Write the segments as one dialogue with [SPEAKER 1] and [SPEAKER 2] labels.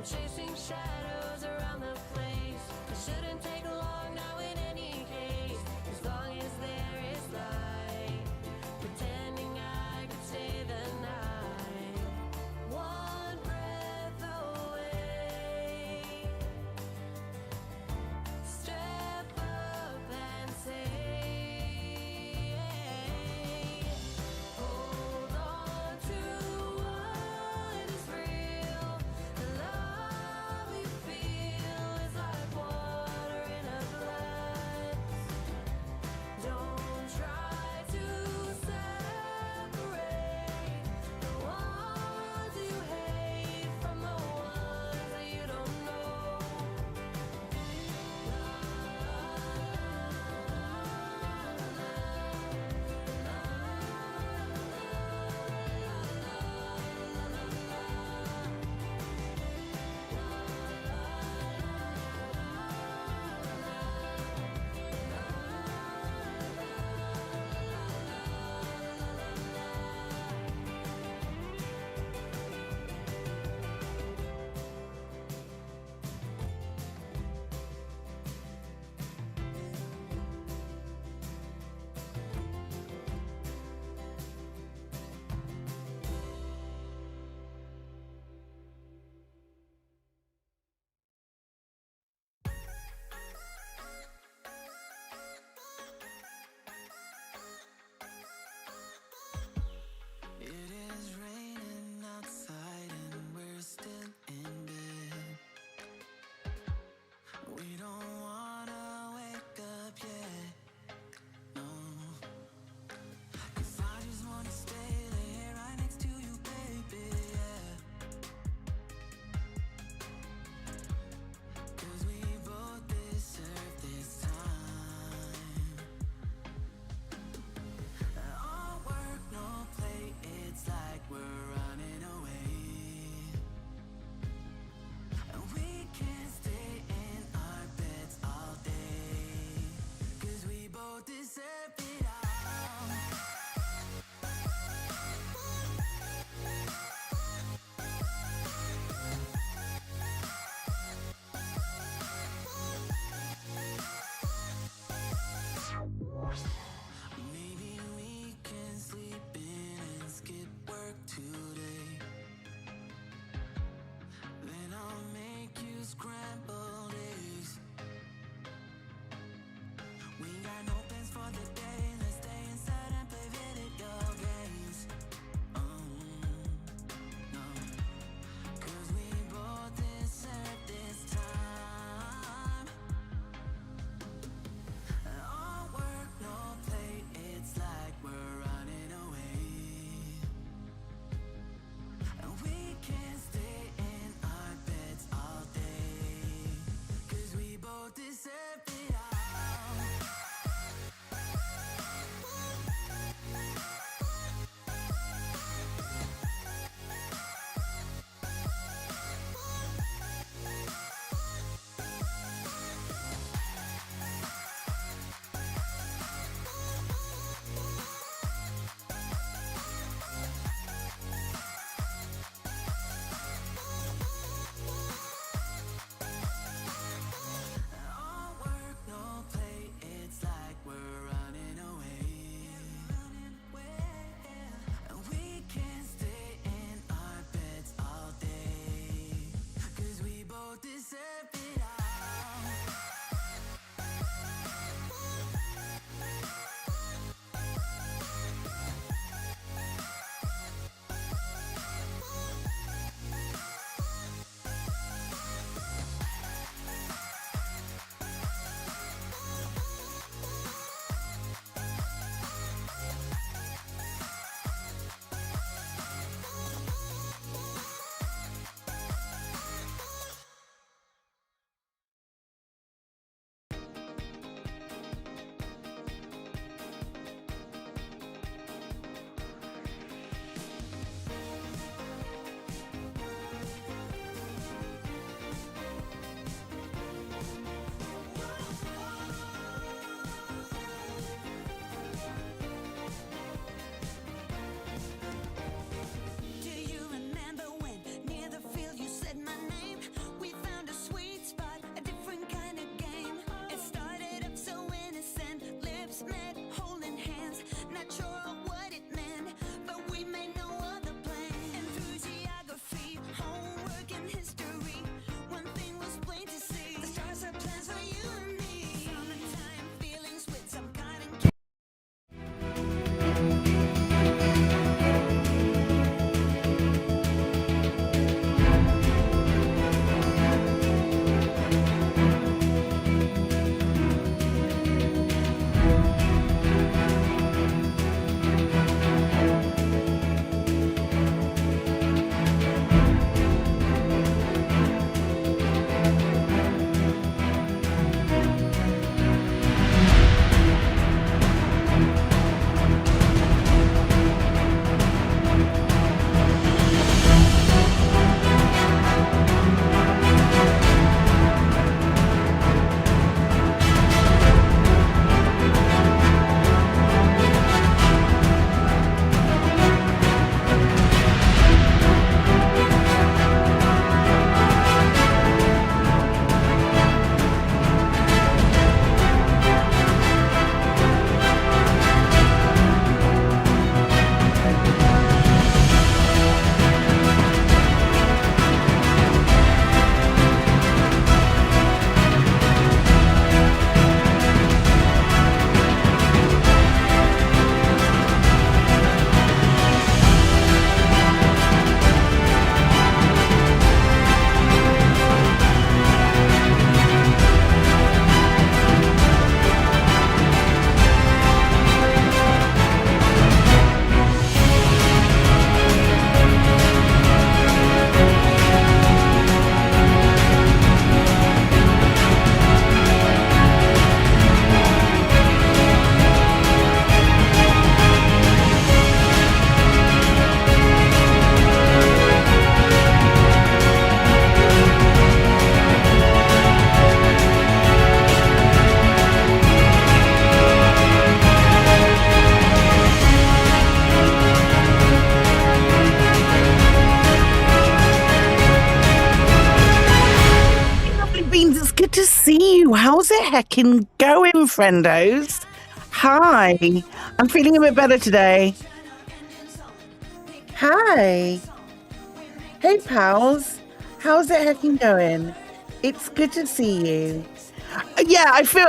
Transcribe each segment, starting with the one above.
[SPEAKER 1] chasing shadows around the place. It shouldn't take long now in any case, as long as there is light. Pretending I could stay the night, one breath away. Step up and say, hold on to what is real. The love you feel is like water in a
[SPEAKER 2] How's it heckin' going, friendos? Hi. I'm feeling a bit better today. Hi. Hey, pals. How's it heckin' going? It's good to see you. Yeah, I feel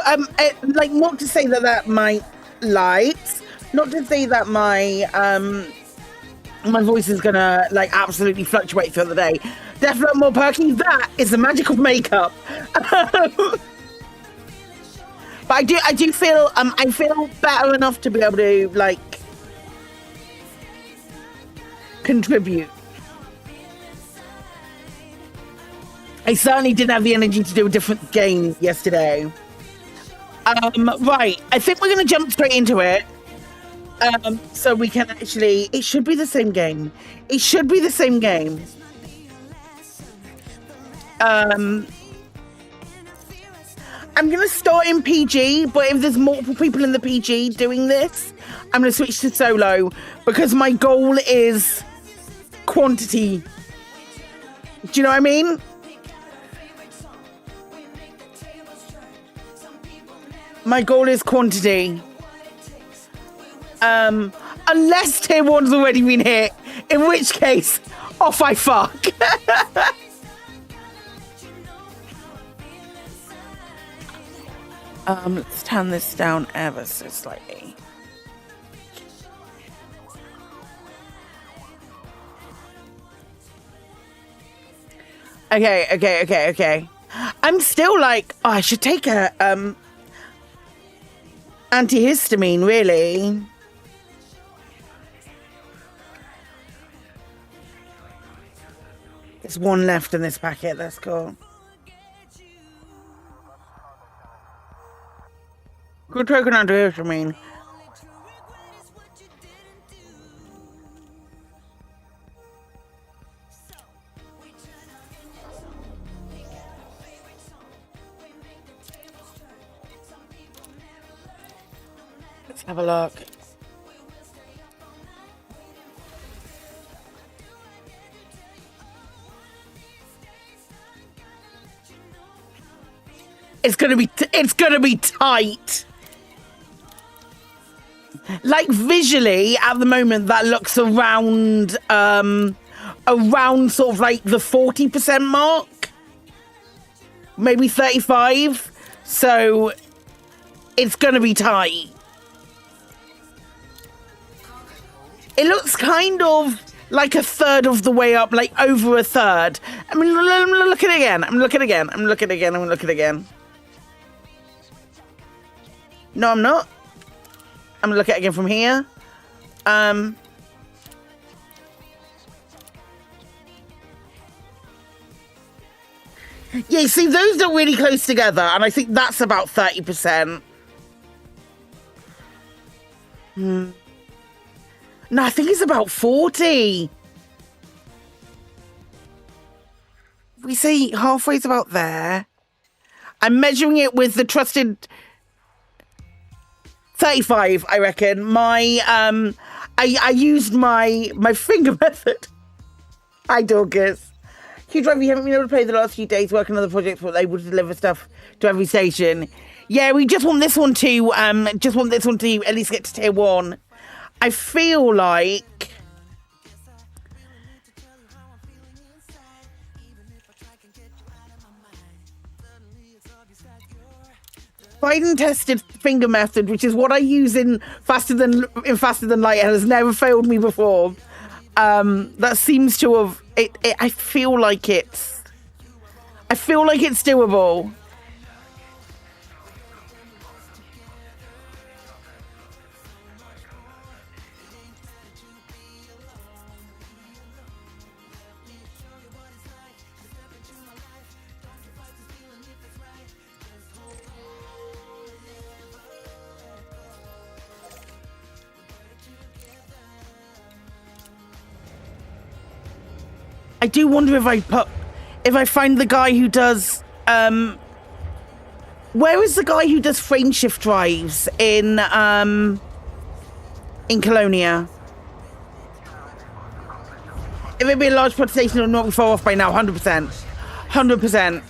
[SPEAKER 2] like, not to say that my lights, not to say that my my voice is gonna like absolutely fluctuate throughout the day. Definitely more perky. That is the magic of makeup. But I do feel I feel better enough to be able to like contribute. I certainly didn't have the energy to do a different game yesterday. Right, I think we're gonna jump straight into it. So we can actually, it should be the same game. It should be the same game. I'm gonna start in PG, but if there's multiple people in the PG doing this, I'm gonna switch to solo because my goal is quantity. Do you know what I mean? My goal is quantity. Unless tier 1's already been hit, in which case, off I fuck. Let's turn this down ever so slightly. Okay. I'm still like, oh, I should take a antihistamine, really. There's one left in this packet, that's cool. Good token antihistamine. Let's have a look. It's gonna be tight. Like visually, at the moment, that looks around sort of like the 40% mark, maybe 35. So it's gonna be tight. It looks kind of like a third of the way up, like over a third. I mean, look at it again. I'm looking again. No, I'm not. I'm gonna look at it again from here. Yeah, see, those are really close together, and I think that's about 30%. No, I think it's about 40. We say halfway's about there. I'm measuring it with the trusted 35, I reckon. My I used my finger method. Hi, Dorcas. Hugh Driver, you haven't been able to play the last few days working on the project, but able to deliver stuff to every station. Yeah, we just want this one to at least get to tier 1. I feel like Biden tested finger method, which is what I use in Faster Than Light, and has never failed me before. That seems to have I feel like it's doable. I do wonder if I find the guy who does where is the guy who does frame shift drives in Colonia? If it be a large population, it'll not be far off by now. 100%.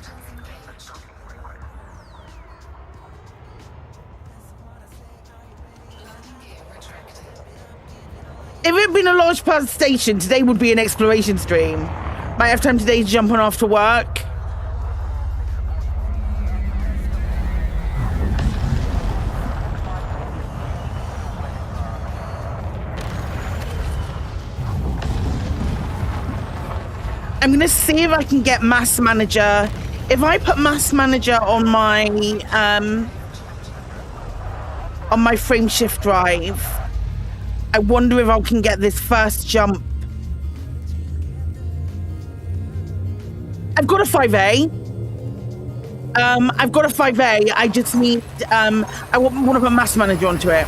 [SPEAKER 2] it been a launch pad station, today would be an exploration stream. Might have time today to jump on after work. I'm gonna see if I can get Mass Manager. If I put Mass Manager on my frame shift drive, I wonder if I can get this first jump. I've got a 5A. I've got a 5A. I just need I want to put Mass Manager onto it.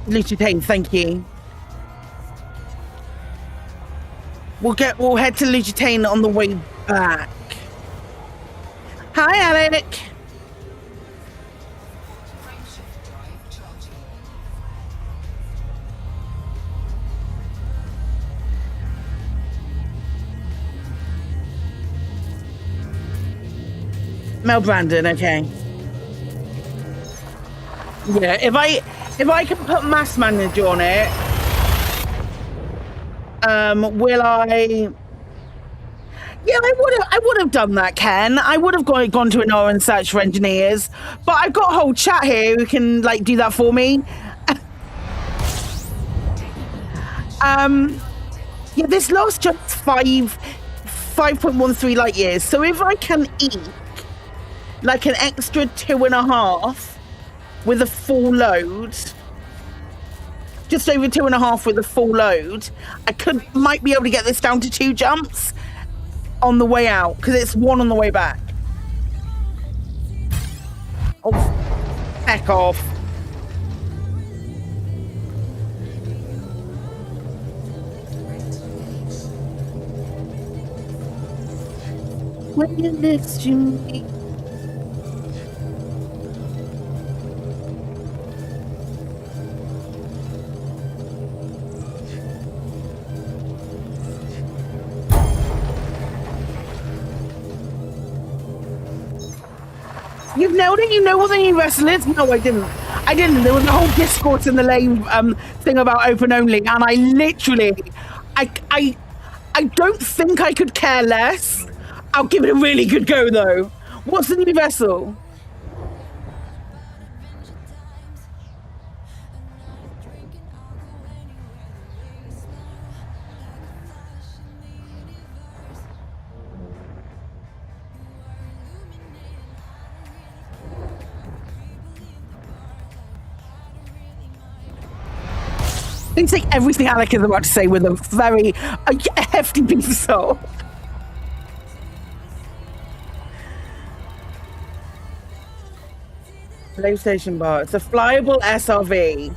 [SPEAKER 2] Lucitain, thank you. We'll head to Lucitain on the way back. Hi, Alec. Mel Brandon, okay. Yeah, if I can put Mass Manager on it, will I? Yeah, I would have done that, Ken. I would have gone to an hour and searched for engineers, but I've got a whole chat here who can like do that for me. Yeah, this last jump's 5.13 light years. So if I can eke like an extra 2.5 with a full load, just over 2.5 with a full load, I might be able to get this down to 2 jumps on the way out, because it's 1 on the way back. Oh, heck off. When you next to me. You've nailed it. You know what the new wrestle is? No, I didn't. There was a whole discourse in the lane thing about open only, and I literally, I don't think I could care less. I'll give it a really good go though. What's the new vessel? They take everything Alec is about to say with a very hefty piece of salt. PlayStation bar. It's a flyable SRV.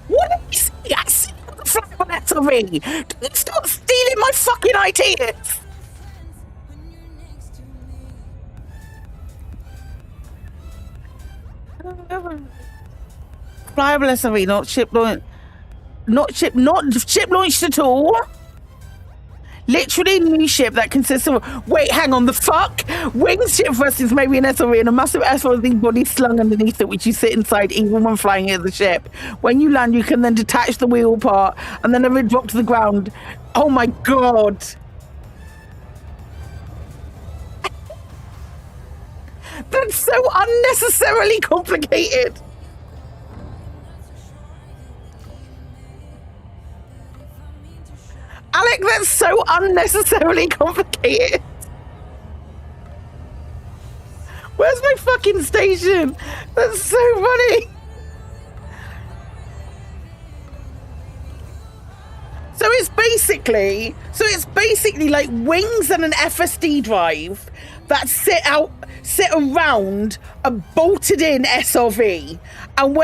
[SPEAKER 2] What did you say? I said a flyable SRV. Don't start stealing my fucking ideas. Flyable SRV, not ship launched at all. Literally new ship that consists of, wait, hang on, the fuck? Winged ship versus maybe an SRV and a massive SRV body slung underneath it, which you sit inside even when flying in the ship. When you land, you can then detach the wheel part and then never drop to the ground. Oh my god. That's so unnecessarily complicated. Alec, that's so unnecessarily complicated. Where's my fucking station? That's so funny. So it's basically like wings and an FSD drive that sit around a bolted in SRV, and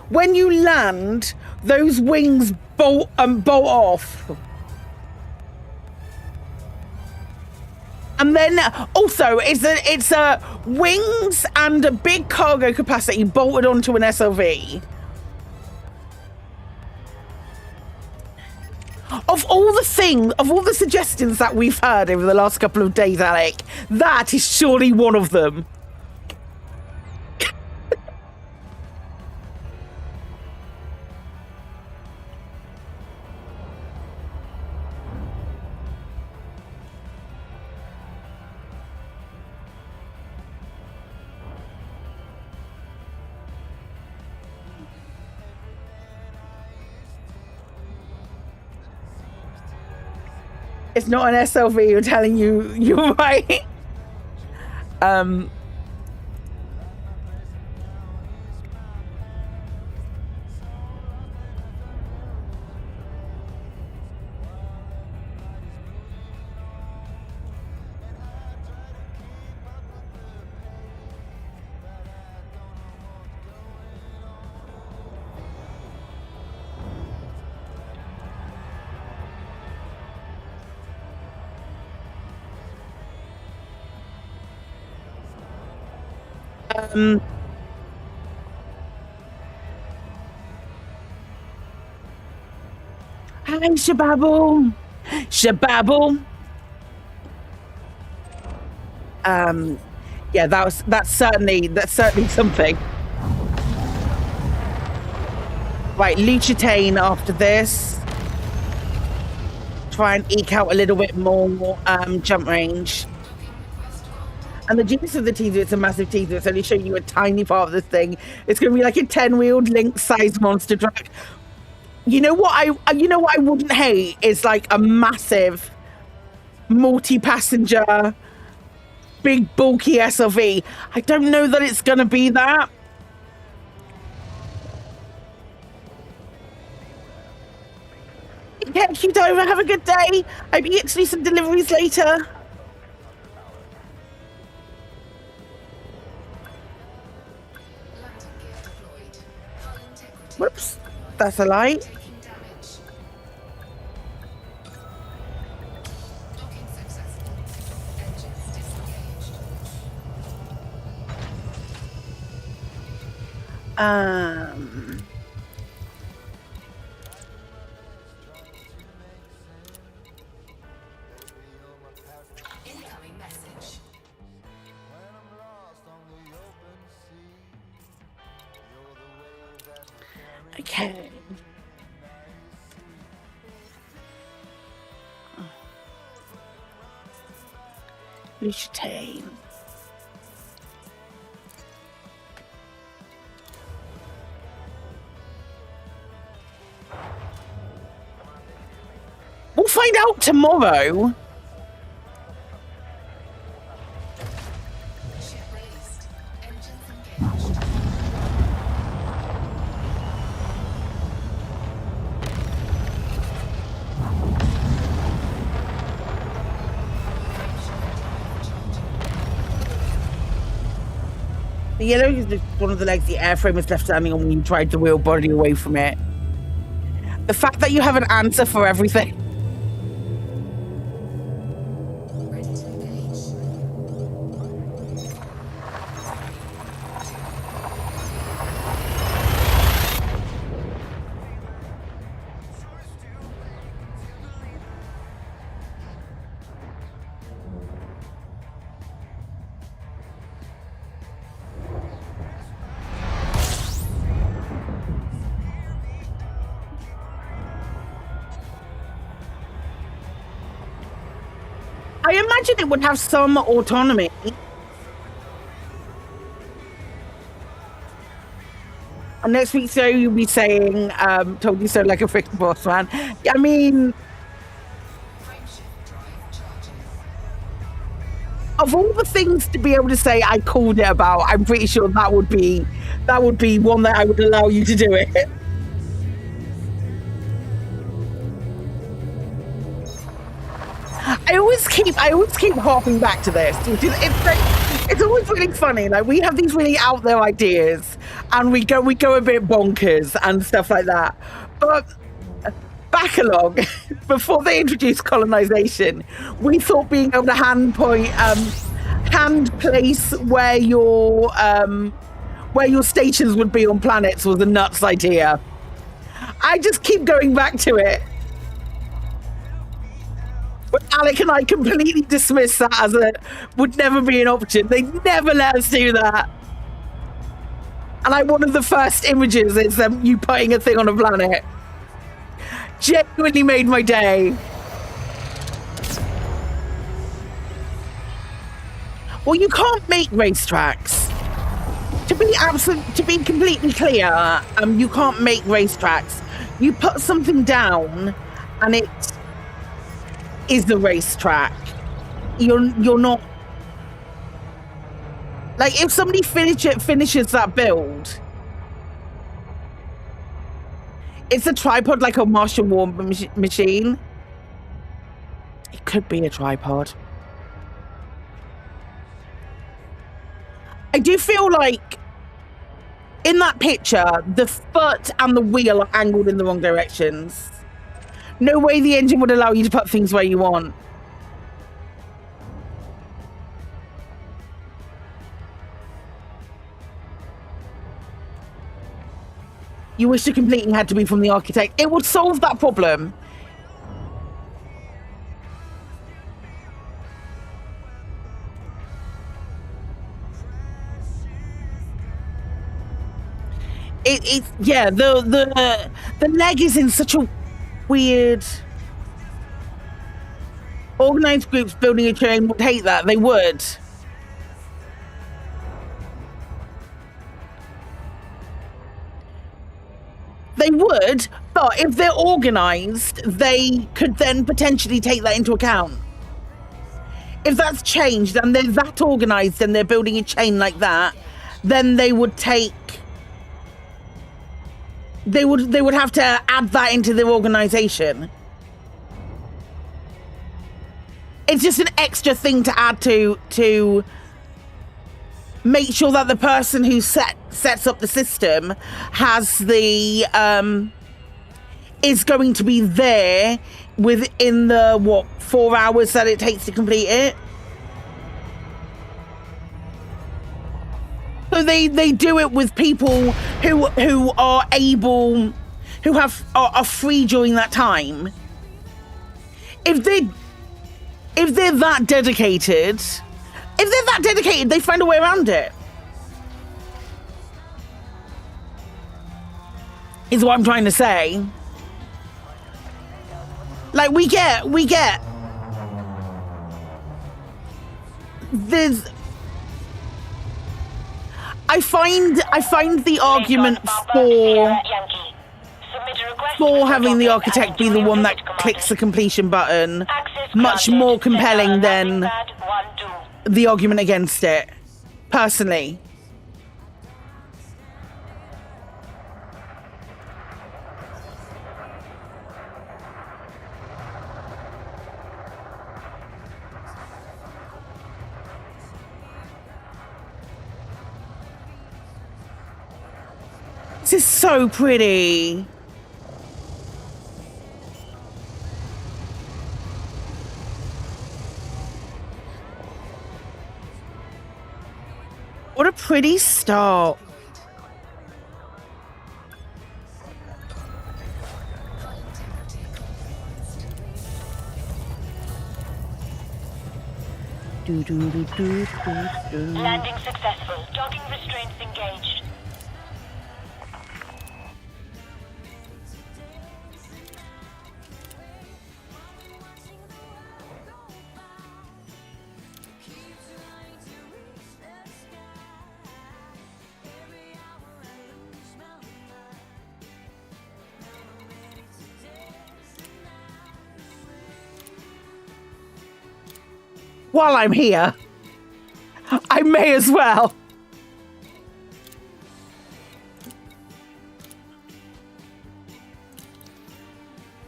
[SPEAKER 2] when you land, those wings bolt off. And then also it's a wings and a big cargo capacity bolted onto an SLV. Of all the suggestions that we've heard over the last couple of days, Alec, that is surely one of them. It's not an SLV, you're telling you you're right. Hi, Shababble. Shababble. Yeah, that's certainly something. Right, Luchitane after this. Try and eke out a little bit more jump range. And the genius of the teaser, it's a massive teaser. It's only showing you a tiny part of this thing. It's going to be like a 10-wheeled Lynx-sized monster truck. You know what I wouldn't hate is like a massive multi-passenger, big bulky SLV. I don't know that it's going to be that. Yeah, Qdover, have a good day. I hope you get to do some deliveries later. Whoops, that's a light.
[SPEAKER 1] Incoming message.
[SPEAKER 2] Okay. Luchitane. We'll find out tomorrow.
[SPEAKER 1] Ship released. Engines engaged.
[SPEAKER 2] The yellow is one of the legs the airframe is left standing on when you tried to wheel body away from it. The fact that you have an answer for everything.
[SPEAKER 1] Ready to engage.
[SPEAKER 2] I imagine it would have some autonomy. And next week's show, you'll be saying, told you so like a freaking boss, man. I mean,
[SPEAKER 1] Frameshift drive charging.
[SPEAKER 2] of all the things to be able to say I called it about, I'm pretty sure that would be one that I would allow you to do it. I always keep harping back to this, which is it's always really funny. Like we have these really out there ideas, and we go a bit bonkers and stuff like that. But backlog, before they introduced colonization, we thought being able to hand place where your stations would be on planets was a nuts idea. I just keep going back to it. But Alec and I completely dismissed that as would never be an option. They never let us do that. And one of the first images is you putting a thing on a planet. Genuinely made my day. Well, you can't make racetracks. To be completely clear, you can't make racetracks. You put something down, and it is the racetrack. You're not like, if somebody finishes that build, it's a tripod, like a Martian war machine. It could be a tripod. I do feel like in that picture, the foot and the wheel are angled in the wrong directions. No way the engine would allow you to put things where you want. You wish the completing had to be from the architect. It would solve that problem. Yeah, the leg is in such a weird. Organized groups building a chain would hate that. They would. They would, but if they're organized, they could then potentially take that into account. If that's changed and they're that organized and they're building a chain like that, then they would take. They would have to add that into their organization. It's just an extra thing to add to make sure that the person who sets up the system has the is going to be there within the 4 hours that it takes to complete it. So they do it with people who are able, are free during that time. If they're that dedicated, they find a way around it. Is what I'm trying to say. Like we get. There's. I find the argument for having the architect be the one that clicks the completion button much more compelling than the argument against it, personally. This is so pretty. What a pretty start.
[SPEAKER 3] Landing successful. Docking restraints engaged.
[SPEAKER 2] While I'm here, I may as well.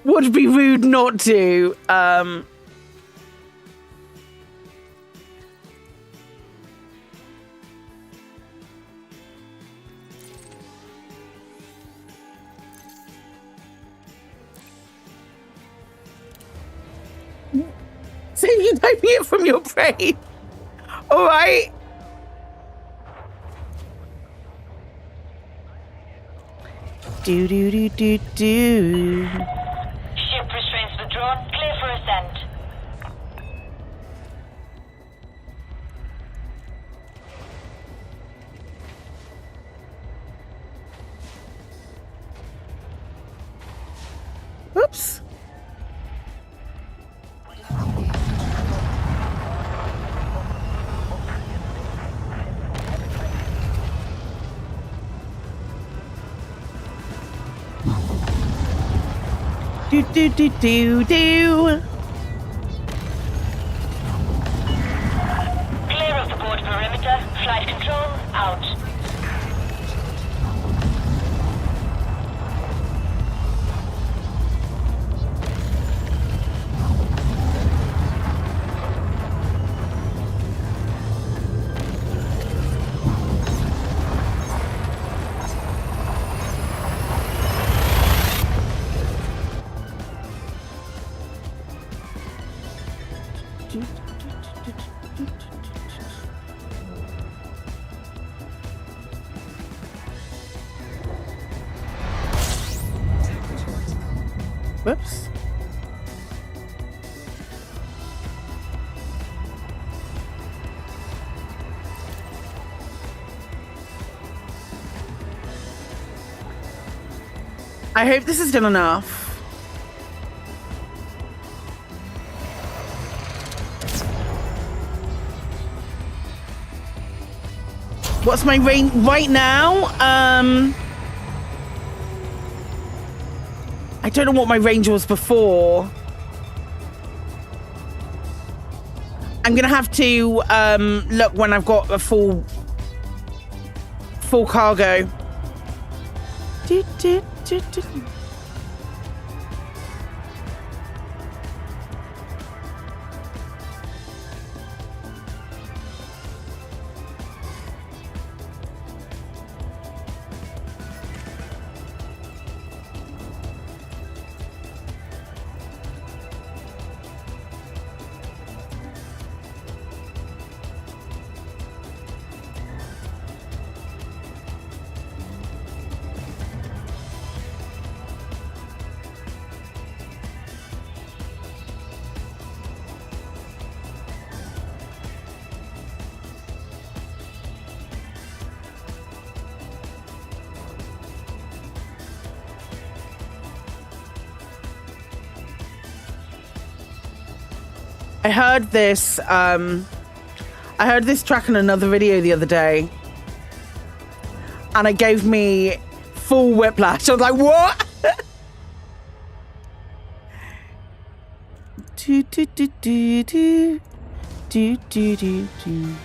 [SPEAKER 2] Would be rude not to. you're typing it from your brain. All right. Do do do do do.
[SPEAKER 3] Ship restraints withdrawn. Clear for ascent.
[SPEAKER 2] Oops. Do do do do do.
[SPEAKER 3] Clear of the board perimeter. Flight control out.
[SPEAKER 2] Whoops. I hope this has done enough. What's my range right now? I don't know what my range was before. I'm gonna have to look when I've got a full cargo. Do, do, do, do. I heard this track in another video the other day, and it gave me full whiplash. I was like, what? do, do, do, do, do. Do, do, do, do.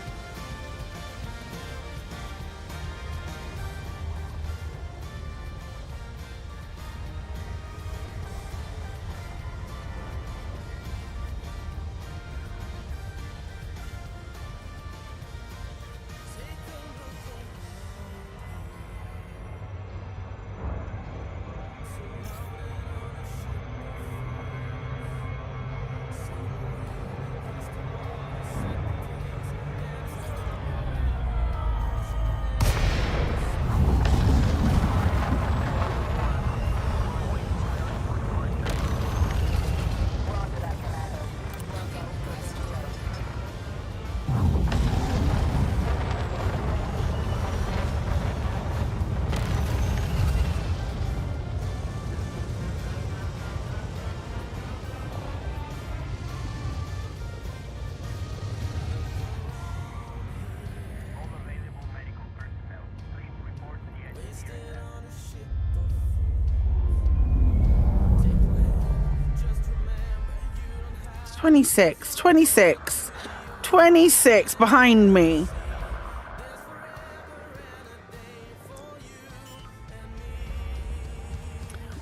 [SPEAKER 2] Twenty-six behind me.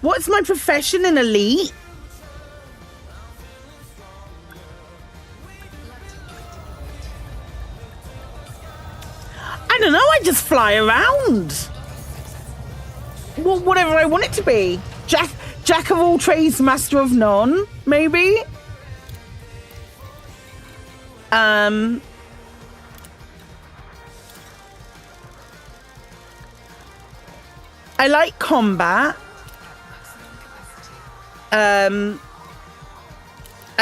[SPEAKER 2] What's my profession in Elite? I don't know, I just fly around. Well, whatever I want it to be. Jack of all trades, master of none, maybe? I like combat. I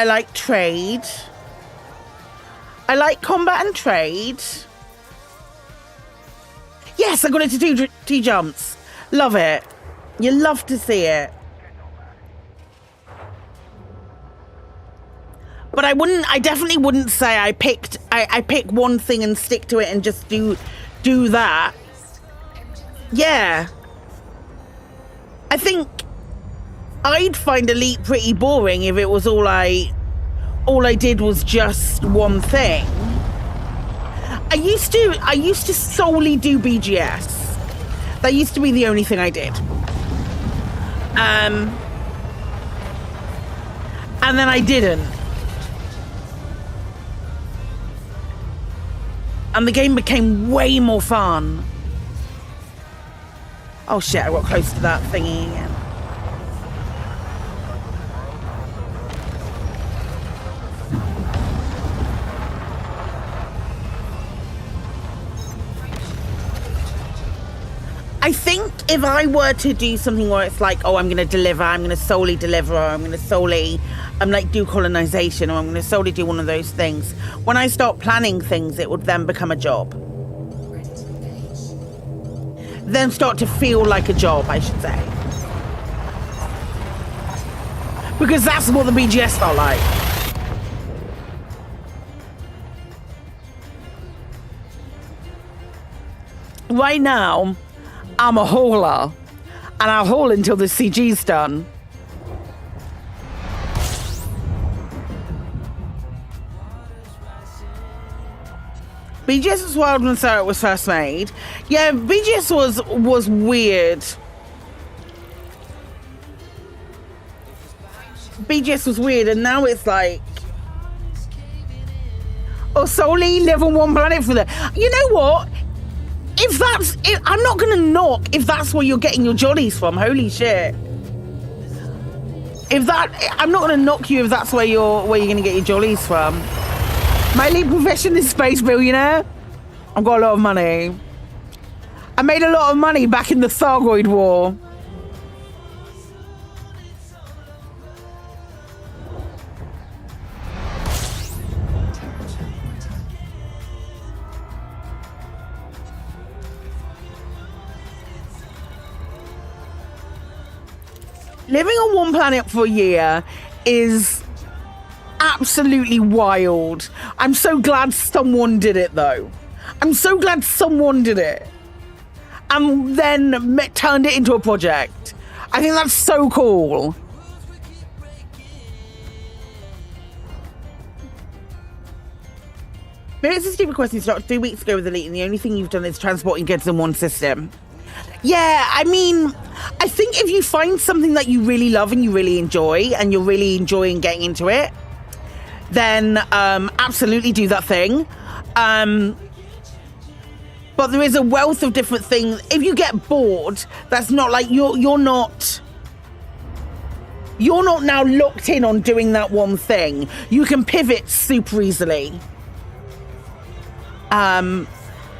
[SPEAKER 2] like trade. I like combat and trade. Yes, I got it to two jumps. Love it. You love to see it. But I definitely wouldn't say I pick one thing and stick to it and just do that. Yeah. I think I'd find Elite pretty boring if it was all I did was just one thing. I used to solely do BGS. That used to be the only thing I did. And then I didn't. And the game became way more fun. Oh shit, I got close to that thingy again. I think if I were to do something where it's like, oh, I'm going to deliver, I'm going to solely deliver, or I'm going to solely, do colonization, or I'm going to solely do one of those things. When I start planning things, it would then become a job. Then start to feel like a job, I should say. Because that's what the BGS felt like. Right now, I'm a hauler, and I'll haul until the CG's done. BGS was wild when Sarah was first made. Yeah, BGS was weird. BGS was weird, and now it's like, oh, solely live on one planet for that. You know what? I'm not gonna knock if that's where you're getting your jollies from. Holy shit! I'm not gonna knock you if that's where you're gonna get your jollies from. My lead profession is space billionaire. I've got a lot of money. I made a lot of money back in the Thargoid War. Living on one planet for a year is absolutely wild. I'm so glad someone did it, though. I'm so glad someone did it. And then turned it into a project. I think that's so cool. Maybe it's a stupid question. You started 3 weeks ago with Elite, and the only thing you've done is transporting goods in one system. Yeah, I mean, I think if you find something that you really love and you really enjoy, and you're really enjoying getting into it, then absolutely do that thing. But there is a wealth of different things. If you get bored, that's not like you're not now locked in on doing that one thing. You can pivot super easily. And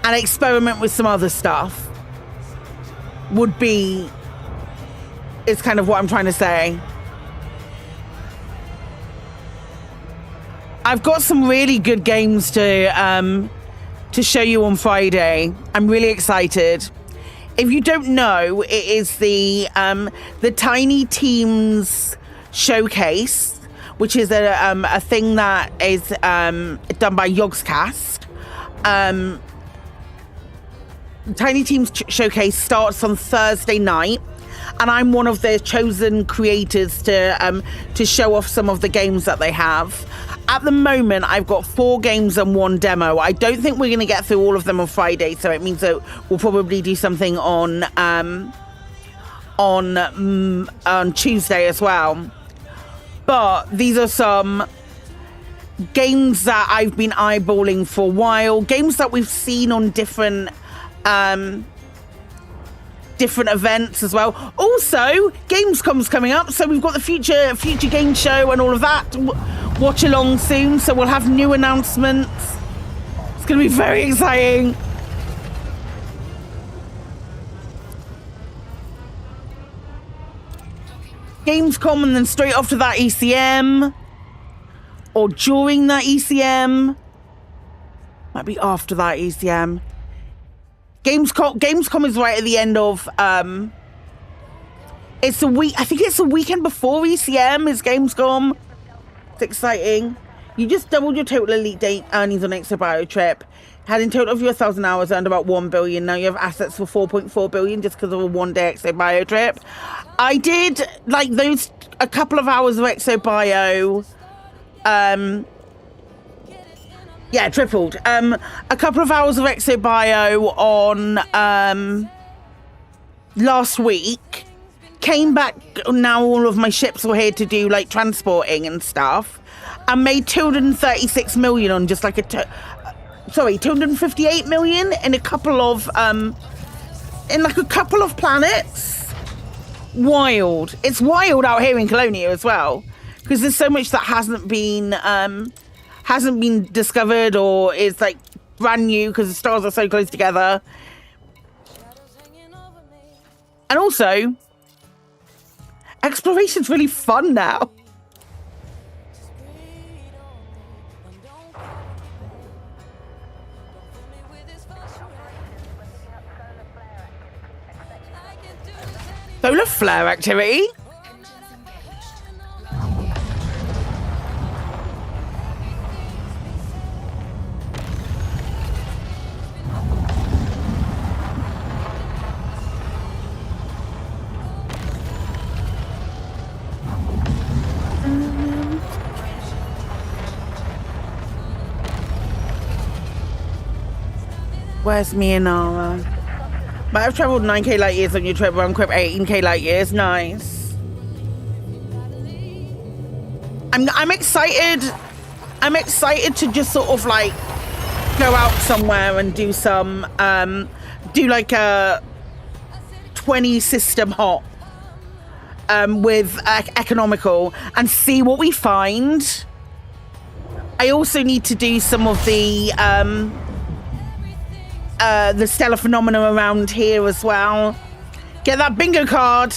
[SPEAKER 2] experiment with some other stuff. Is kind of what I'm trying to say. I've got some really good games to show you on Friday. I'm really excited. If you don't know, it is the Tiny Teams Showcase, which is a thing that is done by Yogscast. Tiny Teams Showcase starts on Thursday night, and I'm one of their chosen creators to show off some of the games that they have. At the moment, I've got 4 games and 1 demo. I don't think we're going to get through all of them on Friday, so it means that we'll probably do something on Tuesday as well. But these are some games that I've been eyeballing for a while, games that we've seen on different events as well. Also, Gamescom's coming up, so we've got the future game show and all of that. watch along soon, so we'll have new announcements. It's going to be very exciting. Gamescom and then straight after that ECM. Or during that ECM. Might be after that ECM. Gamescom is right at the end of it's the week, I think it's the weekend before ECM is Gamescom. It's exciting. You just doubled your total Elite Date earnings on ExoBio trip. Had in total of your 1,000 hours earned about 1 billion. Now you have assets for 4.4 billion just because of a one-day ExoBio trip. I did like those a couple of hours of ExoBio. Yeah, tripled. A couple of hours of ExoBio on last week. Came back, now all of my ships were here to do like transporting and stuff. And made 236 million on just like 258 million in a couple of planets. Wild. It's wild out here in Colonia as well. Because there's so much that hasn't been discovered or is like brand new because the stars are so close together. And also, exploration's really fun now. Solar flare activity? Where's Mianara? Might have traveled 9k light years on your trip, round trip 18k light years. Nice. I'm excited. I'm excited to just sort of like go out somewhere and do some do like a 20 system hop with economical and see what we find. I also need to do some of the stellar phenomena around here as well. Get that bingo card.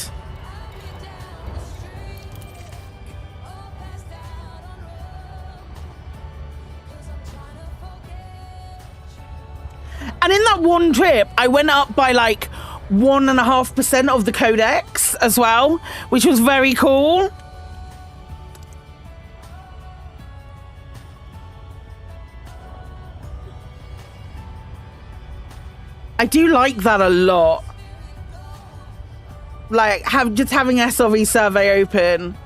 [SPEAKER 2] And in that one trip, I went up by like 1.5% of the codex as well, which was very cool. I do like that a lot. Like just having SRE survey open.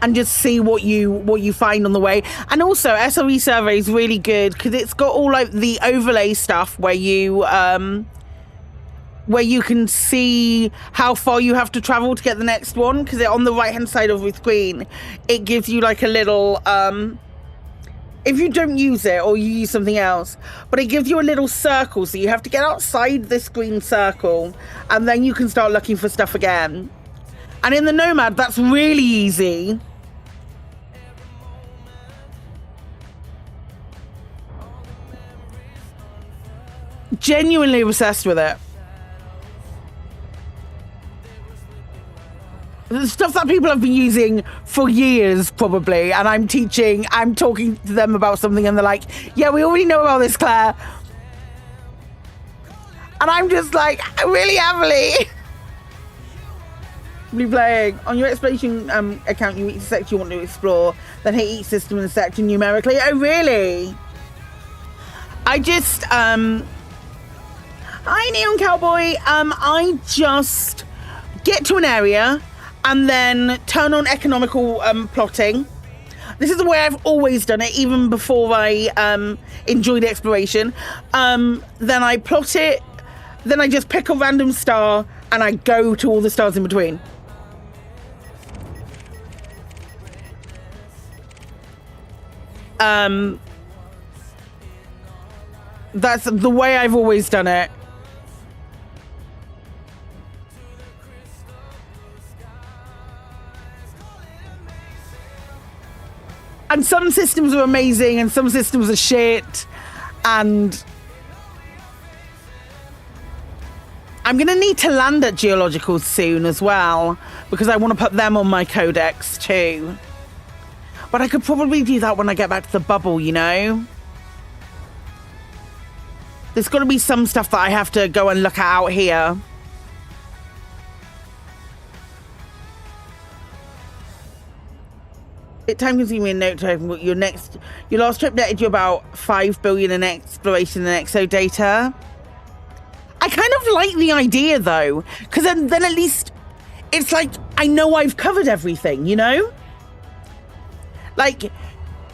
[SPEAKER 2] And just see what you find on the way. And also SRE survey is really good because it's got all like the overlay stuff where you can see how far you have to travel to get the next one, because on the right hand side of the screen it gives you like a little if you don't use it or you use something else, but it gives you a little circle, so you have to get outside this green circle and then you can start looking for stuff again. And in the Nomad that's really easy. Genuinely obsessed with it. The stuff that people have been using for years, probably, and I'm talking to them about something, and they're like, yeah, we already know about this, Claire. And I'm just like, really heavily. Be playing. On your exploration account, you each sector you want to explore, then hit each system in the sector numerically. Oh, really? I just, hi, Neon Cowboy. I just get to an area and then turn on economical plotting. This is the way I've always done it, even before I enjoyed exploration. Then I plot it, then I just pick a random star and I go to all the stars in between. That's the way I've always done it. And some systems are amazing and some systems are shit. And I'm going to need to land at geological soon as well, because I want to put them on my codex too. But I could probably do that when I get back to the bubble, you know? There's got to be some stuff that I have to go and look at out here. It time consuming note to open your last trip netted you about 5 billion in exploration and exo data. I kind of like the idea though, because then at least it's like I know I've covered everything, you know? Like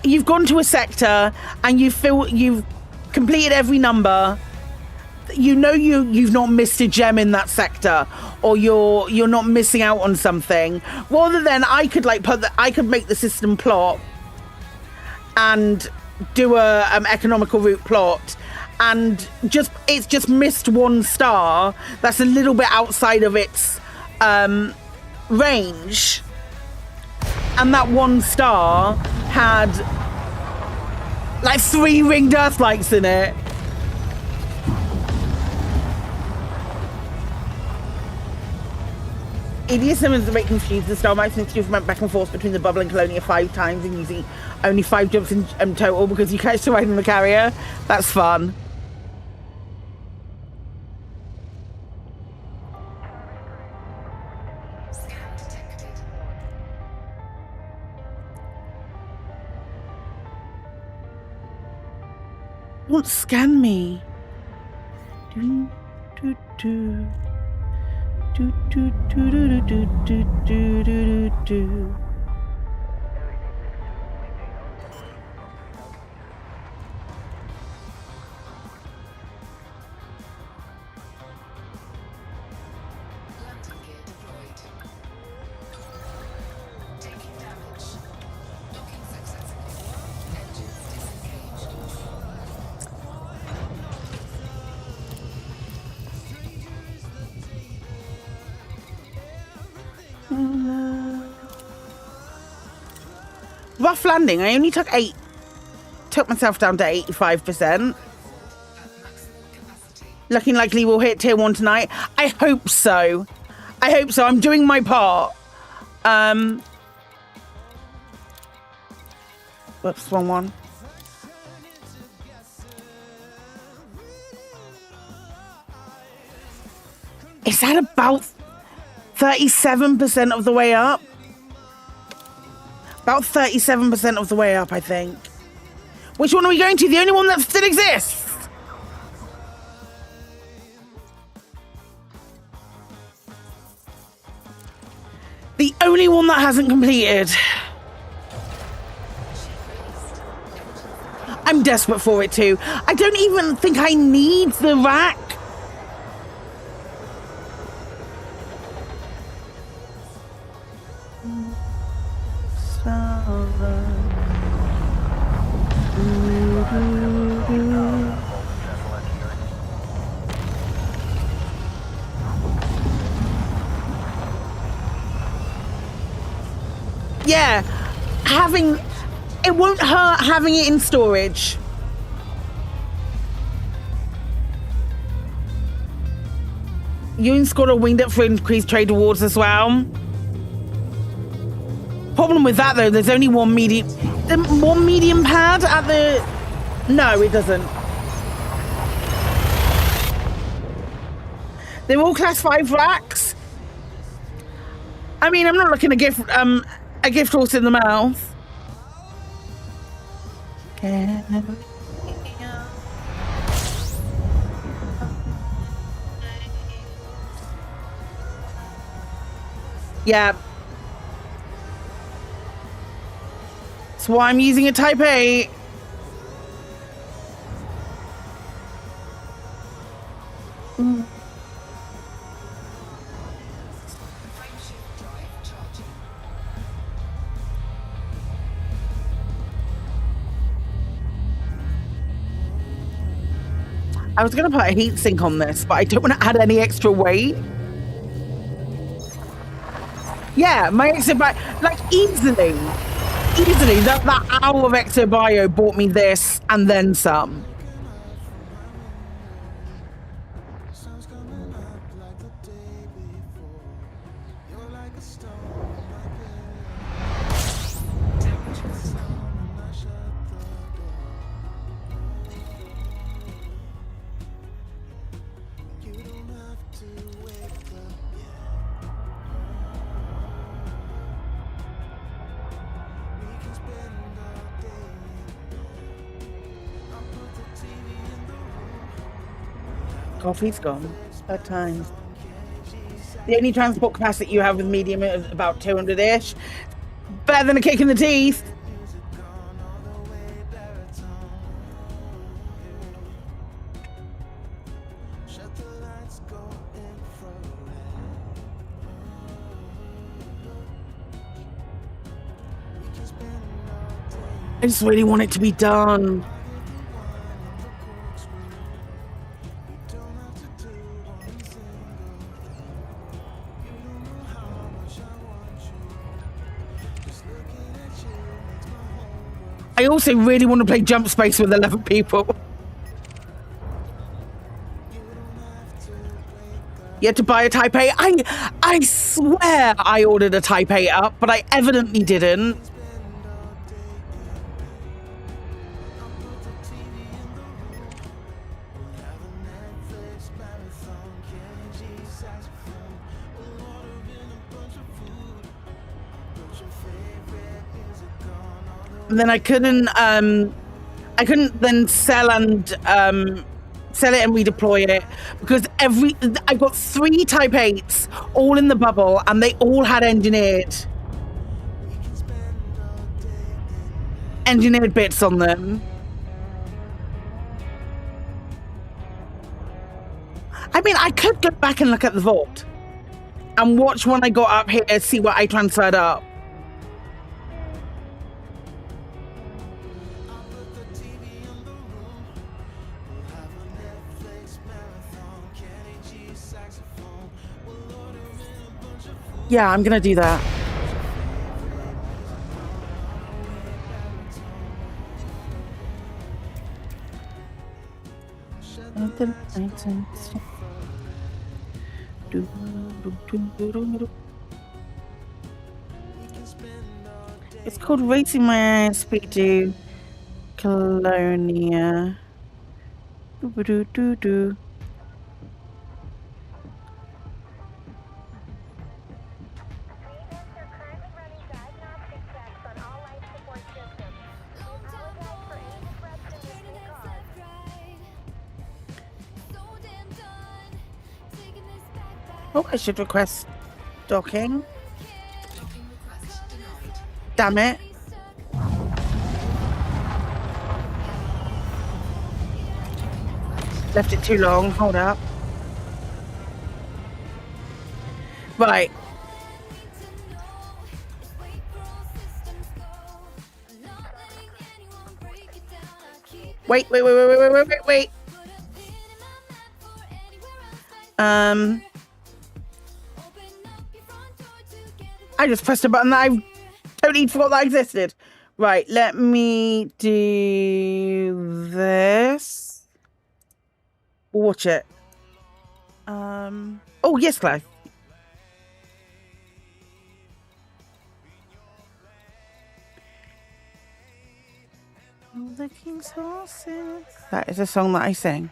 [SPEAKER 2] you've gone to a sector and you've completed every number. You know you've not missed a gem in that sector, or you're not missing out on something. Rather than I could like I could make the system plot and do a economical route plot, and it's just missed one star that's a little bit outside of its range, and that one star had like 3 ringed earthlights in it. Idiocy is a bit confused. The star might seem to have went back and forth between the bubble and Colonia 5 times and using only 5 jumps in total because you catch the ride on the carrier. That's fun. Won't scan me. Do, do, do. Do, do, do, do, do, do, do, do, do.
[SPEAKER 4] Landing gear deployed. Taking damage. Docking successful. Engines disengaged.
[SPEAKER 2] Rough landing. I only took myself down to 85%. Looking likely we'll hit tier 1 tonight. I hope so. I'm doing my part. Whoops, wrong one. Is that about 37% of the way up? About 37% of the way up, I think. Which one are we going to? The only one that still exists? The only one that hasn't completed. I'm desperate for it too. I don't even think I need the rack. Yeah, it won't hurt having it in storage. You and Scott are winged up for increased trade rewards as well. Problem with that though, there's only one medium pad at the... No, it doesn't. They're all class 5 racks. I mean, I'm not looking to give a gift horse in the mouth. Yeah. That's why I'm using a Type 8. I was going to put a heatsink on this, but I don't want to add any extra weight. Yeah, my exit back, like easily. Easily, that hour of Exobio bought me this and then some. Coffee's gone. At times. The only transport capacity you have with medium is about 200-ish. Better than a kick in the teeth. I just really want it to be done. I also really want to play Jump Space with 11 people. You had to buy a Type A. I swear I ordered a Type A up, but I evidently didn't. And then I couldn't then sell it and redeploy it because I got 3 Type 8s all in the bubble and they all had engineered bits on them. I mean, I could go back and look at the vault and watch when I got up here, see what I transferred up. Yeah, I'm gonna do that. It's called Racing My Speed to Colonia. Do. Oh, I should request docking. Damn it. Left it too long. Hold up. Right. Wait. I just pressed a button that I totally forgot that existed. Right, let me do this. Watch it. Oh, yes, Clive. All the king's horses. That is a song that I sing.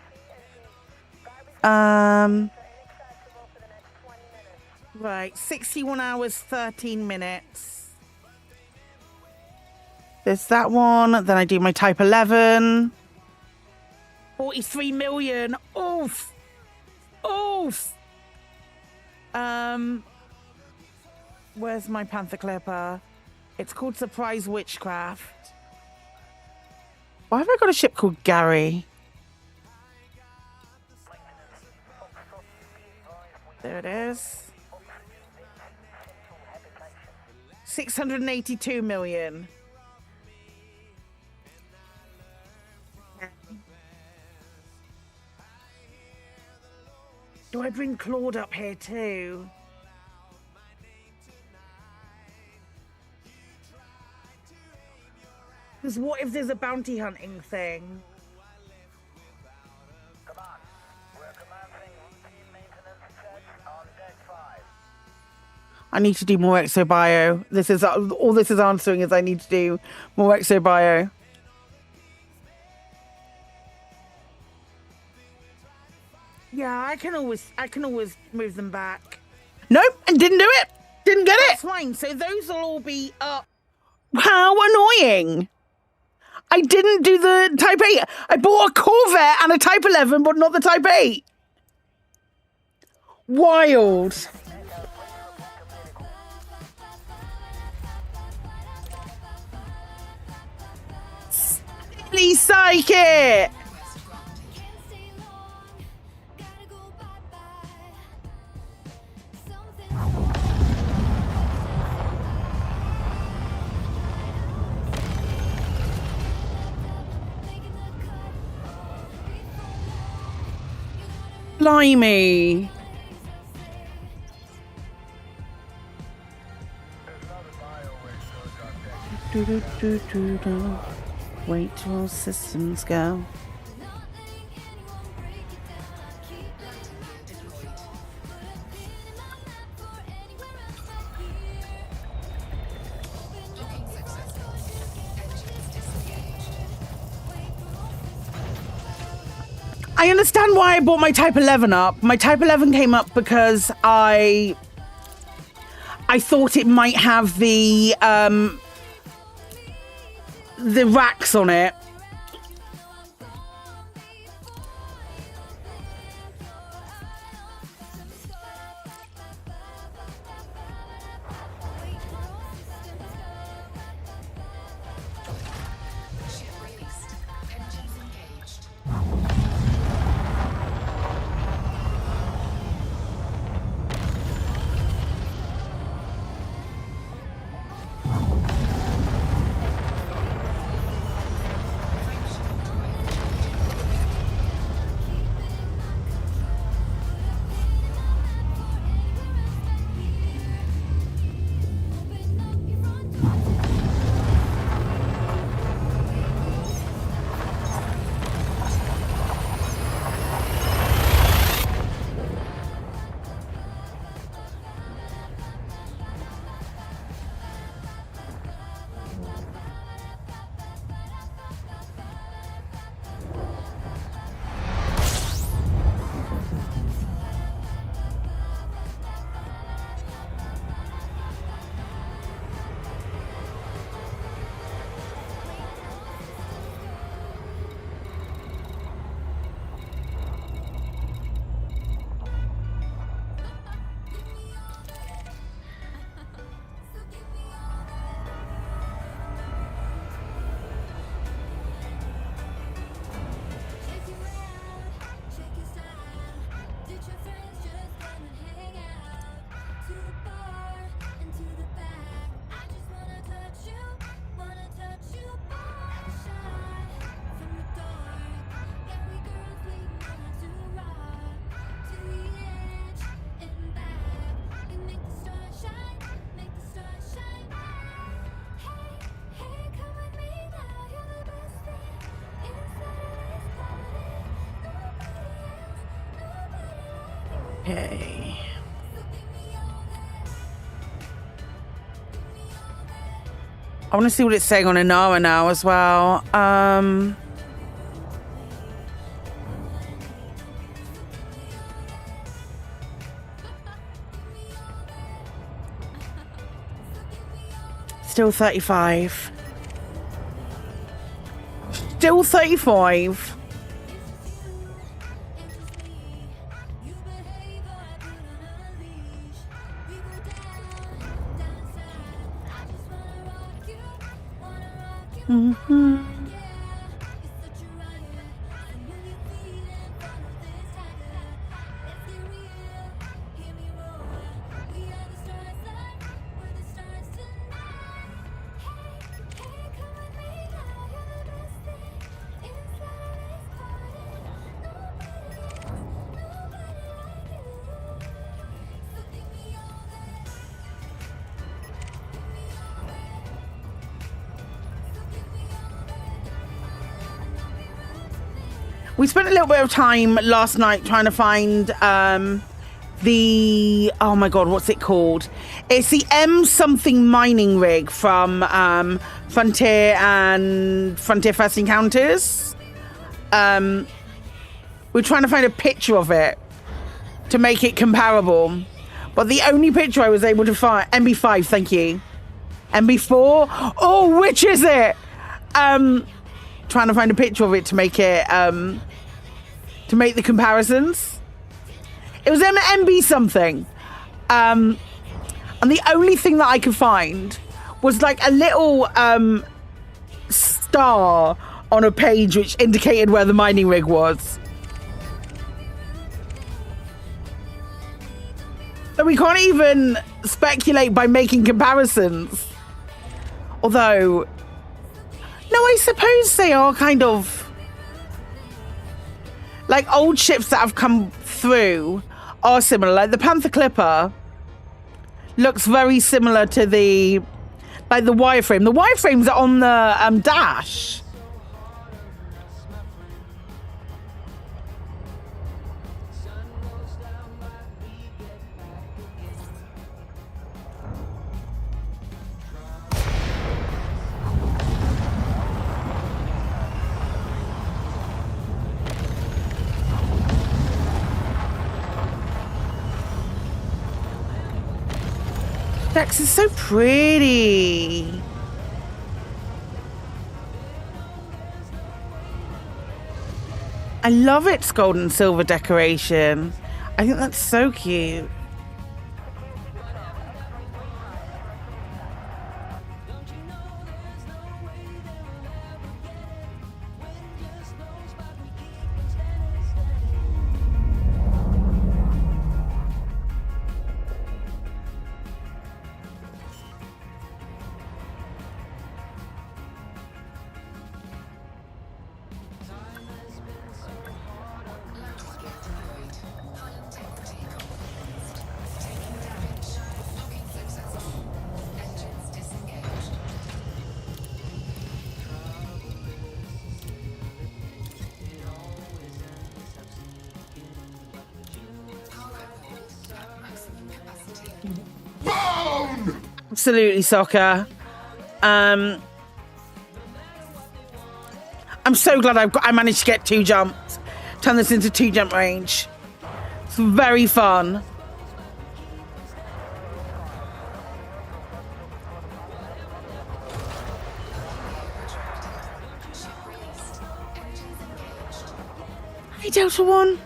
[SPEAKER 2] Right, 61 hours, 13 minutes. There's that one. Then I do my Type 11. 43 million. Oof. Where's my Panther Clipper? It's called Surprise Witchcraft. Why have I got a ship called Gary? There it is. 682 million. Do I bring Claude up here too? Because what if there's a bounty hunting thing?
[SPEAKER 5] Command, we're commencing routine maintenance checks on deck 5.
[SPEAKER 2] I need to do more exobio. This is all this is answering is I need to do more exobio. Yeah, I can always move them back. Nope, and didn't do it. Didn't get it. That's fine. So those will all be up. How annoying. I didn't do the Type 8. I bought a Corvette and a Type 11, but not the Type 8. Wild. Silly Psykit.
[SPEAKER 4] Request granted.
[SPEAKER 1] Can't stay long, gotta go bye-bye. Something making the cut.
[SPEAKER 2] Blimey. Do-do-do-do-do. Wait till all systems go.
[SPEAKER 1] Not letting anyone break it down. I keep
[SPEAKER 4] Landing gear deployed.
[SPEAKER 1] put a pin in my map for anywhere else but here.
[SPEAKER 4] Docking successful. Engines disengaged.
[SPEAKER 2] I understand why I bought my Type 11 up. My Type 11 came up because I thought it might have the racks on it.
[SPEAKER 4] Ship released. Engines engaged. Functional drive changing.
[SPEAKER 2] Okay. I want to see what it's saying on Inara now as well. Still 35. Still 35. Mm-hmm. We spent a little bit of time last night trying to find the, oh my god, what's it called? It's the M something mining rig from Frontier and Frontier First Encounters. We're trying to find a picture of it to make it comparable, but the only picture I was able to find, MB5, thank you. MB4, oh, which is it? Trying to find a picture of it to make it to make the comparisons. It was MB something, and the only thing that I could find was like a little star on a page which indicated where the mining rig was. So we can't even speculate by making comparisons. Although, no, I suppose they are kind of like old ships that have come through are similar. Like the Panther Clipper looks very similar to the wireframe. The wireframes are on the dash. Dex is so pretty. I love its gold and silver decoration. I think that's so cute. Absolutely, soccer. I'm so glad I managed to get 2 jumps. Turn this into 2 jump range. It's very fun. Hey, Delta One.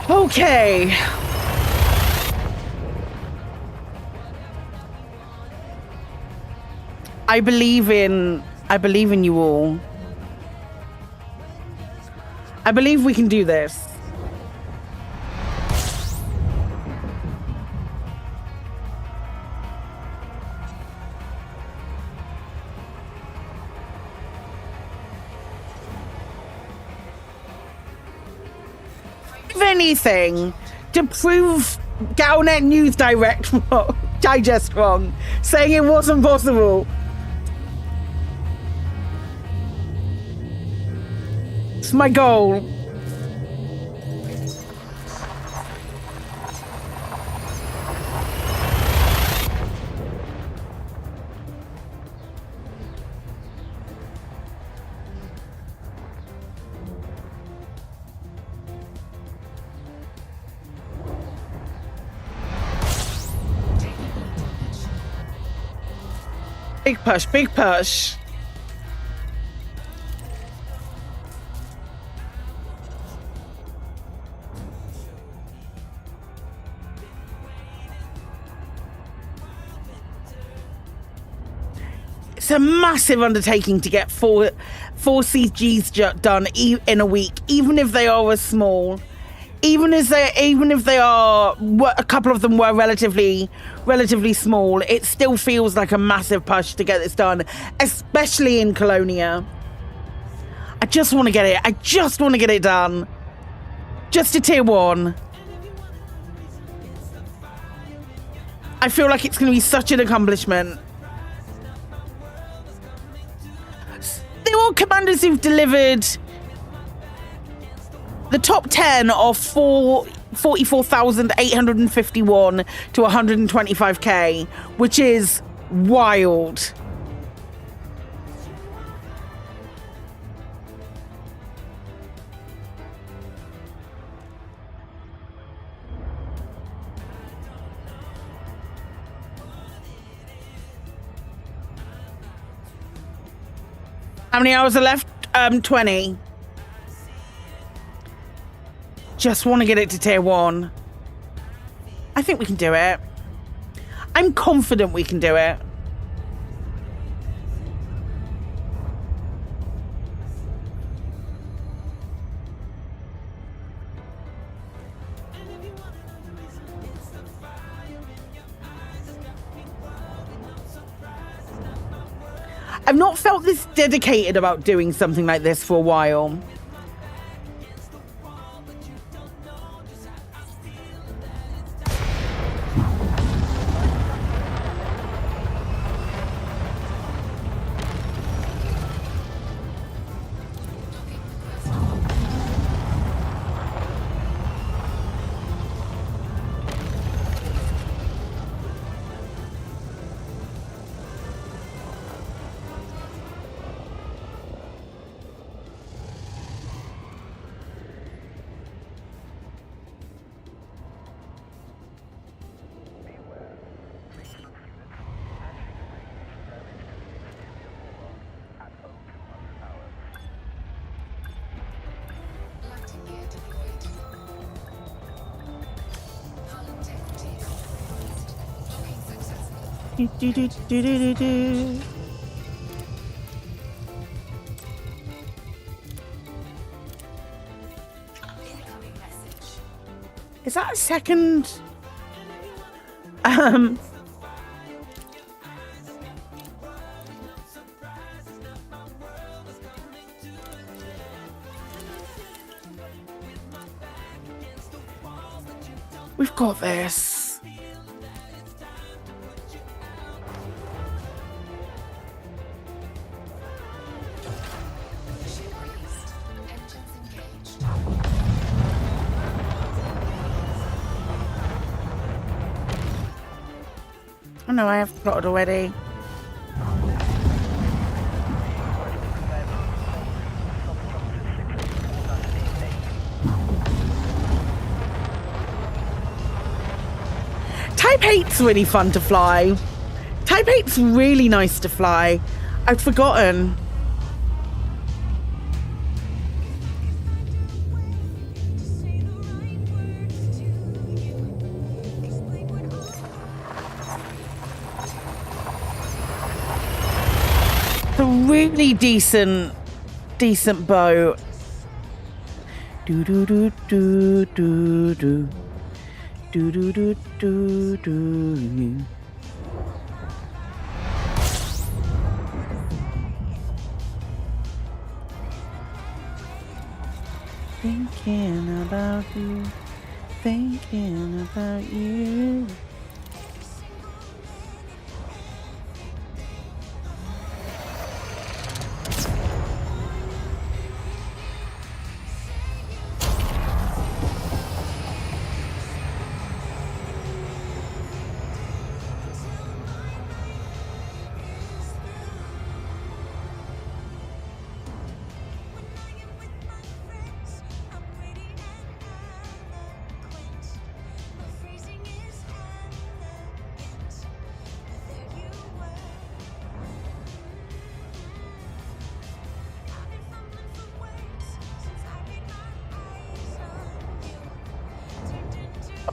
[SPEAKER 2] Okay. I believe in you all. I believe we can do this. If anything, to prove Galnet News Digest wrong, saying it wasn't possible. It's my goal. Big push, big push. it's a massive undertaking to get four CGs done in a week, even if they are as small. Even if they are, a couple of them were relatively small, it still feels like a massive push to get this done, especially in Colonia. I just want to get it done. Just a tier 1. I feel like it's going to be such an accomplishment. There are commanders who've delivered. The top 10 are 44,851 to 125k, which is wild. How many hours are left? 20. Just want to get it to tier 1. I think we can do it. I'm confident we can do it. I've not felt this dedicated about doing something like this for a while.
[SPEAKER 4] Landing gear deployed. Hull integrity compromised. Docking successful. Incoming message.
[SPEAKER 2] Is that a second? We've got this.
[SPEAKER 4] Ship released. Engines engaged.
[SPEAKER 2] Oh no, I have plotted already. Type 8's really fun to fly. Type 8's really nice to fly. I'd forgotten. A really decent boat. Do do do do do do. Do do do do do. Thinking about you, thinking about you.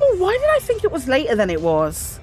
[SPEAKER 2] Oh, why did I think it was later than it is?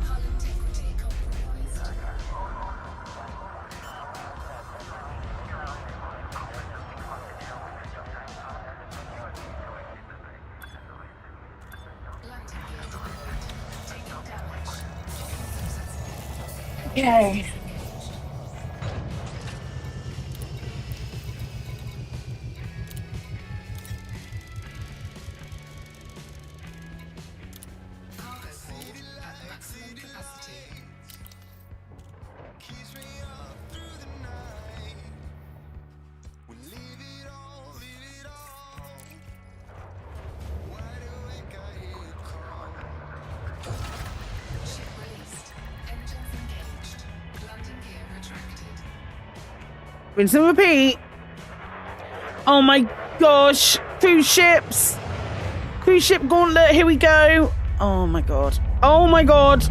[SPEAKER 4] Hull integrity compromised. Landing gear deployed. Taking damage. Docking successful.
[SPEAKER 2] Okay.
[SPEAKER 4] Engaged. Cargo hold at maximum capacity. Ship released. Engines engaged. Landing gear retracted.
[SPEAKER 2] Rinse and repeat. Oh my gosh. Cruise ships. Cruise ship gauntlet. Here we go. Oh my god. Oh my god.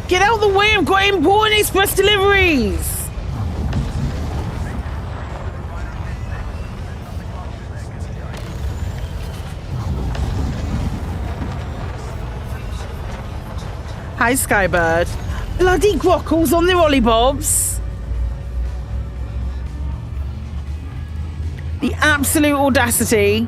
[SPEAKER 2] Get out the way. I've got important express deliveries. Hi, Skybird. Bloody grockles on the rollybobs. The absolute audacity.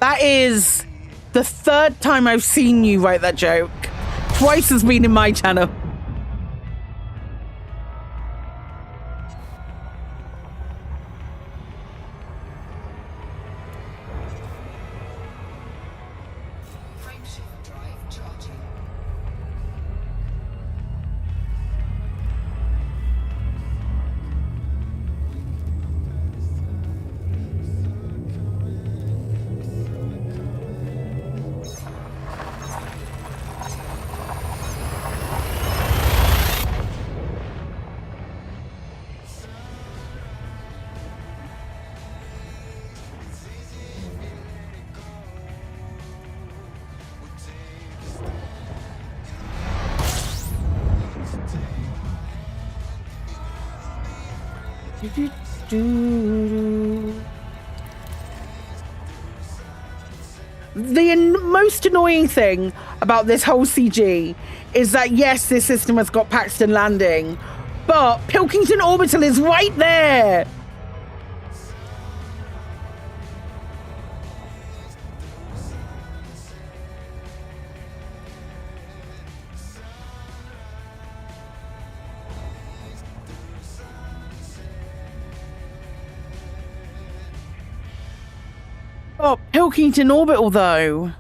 [SPEAKER 2] That is the third time I've seen you write that joke. Twice has been in my channel.
[SPEAKER 4] Frameshift drive charging.
[SPEAKER 2] The most annoying thing about this whole CG is that, yes, this system has got Paxton Landing, but Pilkington Orbital is right there. Oh, Pilkington Orbital, though.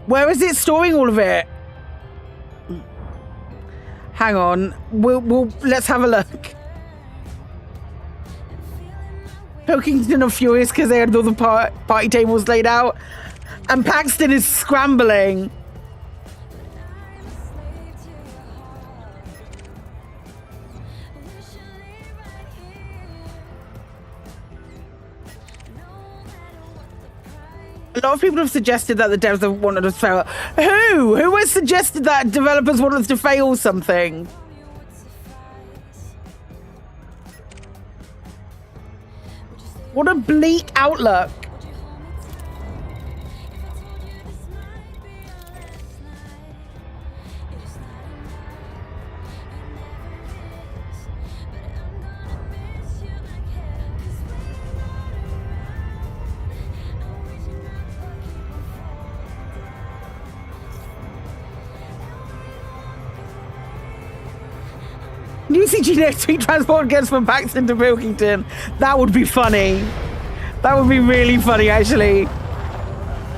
[SPEAKER 2] Where is it storing all of it? Hang on. Let's have a look. Pilkington are furious because they had all the party tables laid out. And Paxton is scrambling. A lot of people have suggested that the devs have wanted us to fail. Who? Who has suggested that developers want us to fail something? What a bleak outlook. UCG next week transport gets from Paxton to Pilkington. That would be funny. That would be really funny, actually.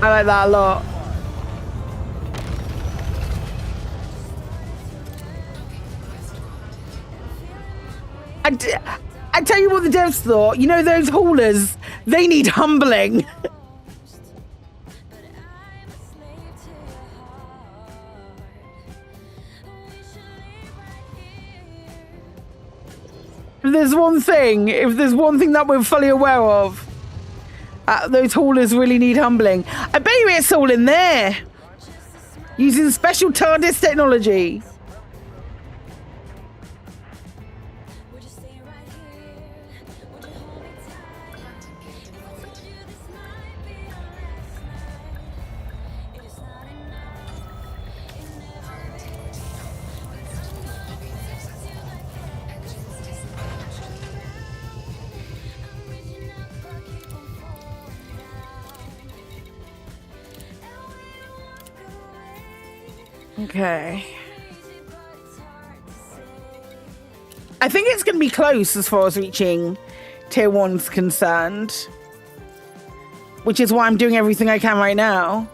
[SPEAKER 2] I like that a lot. I tell you what the devs thought. You know those haulers? They need humbling. If there's one thing that we're fully aware of, those haulers really need humbling. I bet you it's all in there. Using special TARDIS technology. Okay. I think it's going to be close as far as reaching tier 1's concerned, which is why I'm doing everything I can right now.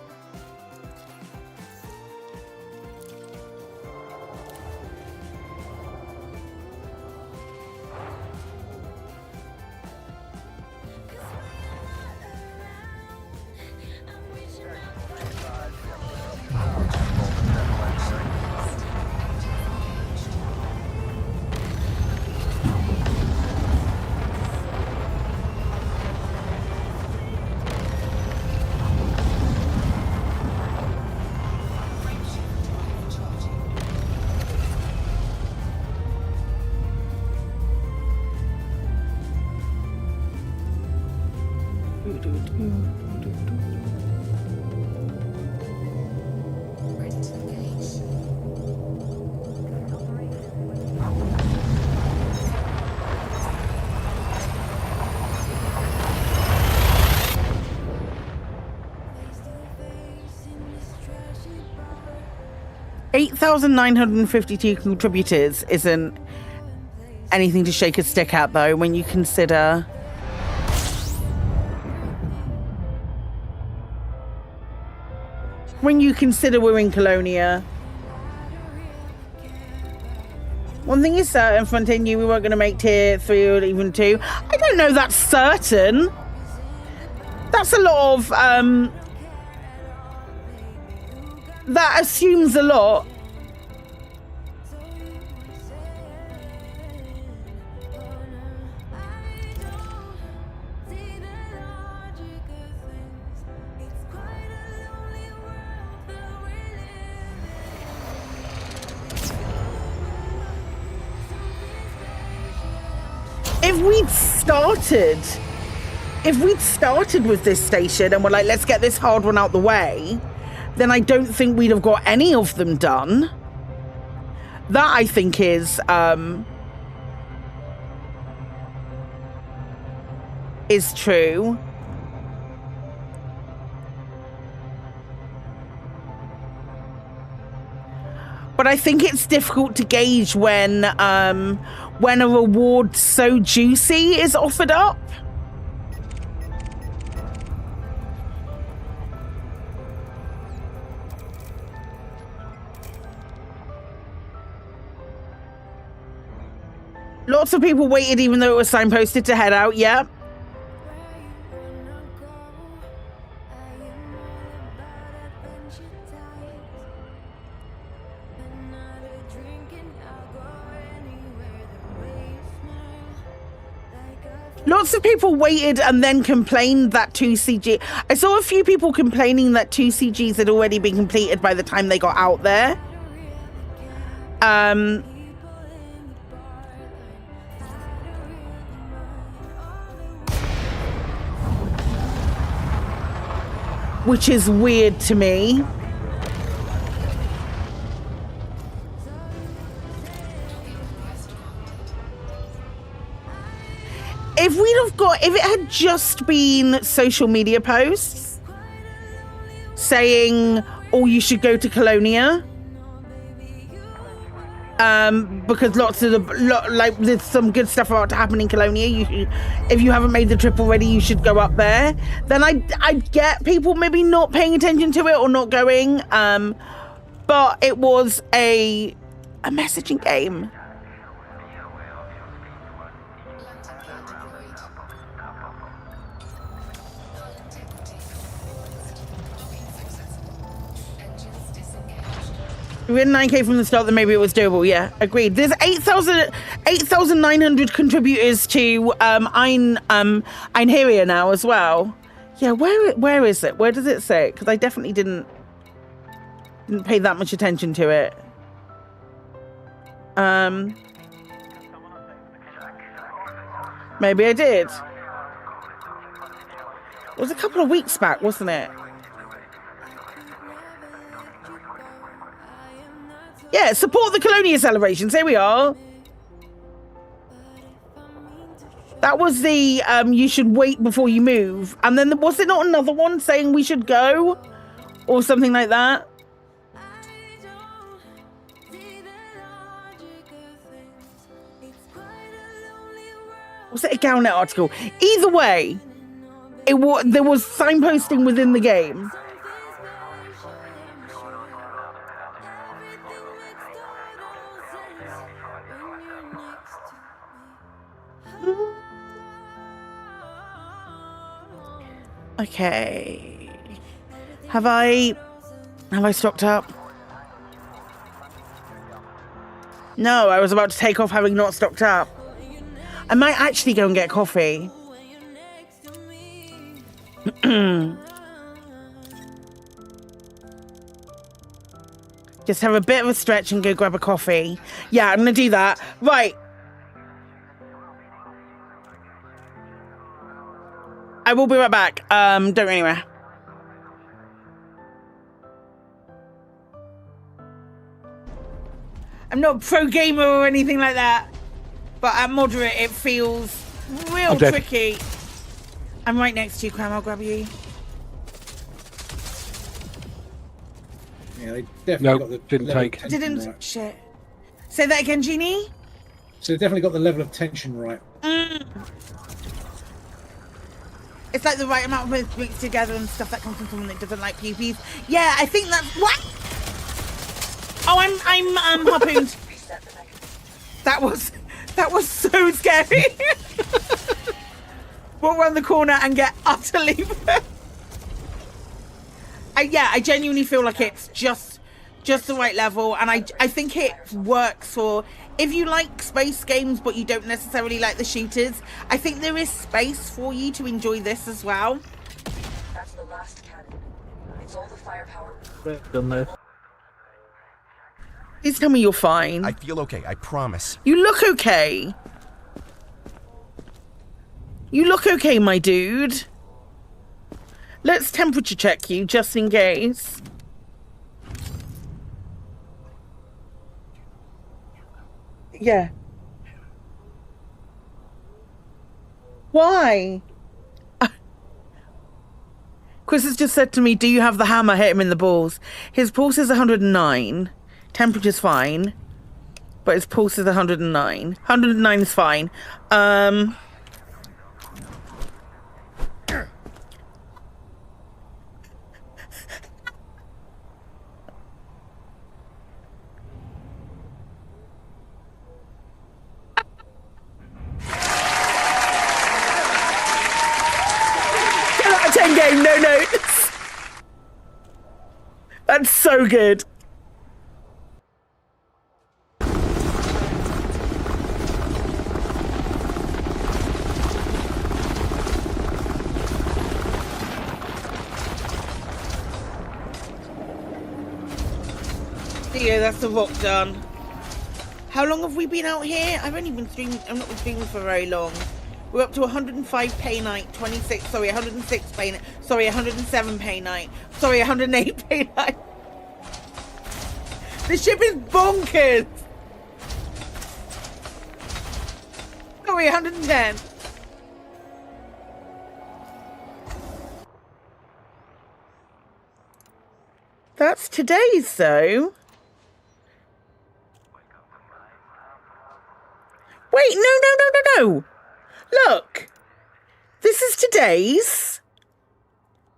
[SPEAKER 2] $8,952 contributors isn't anything to shake a stick at, though, when you consider we're in Colonia. One thing is certain, Fontaine knew we weren't going to make tier 3 or even 2. I don't know that's certain. That's a lot of that assumes a lot. If we'd started with this station and we're like, let's get this hard one out the way, then I don't think we'd have got any of them done. That, I think, is true. But I think it's difficult to gauge when a reward so juicy is offered up. Lots of people waited even though it was signposted to head out, yeah. Lots of people waited and then complained that 2CG... I saw a few people complaining that 2CGs had already been completed by the time they got out there. Which is weird to me. If it had just been social media posts saying, oh, you should go to Colonia, because lots of like there's some good stuff about to happen in Colonia. If you haven't made the trip already, you should go up there. Then I get people maybe not paying attention to it or not going. But it was a messaging game. We had 9K from the start, then maybe it was doable. Yeah, agreed. There's 8,900 contributors to Einheria now as well. Yeah, where is it? Where does it say? Because I definitely didn't pay that much attention to it. Maybe I did. It was a couple of weeks back, wasn't it? Yeah, support the Colonia celebrations. Here we are. That was the you should wait before you move. And then was there not another one saying we should go? Or something like that? Was it a Galnet article? Either way, there was signposting within the game. Okay. Have I stocked up? No, I was about to take off having not stocked up. I might actually go and get coffee. Just have a bit of a stretch and go grab a coffee. Yeah, I'm gonna do that. Right. I will be right back. Don't go anywhere. I'm not a pro gamer or anything like that, but at moderate it feels real tricky. I'm right next to you, Cram. I'll grab you.
[SPEAKER 6] Yeah, they definitely got the
[SPEAKER 7] didn't take.
[SPEAKER 2] Didn't shit. Say that again, Jeannie.
[SPEAKER 6] So they definitely got the level of tension right.
[SPEAKER 2] It's like the right amount of both mixed together and stuff that comes from someone that doesn't like PvPs. Yeah, I think that's what. Oh, I'm harpooned. That was so scary. Walk around the corner and get utterly. I genuinely feel like it's just the right level, and I think it works for if you like space games but you don't necessarily like the shooters. I think there is space for you to enjoy this as well.
[SPEAKER 4] That's the last cannon. It's all the firepower.
[SPEAKER 7] Done this.
[SPEAKER 2] Please tell me you're fine.
[SPEAKER 8] I feel okay, I promise.
[SPEAKER 2] You look okay. You look okay, my dude. Let's temperature check you just in case. Yeah. Why? Chris has just said to me, do you have the hammer? Hit him in the balls. His pulse is 109. Temperature's fine. But his pulse is 109. 109 is fine. Game, no notes. That's so good. Yeah, that's the rock done. How long have we been out here? I've only been streaming. I'm not been streaming for very long. We're up to 105 pay night, 106 pay night, 107 pay night, 108 pay night. The ship is bonkers. 110. That's today's though. Wait, no. Look. This is today's.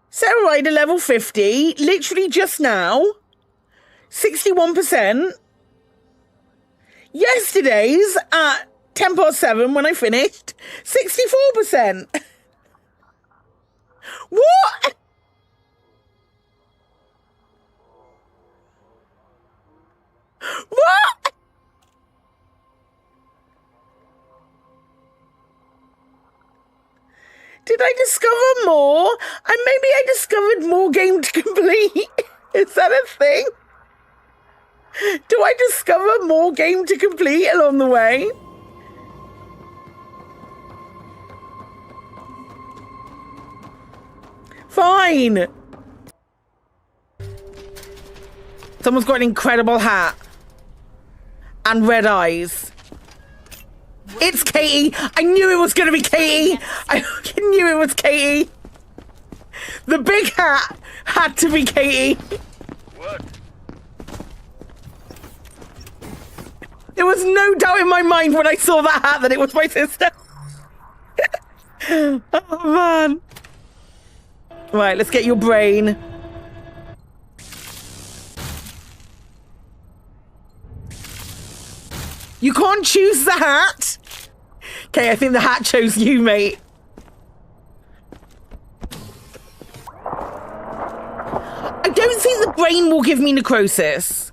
[SPEAKER 2] Sarah Ryder level 50, literally just now. 61%. Yesterday's at 7:10 when I finished. 64%. What? What? Did I discover more? And maybe I discovered more game to complete. Is that a thing? Do I discover more game to complete along the way? Fine. Someone's got an incredible hat. And red eyes. It's Katie. I knew it was going to be Katie. I fucking knew it was Katie. The big hat had to be Katie.
[SPEAKER 5] What?
[SPEAKER 2] There was no doubt in my mind when I saw that hat that it was my sister. Oh, man. Right, let's get your brain. You can't choose the hat. Okay, I think the hat chose you, mate. I don't think the brain will give me necrosis.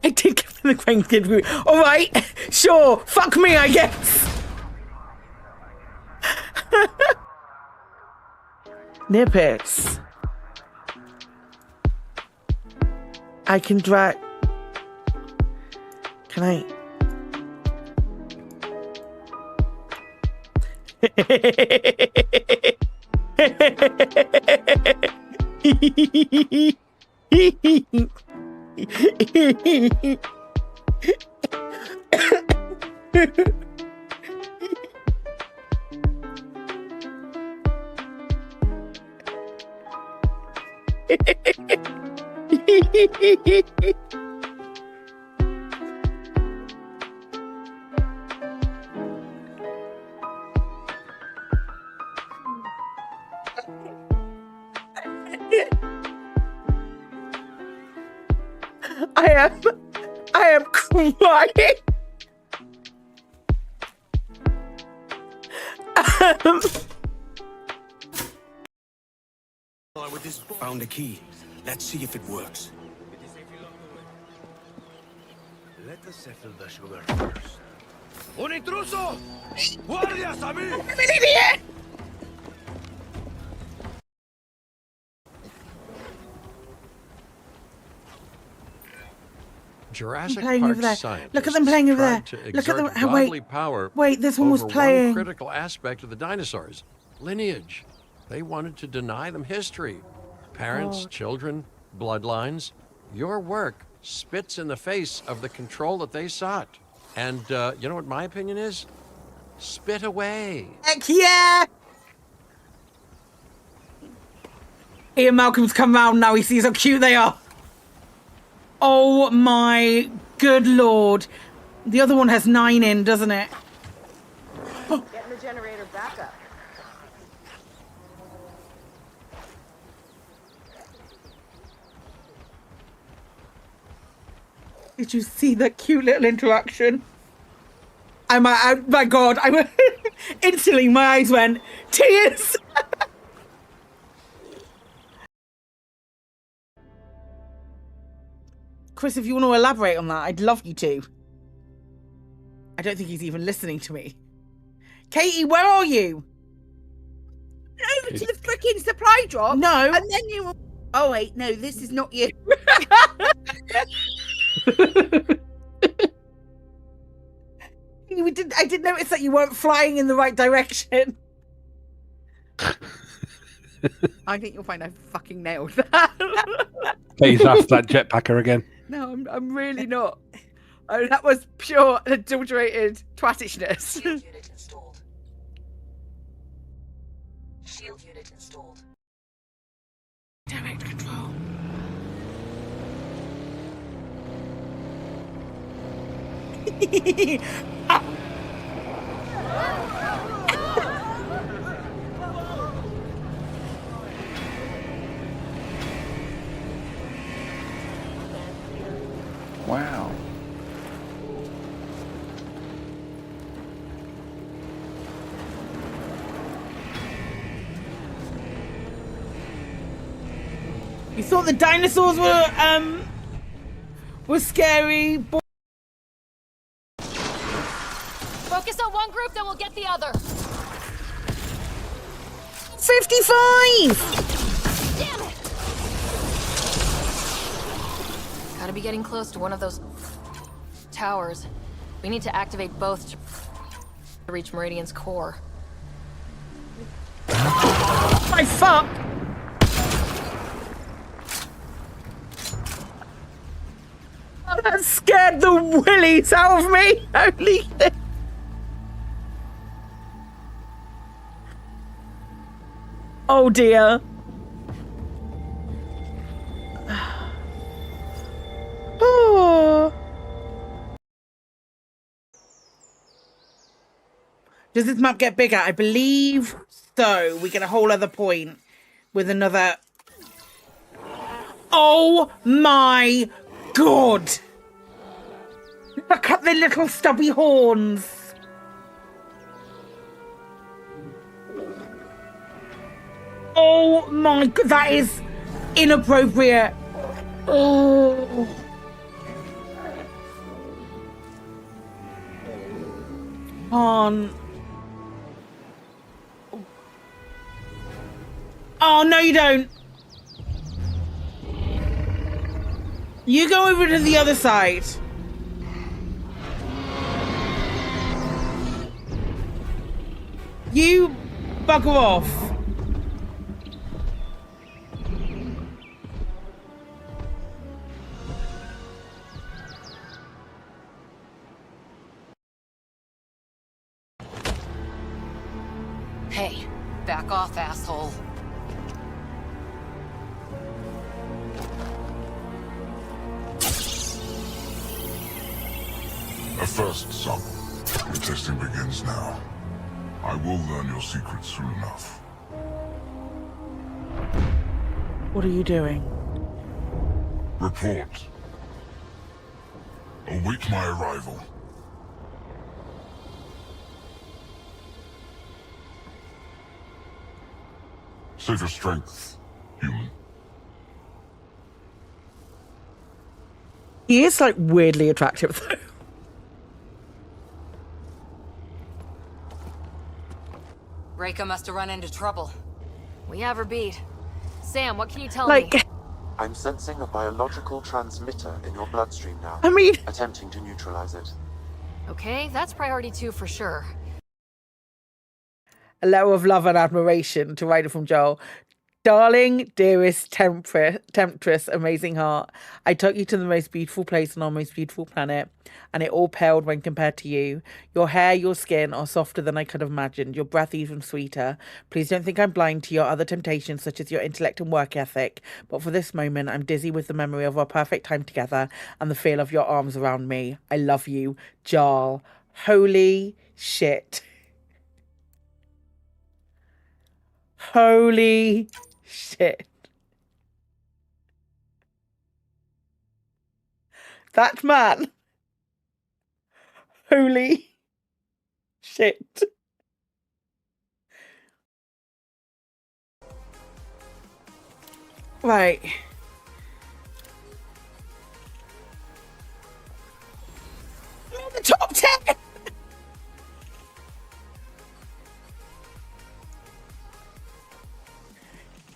[SPEAKER 2] I did give the brain give me. All right, sure. Fuck me, I guess. Nippets. I can drag. Can I? I am crying.
[SPEAKER 7] Found a key. Let's see if it works.
[SPEAKER 5] Let us settle the sugar first. Un intruso! Guardias a mí!
[SPEAKER 2] I'm an idiot!
[SPEAKER 8] Jurassic
[SPEAKER 2] playing
[SPEAKER 8] Park
[SPEAKER 2] over there.
[SPEAKER 8] scientists
[SPEAKER 2] Look at them playing over there.
[SPEAKER 8] tried to
[SPEAKER 2] Look at them.
[SPEAKER 8] exert godly power
[SPEAKER 2] Wait, this one was
[SPEAKER 8] over
[SPEAKER 2] playing.
[SPEAKER 8] one critical aspect of the dinosaurs, lineage. They wanted to deny them history. Parents, children, bloodlines. Your work spits in the face of the control that they sought. And you know what my opinion is? Spit away.
[SPEAKER 2] Heck yeah! Ian Malcolm's come round now. He sees how cute they are. Oh my good lord. The other one has 9 in, doesn't it?
[SPEAKER 9] Getting the generator back up.
[SPEAKER 2] Did you see that cute little interaction? My god, I instantly my eyes went tears. Chris, if you want to elaborate on that, I'd love you to. I don't think he's even listening to me. Katie, where are you?
[SPEAKER 9] Over to the freaking supply drop.
[SPEAKER 2] No.
[SPEAKER 9] And then you were... Oh, wait, no, this is not you.
[SPEAKER 2] I did notice that you weren't flying in the right direction.
[SPEAKER 9] I think you'll find I fucking nailed that.
[SPEAKER 10] He's after that jetpacker again.
[SPEAKER 9] No, I'm really not. Oh, that was pure adulterated twattishness.
[SPEAKER 4] Shield unit installed. Shield unit installed.
[SPEAKER 2] Direct control.
[SPEAKER 11] Wow.
[SPEAKER 2] You thought the dinosaurs were scary.
[SPEAKER 1] Focus on one group, then we'll get the other.
[SPEAKER 2] 55!
[SPEAKER 1] Damn it! Gotta be getting close to one of those towers. We need to activate both to reach Meridian's core.
[SPEAKER 2] My fuck! Oh, that scared the willies out of me! Holy shit! Oh dear. Oh. Does this map get bigger? I believe so. We get a whole other point with another. Oh my god! Look at the little stubby horns. Oh my god, that is inappropriate. Oh. Oh, no you don't. You go over to the other side. You bugger off.
[SPEAKER 1] Hey, back off, asshole.
[SPEAKER 12] A first sample. Your testing begins now. I will learn your secrets soon enough.
[SPEAKER 2] What are you doing?
[SPEAKER 12] Report. Await my arrival. Save your strength, human.
[SPEAKER 2] He is like weirdly attractive though.
[SPEAKER 1] Reika must have run into trouble. We have her beat. Sam, what can you tell
[SPEAKER 2] Like,
[SPEAKER 1] me?
[SPEAKER 13] I'm sensing a biological transmitter in your bloodstream now.
[SPEAKER 2] I mean,
[SPEAKER 13] attempting to neutralize it.
[SPEAKER 1] Okay, that's priority 2 for sure.
[SPEAKER 2] a letter of love and admiration to Ryder from Joel. Darling, dearest, temptress, amazing heart, I took you to the most beautiful place on our most beautiful planet, and it all paled when compared to you. Your hair, your skin are softer than I could have imagined, your breath even sweeter. Please don't think I'm blind to your other temptations, such as your intellect and work ethic, but for this moment, I'm dizzy with the memory of our perfect time together and the feel of your arms around me. I love you, Jarl. Holy shit. Holy shit. That man. Holy shit. Right. I'm in the top 10.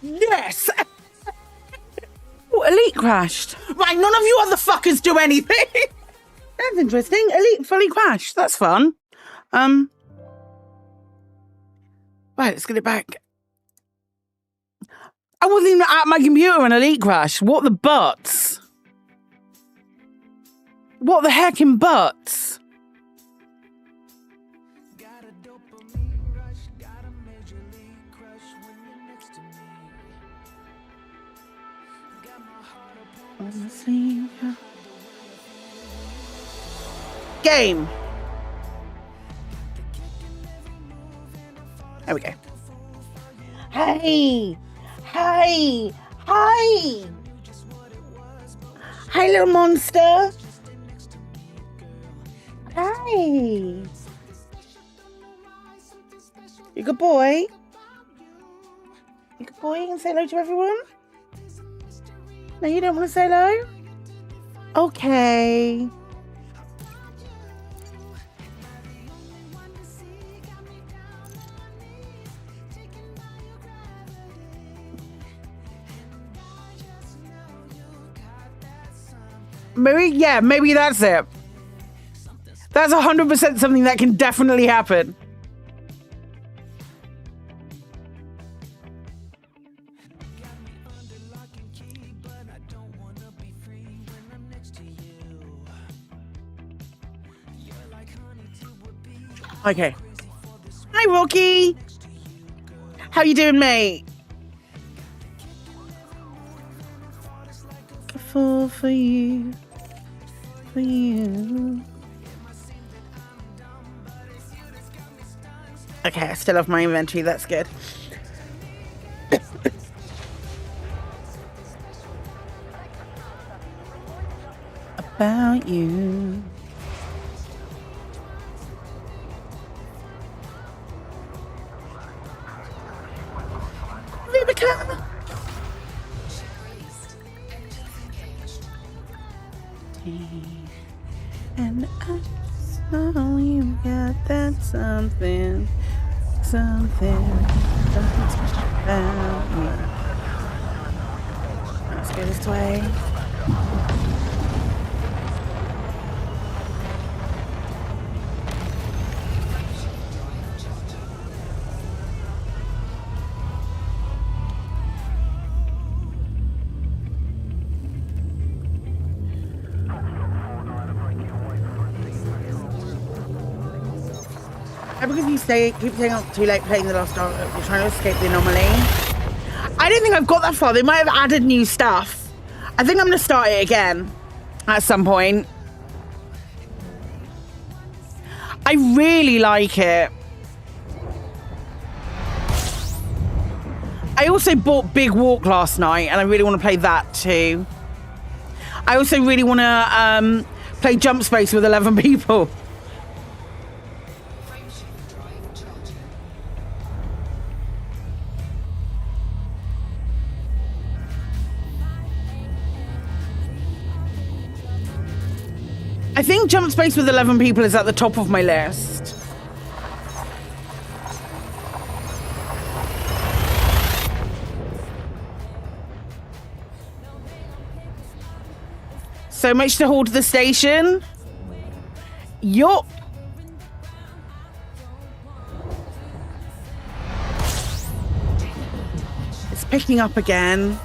[SPEAKER 2] Yes. Oh, Elite crashed. Right, none of you other fuckers do anything. That's interesting. Elite fully crashed. That's fun. Right, let's get it back. I wasn't even at my computer when Elite crashed. What the butts? What the heckin' butts? game. There we go. Hey! Hi! Hi! Hi, little monster! Hi! You a good boy? You a good boy? You can say hello to everyone? No, you don't want to say hello? Okay. Maybe that's it. That's 100% something that can definitely happen. Okay. Hi, Rocky. How you doing, mate? Fall for you. For you. Okay, I still have my inventory. That's good. About you. Vivica. And I know you got that something special about me. Let's go this way. Because you keep staying up too late playing the last hour, you're trying to escape the anomaly. I don't think I've got that far. They might have added new stuff. I think I'm going to start it again at some point. I really like it. I also bought Big Walk last night, and I really want to play that too. I also really want to play Jump Space with 11 people. I think Jump Space with 11 people is at the top of my list. So much to haul to the station. Yup. It's picking up again.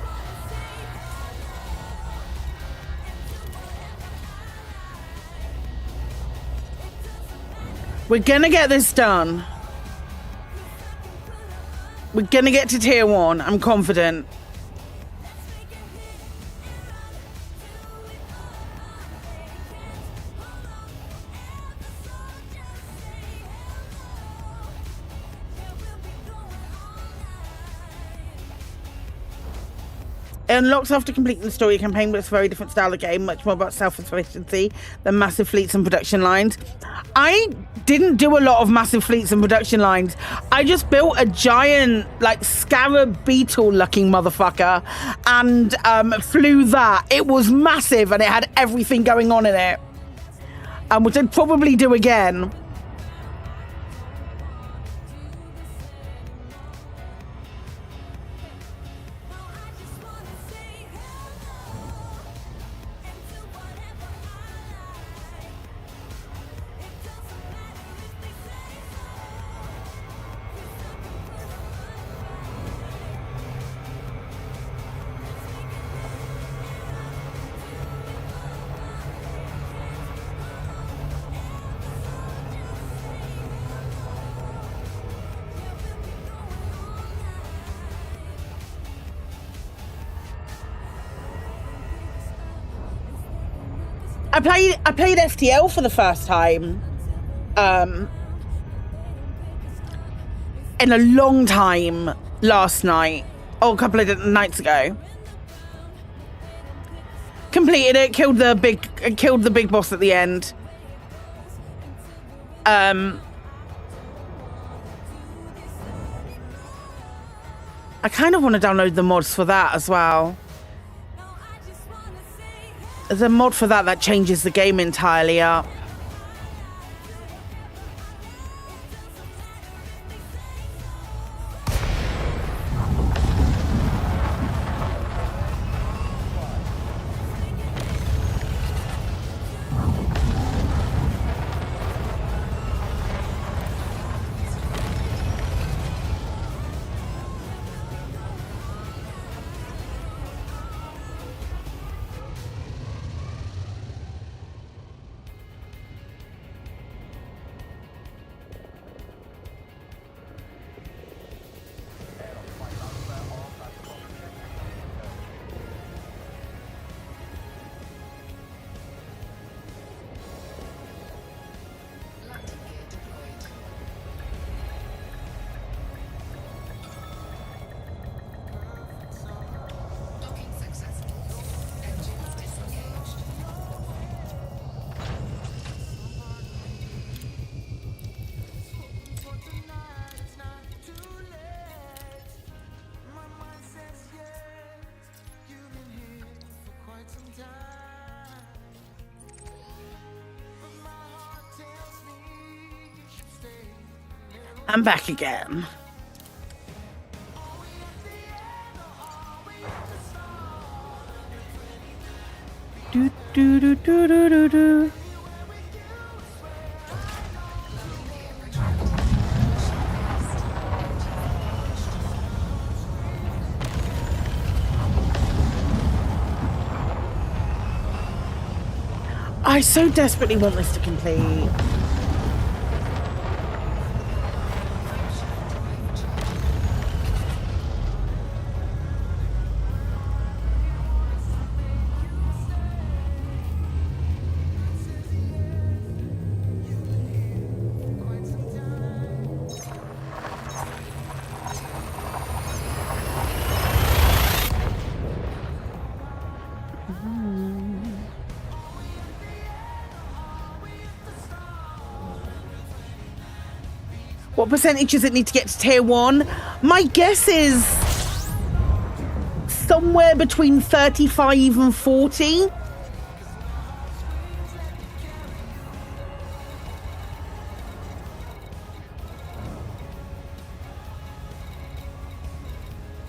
[SPEAKER 2] We're gonna get this done. We're gonna get to tier 1. I'm confident. It unlocks after completing the story campaign, but it's a very different style of game, much more about self-sufficiency than massive fleets and production lines. I didn't do a lot of massive fleets and production lines. I just built a giant, like, scarab beetle-looking motherfucker and flew that. It was massive and it had everything going on in it, which I'd probably do again. I played FTL for the first time. In a long time last night. Oh, a couple of nights ago. Completed it, killed the big boss at the end. I kind of want to download the mods for that as well. There's a mod for that changes the game entirely up. I'm back again. Do do do do do do do. I so desperately want this to complete. What percentage does it need to get to tier 1? My guess is somewhere between 35 and 40.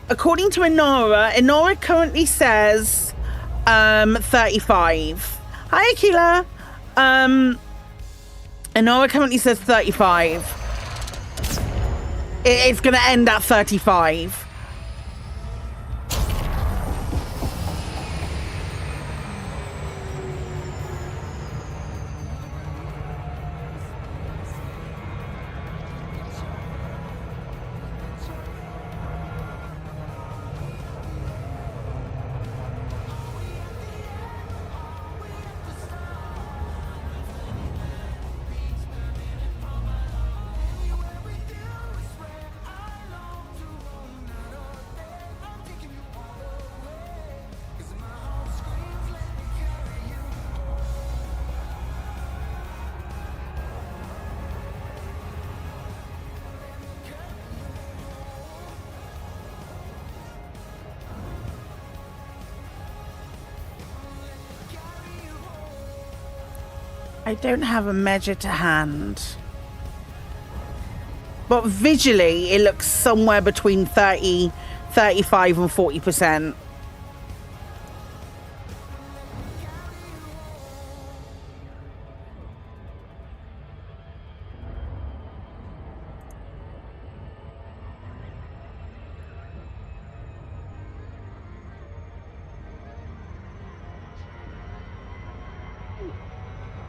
[SPEAKER 2] According to Inara currently says 35. Hi, Akila. Inara currently says 35. It's going to end at 35. I don't have a measure to hand. But visually, it looks somewhere between 30, 35 and 40%.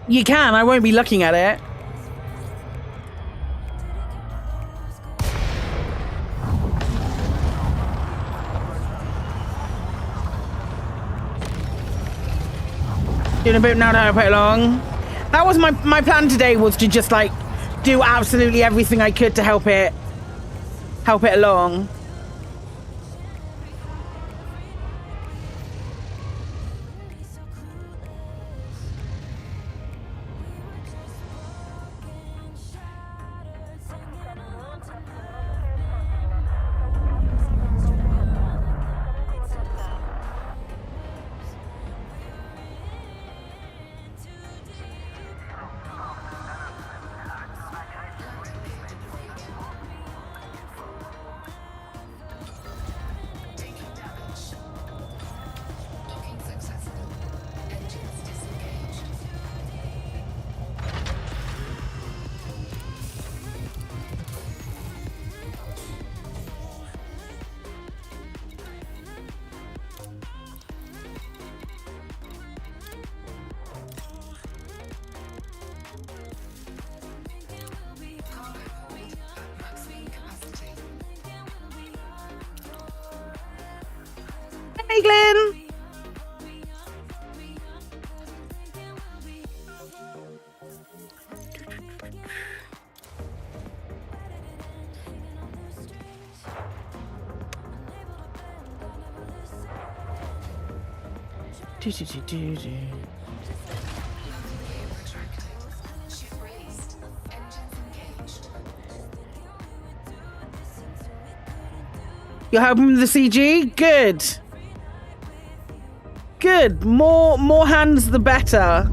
[SPEAKER 2] You can, I won't be looking at it. Doing a bit now to help it along. That was my plan today, was to just like do absolutely everything I could to help it along. Hey, Glenn. You're helping with the CG? Good. Good. More hands, the better.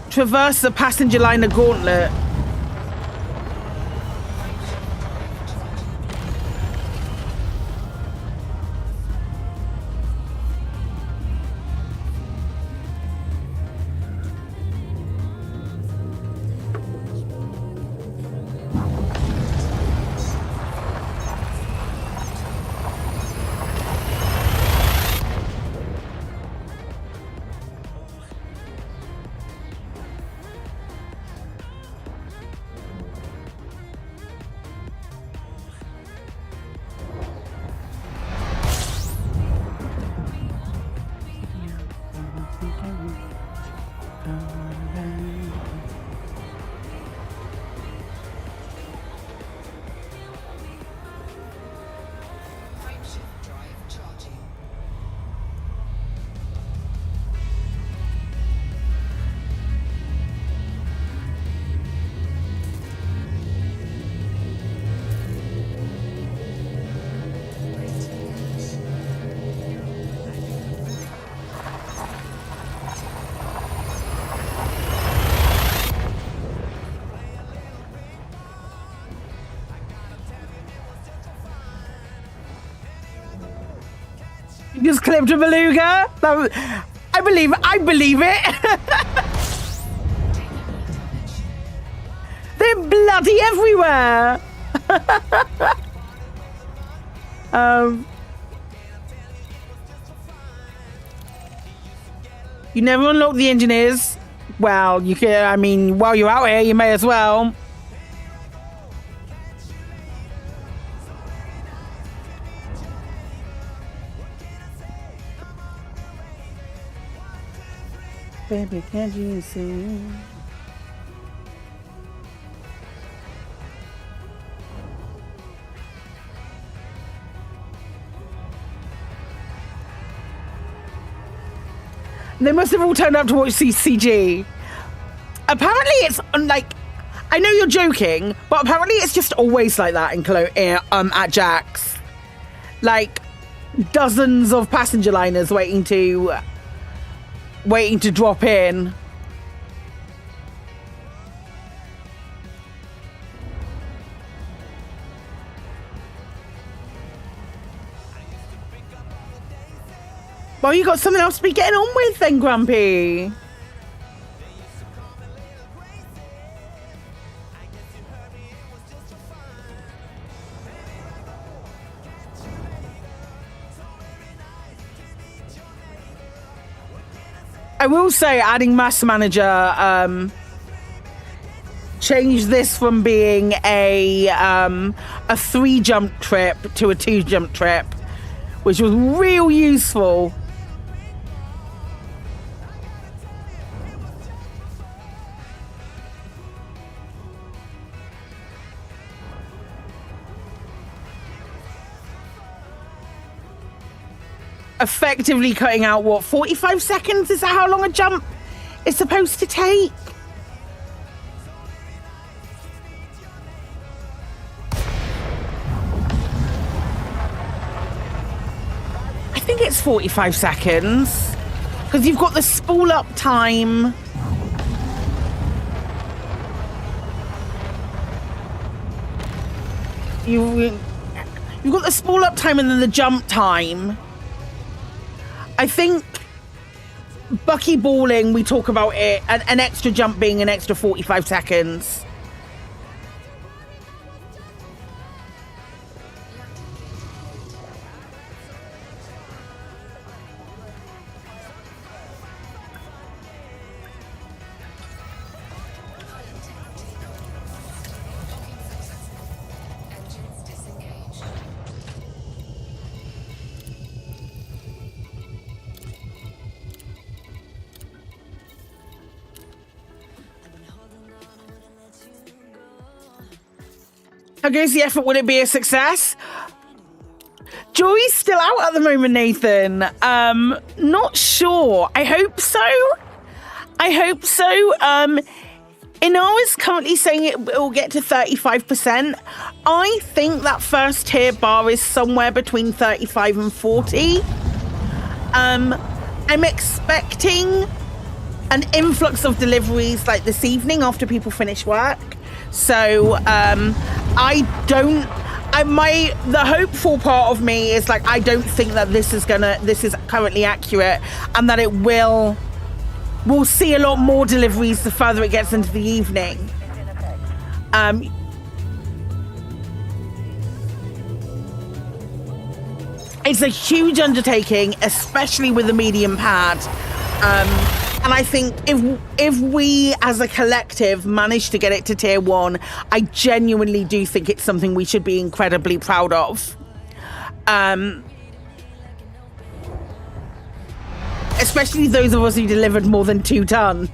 [SPEAKER 2] Traverse the passenger liner gauntlet. Just clipped a beluga. I believe it. They're bloody everywhere. You never unlock the engineers. Well, you can. I mean, while you're out here, you may as well. Baby, can't you see? They must have all turned up to watch CG. Apparently, it's like, I know you're joking, but apparently it's just always like that in at Jack's. Like, dozens of passenger liners waiting to drop in. Well, you got something else to be getting on with then, Grumpy. I will say adding Master Manager changed this from being a 3-jump trip to a 2-jump trip, which was real useful. Effectively cutting out, what, 45 seconds? Is that how long a jump is supposed to take? I think it's 45 seconds. Because you've got the spool up time. You've got the spool up time and then the jump time. I think buckyballing, we talk about it, an extra jump being an extra 45 seconds.
[SPEAKER 4] Engines disengaged.
[SPEAKER 2] How goes the effort? Will it be a success? Jory's still out at the moment, Nathan. Not sure. I hope so. Inara is currently saying it will get to 35%. I think that first tier bar is somewhere between 35 and 40. I'm expecting an influx of deliveries like this evening after people finish work. So the hopeful part of me is like, I don't think that this is currently accurate, and that we'll see a lot more deliveries the further it gets into the evening. It's a huge undertaking, especially with the medium pad. And I think if we as a collective manage to get it to tier 1, I genuinely do think it's something we should be incredibly proud of. Especially those of us who delivered more than 2 tons.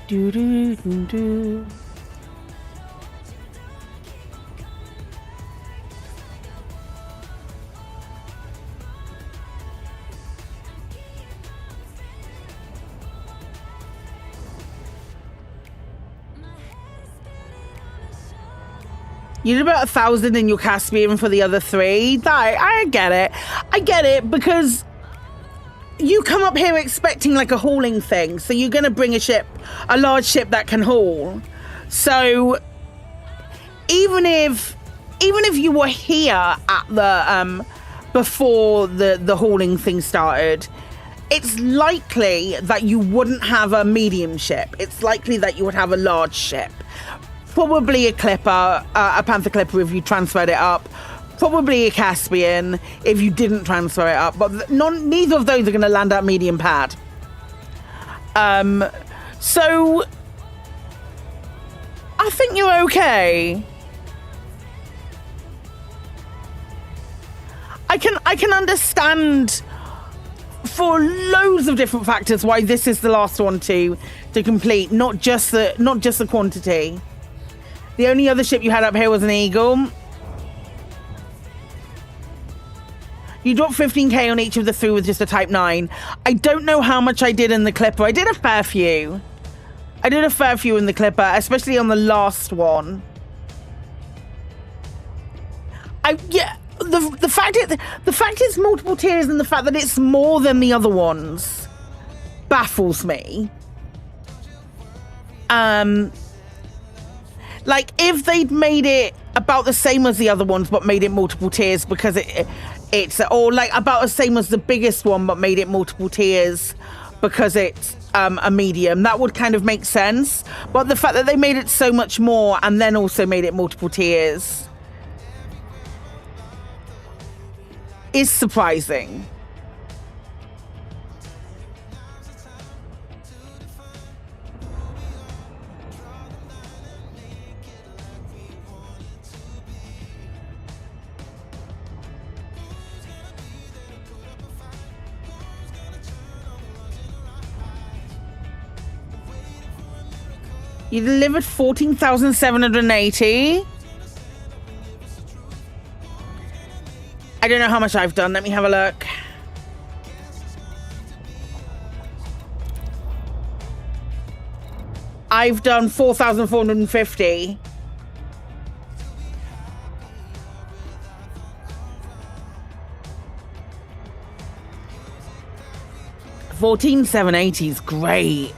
[SPEAKER 2] Do do do do. You did about 1,000 in your Caspian for the other 3. I get it. I get it, because you come up here expecting like a hauling thing, so you're going to bring a large ship that can haul. So even if you were here at the before the hauling thing started, it's likely that you wouldn't have a medium ship. It's likely that you would have a large ship, probably a clipper, a Panther clipper if you transferred it up. Probably a Caspian if you didn't transfer it up, but neither of those are going to land at medium pad. So I think you're okay. I can understand for loads of different factors why this is the last one to complete, not just the quantity. The only other ship you had up here was an Eagle. You dropped 15k on each of the 3 with just a Type 9. I don't know how much I did in the Clipper. I did a fair few. in the Clipper, especially on the last one. The fact it's multiple tiers and the fact that it's more than the other ones baffles me. Like, if they'd made it about the same as the other ones but made it multiple tiers, because it's all like about the same as the biggest one, but made it multiple tiers because it's a medium. That would kind of make sense. But the fact that they made it so much more and then also made it multiple tiers is surprising. You delivered 14,780. I don't know how much I've done. Let me have a look. I've done 4,450. $14,780 is great.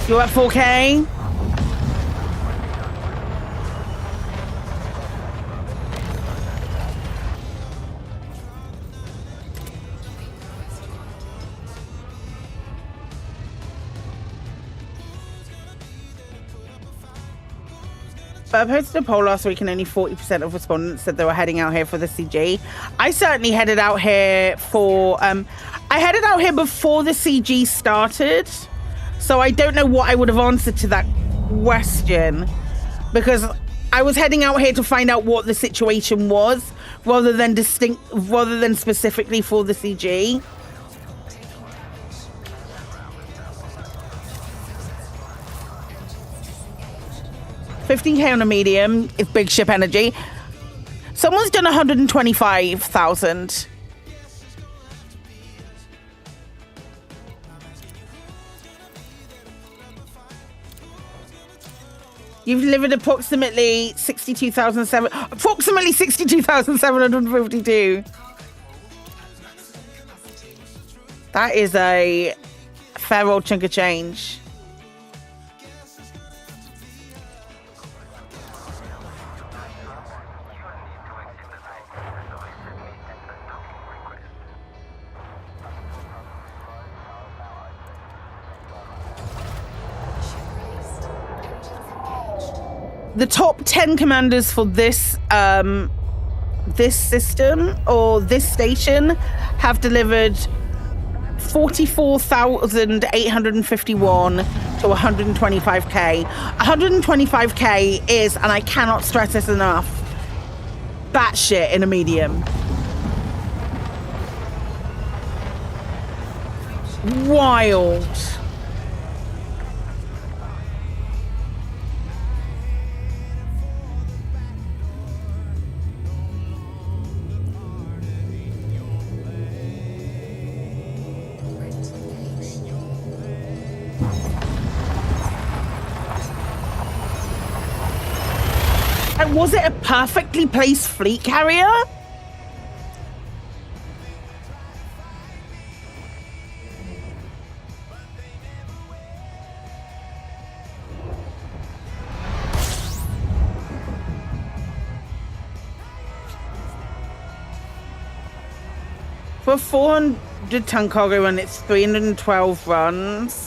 [SPEAKER 2] You're at 4K? But I posted a poll last week and only 40% of respondents said they were heading out here for the CG. I certainly headed out here for... I headed out here before the CG started. So I don't know what I would have answered to that question, because I was heading out here to find out what the situation was rather than specifically for the CG. $15K on a medium is big ship energy. Someone's done 125,000. You've delivered approximately 62,752. That is a fair old chunk of change. The top 10 commanders for this system or this station have delivered 44,851 to 125K. 125K is, and I cannot stress this enough, batshit in a medium. Wild. And was it a perfectly placed fleet carrier? For a 400-ton cargo run, it's 312 runs.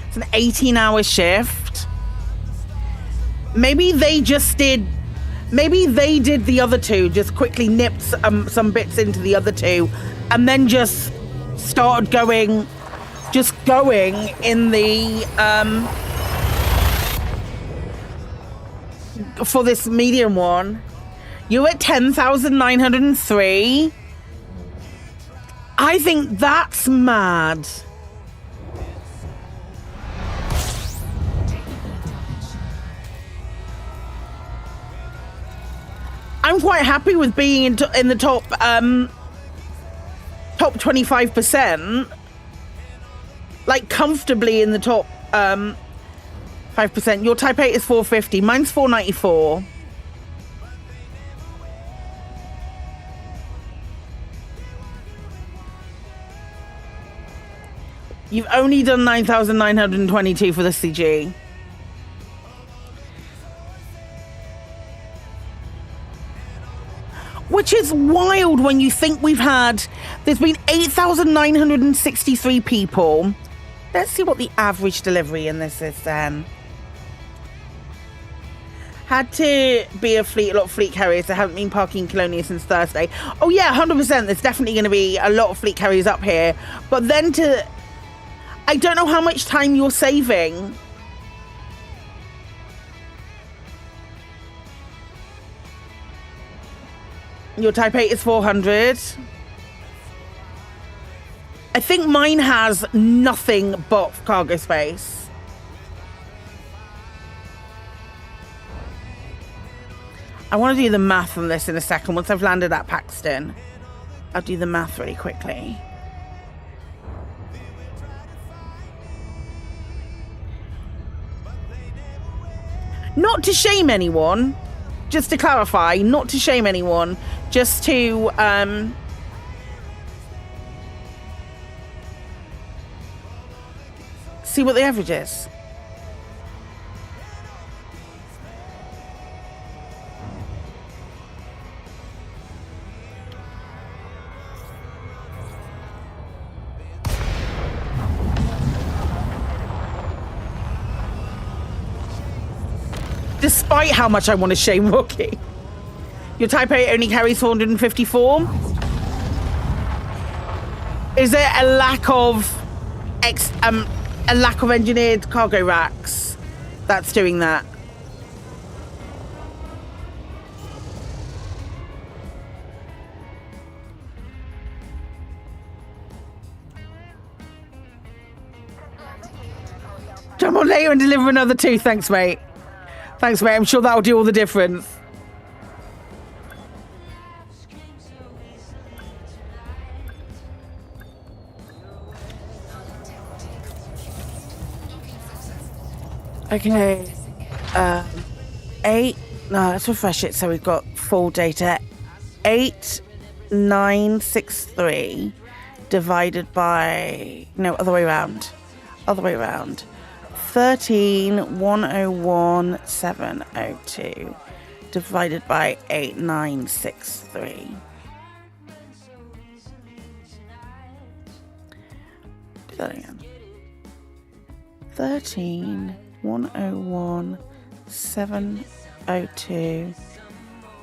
[SPEAKER 2] It's an 18-hour shift. Maybe they did the other two, just quickly nipped some bits into the other two, and then just started going in the for this medium one. You're at 10,903. I think that's mad. I'm quite happy with being in the top 25%, like comfortably in the top 5%. Your Type 8 is 450, mine's 494. You've only done 9,922 for the CG. Which is wild when you think there's been 8,963 people. Let's see what the average delivery in this is then. Had to be a lot of fleet carriers. There haven't been parking Colonia since Thursday. Oh yeah, 100%. There's definitely going to be a lot of fleet carriers up here. But then I don't know how much time you're saving. Your Type 8 is 400. I think mine has nothing but cargo space. I want to do the math on this in a second. Once I've landed at Paxton, I'll do the math really quickly. Not to shame anyone, just to clarify, not to shame anyone, just to see what the average is. Despite how much I want to shame Rocky. Your Type 8 only carries 454. Is there a lack of engineered cargo racks that's doing that? Jump on later and deliver another 2. Thanks, mate. Thanks, mate. I'm sure that'll do all the difference. Okay. 8. No, let's refresh it so we've got full data. 8,963 divided by... No, other way around. Other way around. 13,101,702 divided by 8,963. Do that again. 13,101,702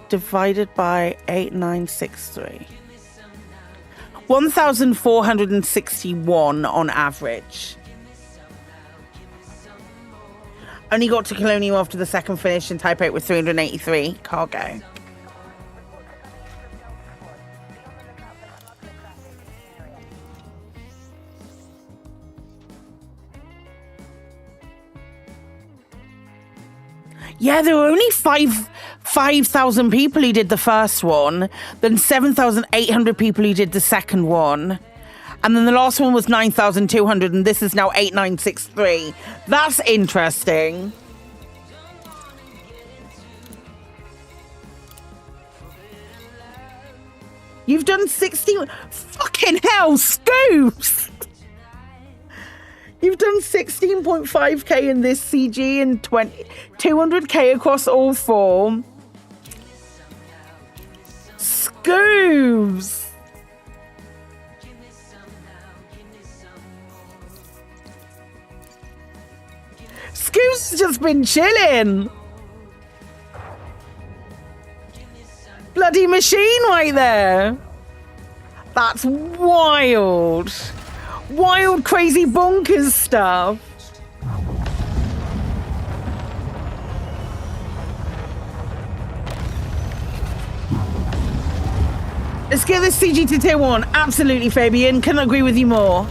[SPEAKER 2] divided by 8,963. 1,461 on average. Only got to Colonial after the second finish, and Type 8 with 383 cargo. Yeah, there were only 5,000 people who did the first one, then 7,800 people who did the second one. And then the last one was 9,200, and this is now 8,963. That's interesting. You've done 60... Fucking hell, Scoops! You've done 16.5k in this CG and 200k across all 4. Scoops! Scoops has just been chilling. Bloody machine right there. That's wild. Wild, crazy, bonkers stuff. Let's get this CG to tier 1. Absolutely, Fabian. Couldn't agree with you more.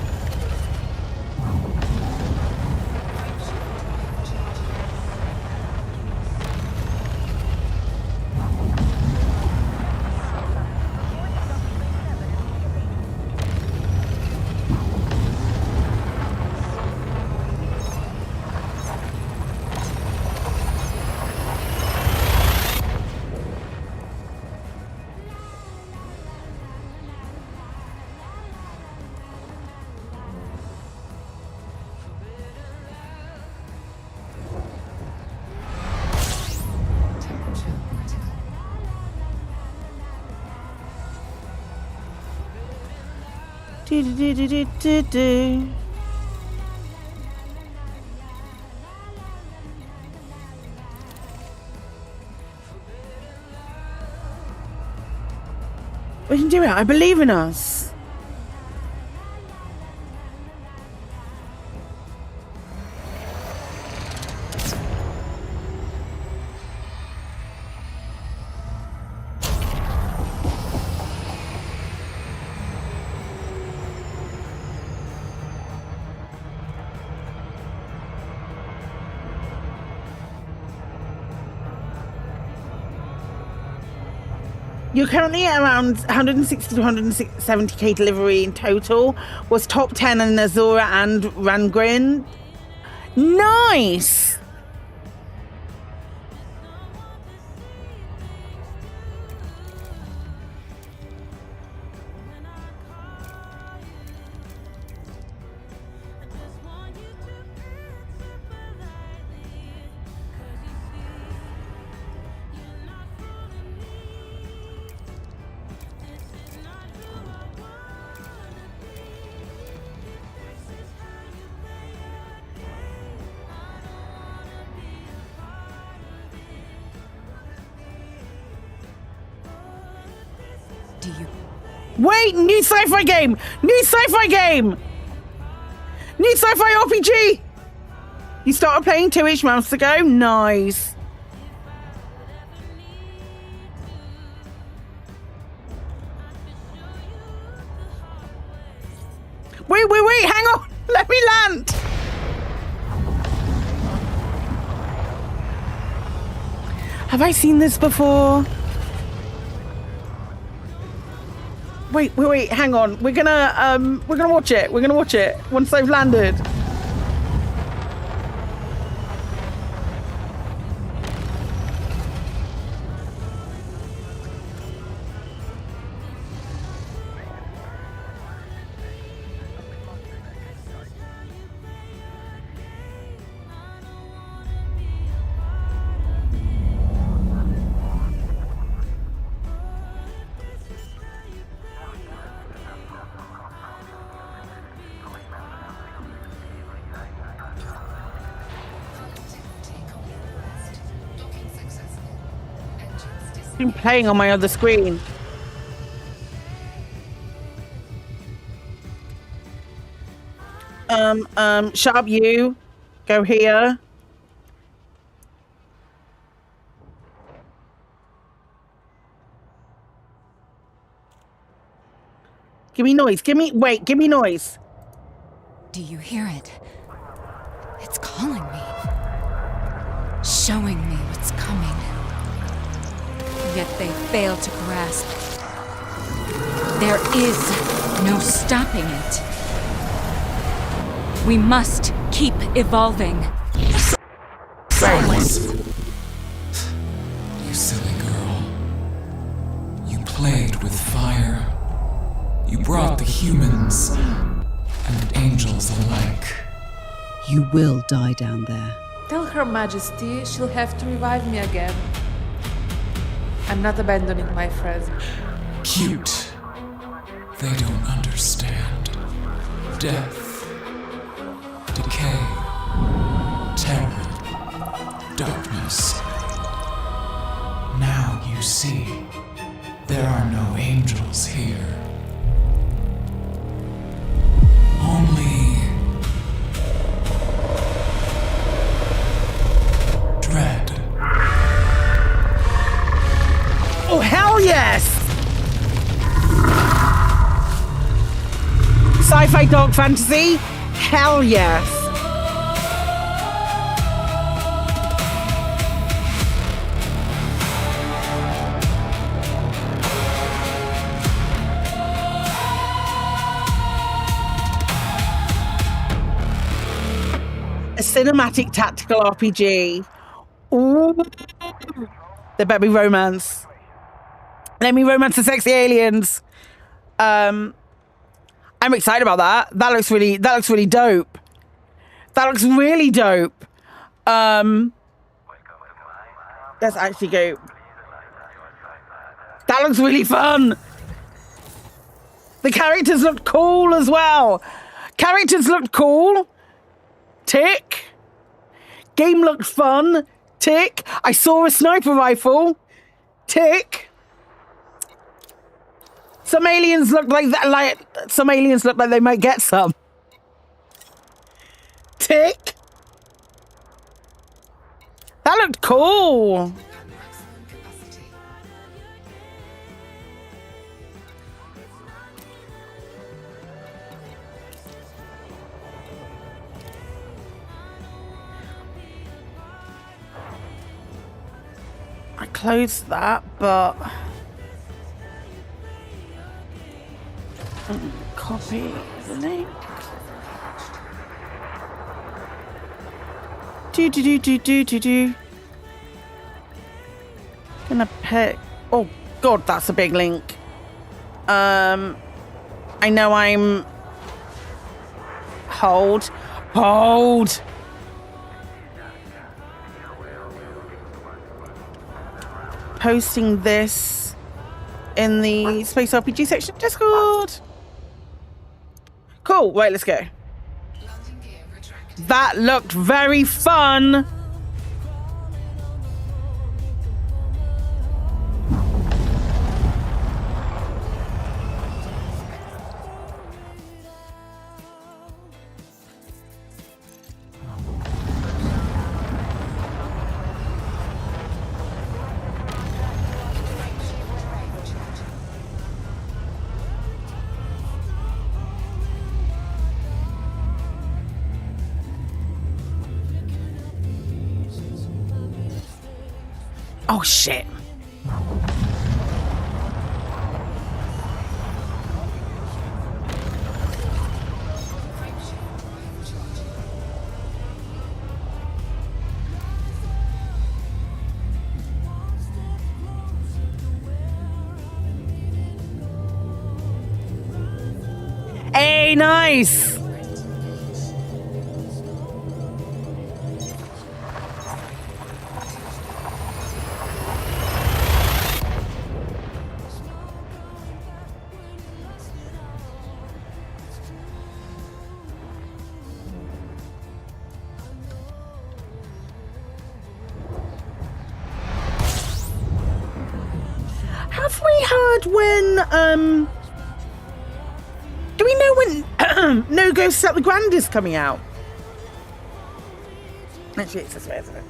[SPEAKER 2] Do-do-do-do-do-do. We can do it. I believe in us. You're currently at around 160 to 170k delivery in total. Was top 10 in Azura and Rangrin. Nice! Wait, new sci-fi game! New sci-fi game! New sci-fi RPG! You started playing 2-ish months ago? Nice. Wait, hang on! Let me land! Have I seen this before? Wait, hang on. We're gonna watch it. We're gonna watch it once they've landed. Been playing on my other screen. Shut up, you. Go here. Give me noise. Give me noise.
[SPEAKER 11] Do you hear it? It's calling me. Showing me what's coming. Yet they fail to grasp. There is no stopping it. We must keep evolving.
[SPEAKER 4] Silence! You silly girl. You played with fire. You brought the humans and angels alike.
[SPEAKER 14] You will die down there.
[SPEAKER 9] Tell Her Majesty she'll have to revive me again. I'm not abandoning my friends.
[SPEAKER 4] Cute. They don't understand. Death. Decay. Terror. Darkness. Now you see, there are no angels here. Only dread.
[SPEAKER 2] Oh, hell yes! Sci-fi dark fantasy? Hell yes! A cinematic tactical RPG. Ooh. There better be romance. Let me romance the sexy aliens. I'm excited about that. That looks really dope. That looks really dope. Let's actually go. That looks really fun. The characters looked cool as well. Characters looked cool. Tick. Game looked fun. Tick. I saw a sniper rifle. Tick. Some aliens look like that. Some aliens look like they might get some. Tick. That looked cool. I closed that, but copy the link. Do. Gonna pick. Oh God, that's a big link. I know I'm. Hold. Posting this in the Space RPG section Discord. Cool. Right, let's go. That looked very fun. Oh shit. Hey, nice. Have we heard when, do we know when No Ghost Set the Grand is coming out? Actually, it's this way, isn't it?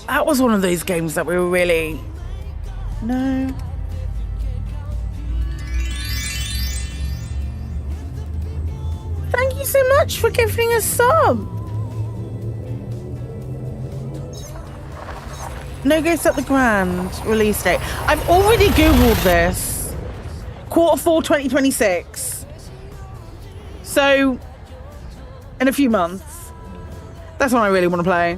[SPEAKER 2] That was one of those games that we were really... No. Thank you so much for gifting a sub. No Ghost at the Grand release date. I've already Googled this. Q4 2026. So, in a few months. That's when I really want to play.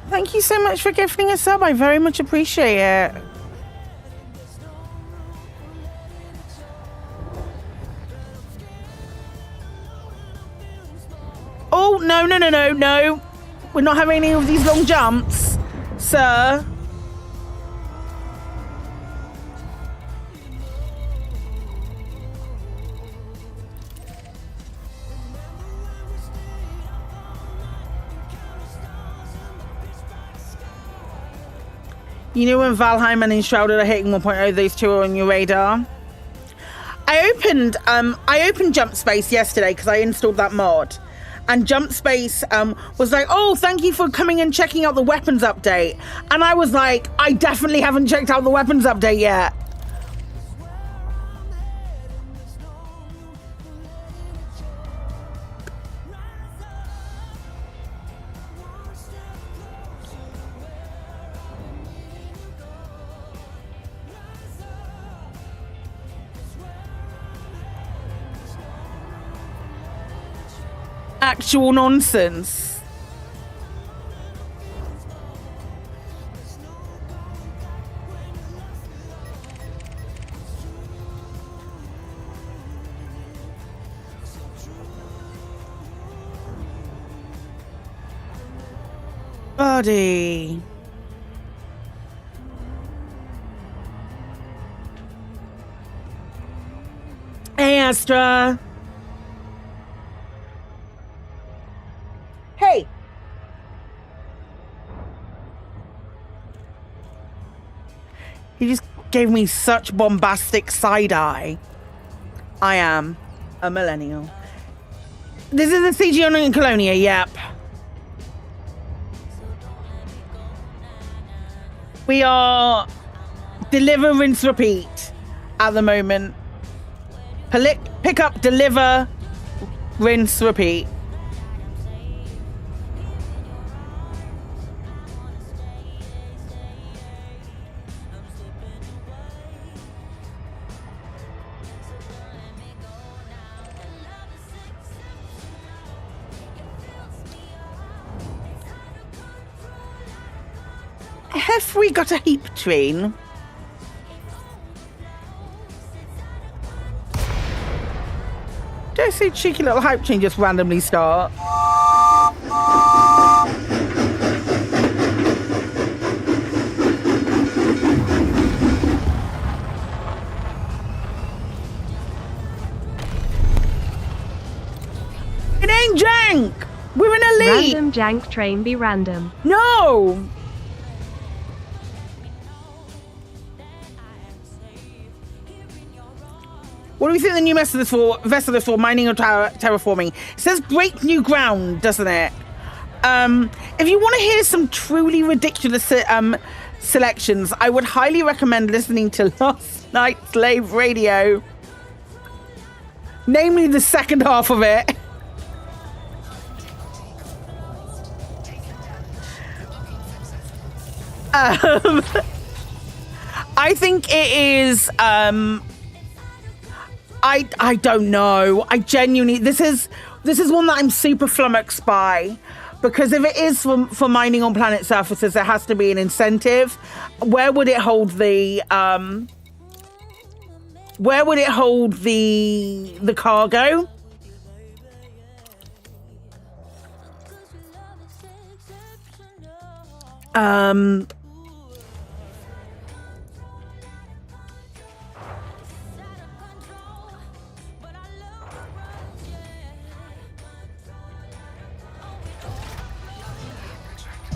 [SPEAKER 2] Thank you so much for gifting a sub. I very much appreciate it. Oh, no. We're not having any of these long jumps, sir. You know when Valheim and Enshrouded are hitting 1.0, those two are on your radar? I opened Jump Space yesterday because I installed that mod. And Jump Space was like, oh, thank you for coming and checking out the weapons update. And I was like, I definitely haven't checked out the weapons update yet. Actual nonsense. everybody. Hey, Astra. Hey. He just gave me such bombastic side eye. I am a millennial. This is the CG on Colonia, yep. We are deliver, rinse, repeat at the moment. Pick up, deliver, rinse, repeat. Have we got a heap train? Did I see cheeky little hype train just randomly start? It ain't jank! We're an elite!
[SPEAKER 15] Random jank train be random.
[SPEAKER 2] No! What do we think the new vessel is for? Mining or terraforming? It says break new ground, doesn't it? If you want to hear some truly ridiculous selections, I would highly recommend listening to Last Night's Slave Radio. Namely the second half of it. I think it is... I don't know. I genuinely, this is one that I'm super flummoxed by, because if it is for mining on planet surfaces, there has to be an incentive. Where would it hold the cargo?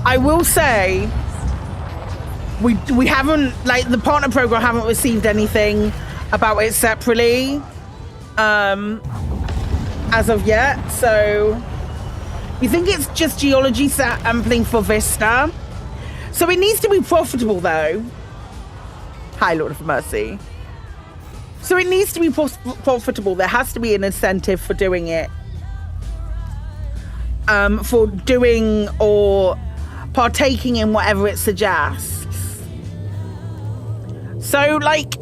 [SPEAKER 2] I will say we haven't, like, the partner program haven't received anything about it separately as of yet, so you think it's just geology sampling for Vista. So it needs to be profitable though. Hi, Lord of Mercy. So it needs to be profitable. There has to be an incentive for doing it. For doing or partaking in whatever it suggests. So, like,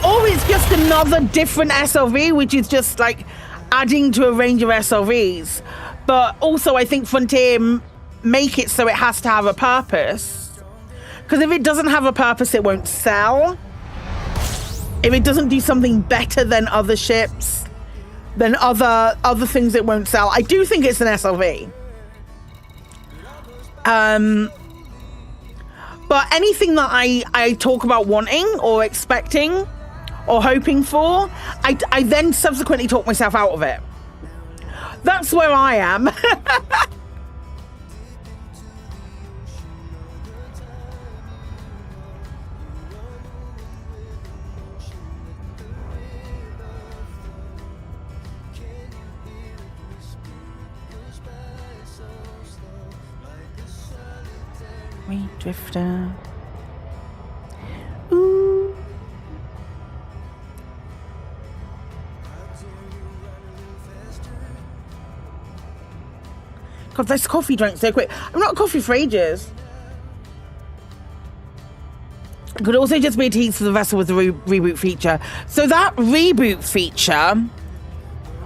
[SPEAKER 2] or it's just another different SLV, which is just like adding to a range of SLVs. But also, I think Frontier make it so it has to have a purpose. Because if it doesn't have a purpose, it won't sell. If it doesn't do something better than other ships, then other things it won't sell. I do think it's an SLV. But anything that I talk about wanting or expecting or hoping for, I then subsequently talk myself out of it. That's where I am. Drifter. Ooh. God, this coffee drank so quick. I'm not coffee for ages. It could also just be a tease for the vessel with the reboot feature. So that reboot feature,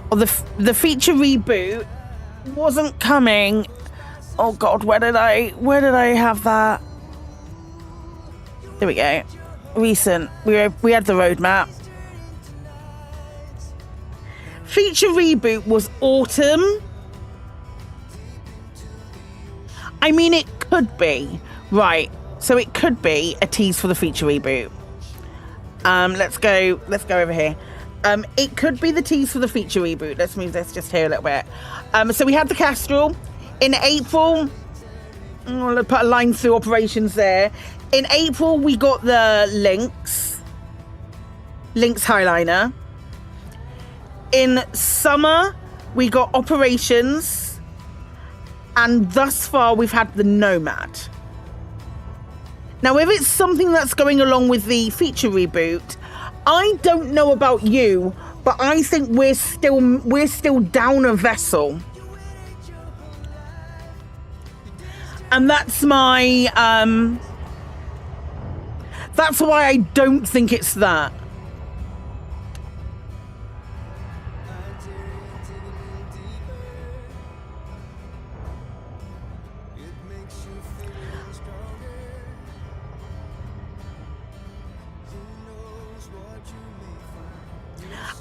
[SPEAKER 2] or the feature reboot, wasn't coming. Oh God, where did I have that? There we go. Recent. We had the roadmap. feature reboot was autumn. I mean, it could be. Right. So it could be a tease for the feature reboot. Let's go over here. It could be the tease for the feature reboot. Let's move this just here a little bit. So we had the Kestrel in April. I'll put a line through operations there. In April, we got the Lynx Highliner. In summer, we got operations, and thus far we've had the Nomad. Now, if it's something that's going along with the feature reboot, I don't know about you, but I think we're still down a vessel. And that's my that's why I don't think it's that.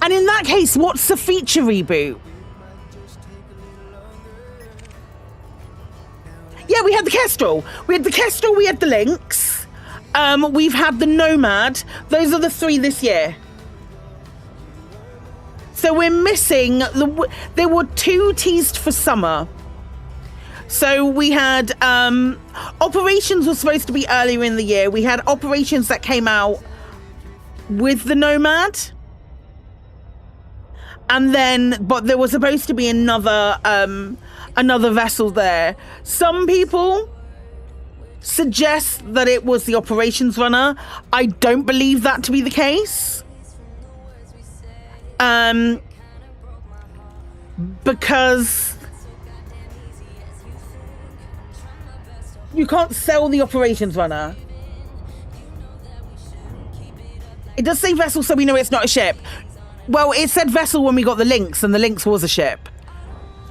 [SPEAKER 2] And in that case, what's the feature reboot? Yeah, we had the Kestrel. We had the Lynx. We've had the Nomad. Those are the 3 this year. So we're missing there were 2 teased for summer. So we had operations was supposed to be earlier in the year. We had operations that came out with the Nomad. And then, but there was supposed to be another vessel there. Some people suggest that it was the operations runner. I don't believe that to be the case. Because you can't sell the operations runner. It does say vessel, so we know it's not a ship. Well, it said vessel when we got the Lynx, and the Lynx was a ship.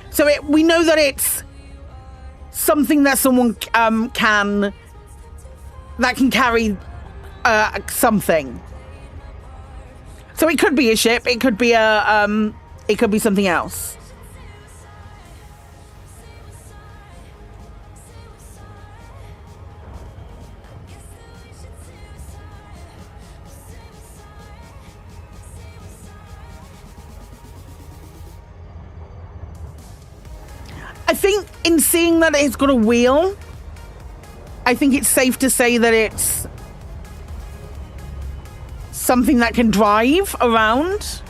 [SPEAKER 2] So we know that it's something that someone can carry something. So it could be a ship. It could be it could be something else. I think in seeing that it's got a wheel, I think it's safe to say that it's something that can drive around.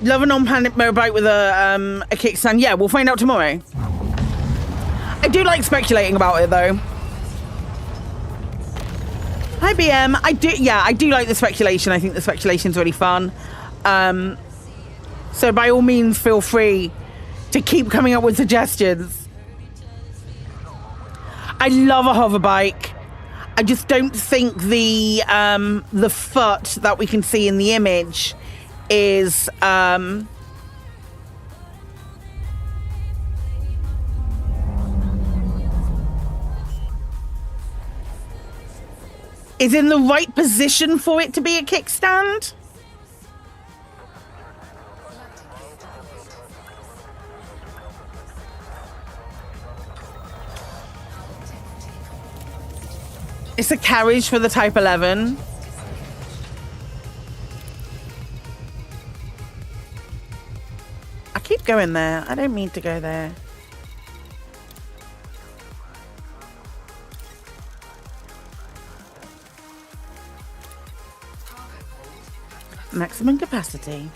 [SPEAKER 2] Love an on-planet motorbike with a kickstand. Yeah, we'll find out tomorrow. I do like speculating about it though. Hi BM, I do like the speculation. I think the speculation's really fun. So by all means, feel free to keep coming up with suggestions. I love a hover bike. I just don't think the foot that we can see in the image is in the right position for it to be a kickstand. It's a carriage for the Type 11. I keep going there. I don't mean to go there. Maximum capacity.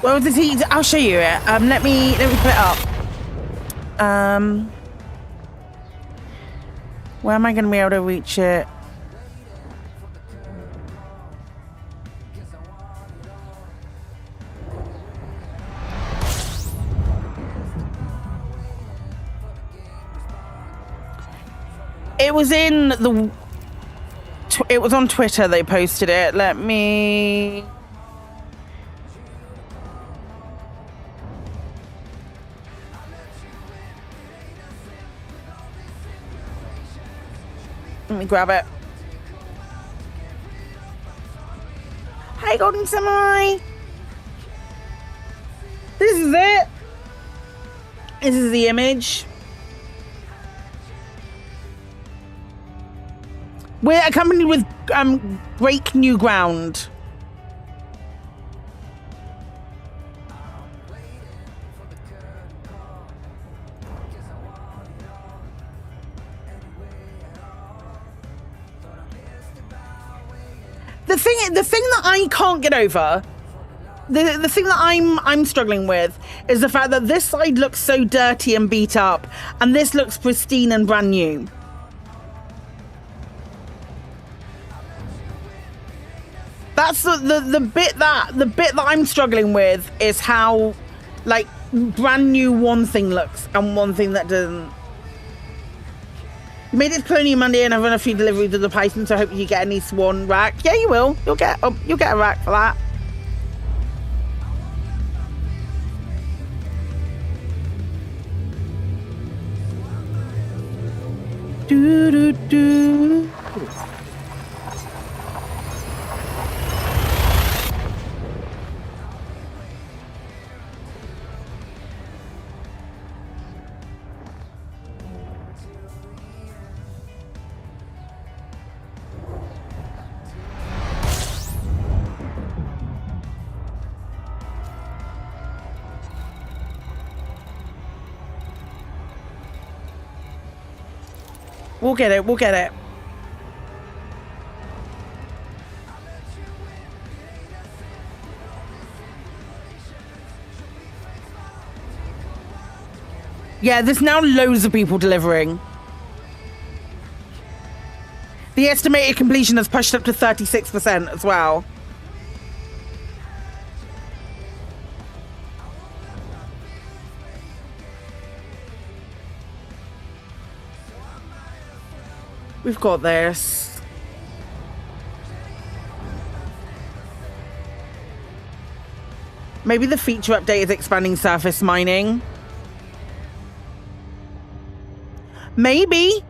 [SPEAKER 2] Well, the heat. I'll show you it. Let me put it up. Where am I going to be able to reach it? It was in the. It was on Twitter. They posted it. Let me. Let me grab it. Hi, Golden Samurai. This is it. This is the image. We're accompanied with Break New Ground. The thing that I can't get over, the thing that I'm struggling with is the fact that this side looks so dirty and beat up, and this looks pristine and brand new. That's the bit that I'm struggling with is how like brand new one thing looks and one thing that doesn't. You made it to Colonial Monday and I've run a few deliveries to the Python, so I hope you get any swan rack. Yeah, you will. You'll get a rack for that. Do do do. We'll get it. We'll get it. Yeah, there's now loads of people delivering. The estimated completion has pushed up to 36% as well. We've got this. Maybe the feature update is expanding surface mining. Maybe.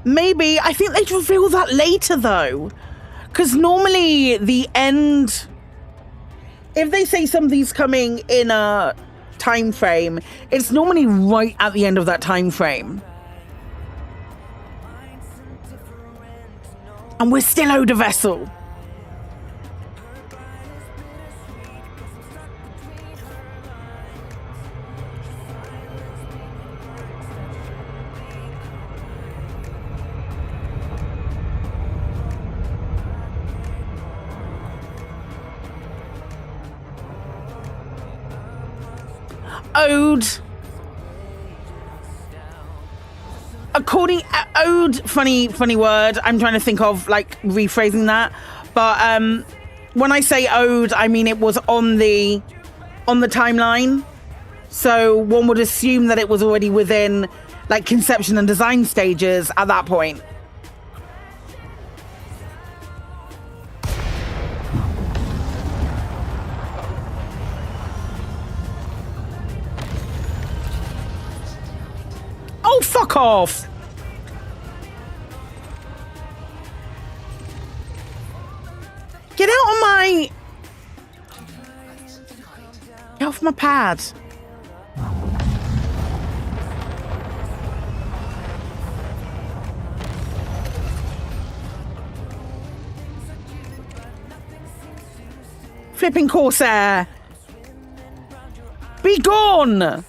[SPEAKER 2] Maybe. I think they'd reveal that later though. Because normally the end... If they say something's coming in a time frame, it's normally right at the end of that time frame. And we're still owed a vessel. Owed. Owed, funny word. I'm trying to think of like rephrasing that. But when I say owed, I mean it was on the timeline. So one would assume that it was already within like conception and design stages at that point. Oh, fuck off! Get out of my... Get off my pad. Flipping Corsair. Be gone!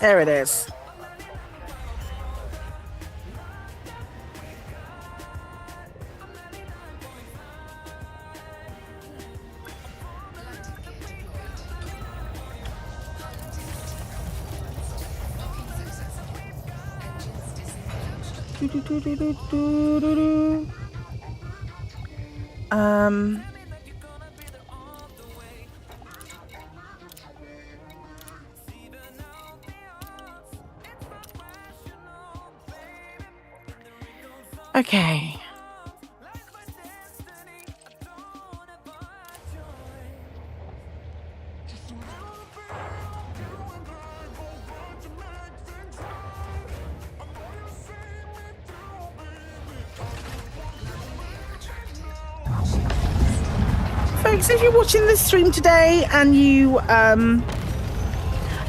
[SPEAKER 2] There it is. Okay. Folks, if you're watching this stream today and you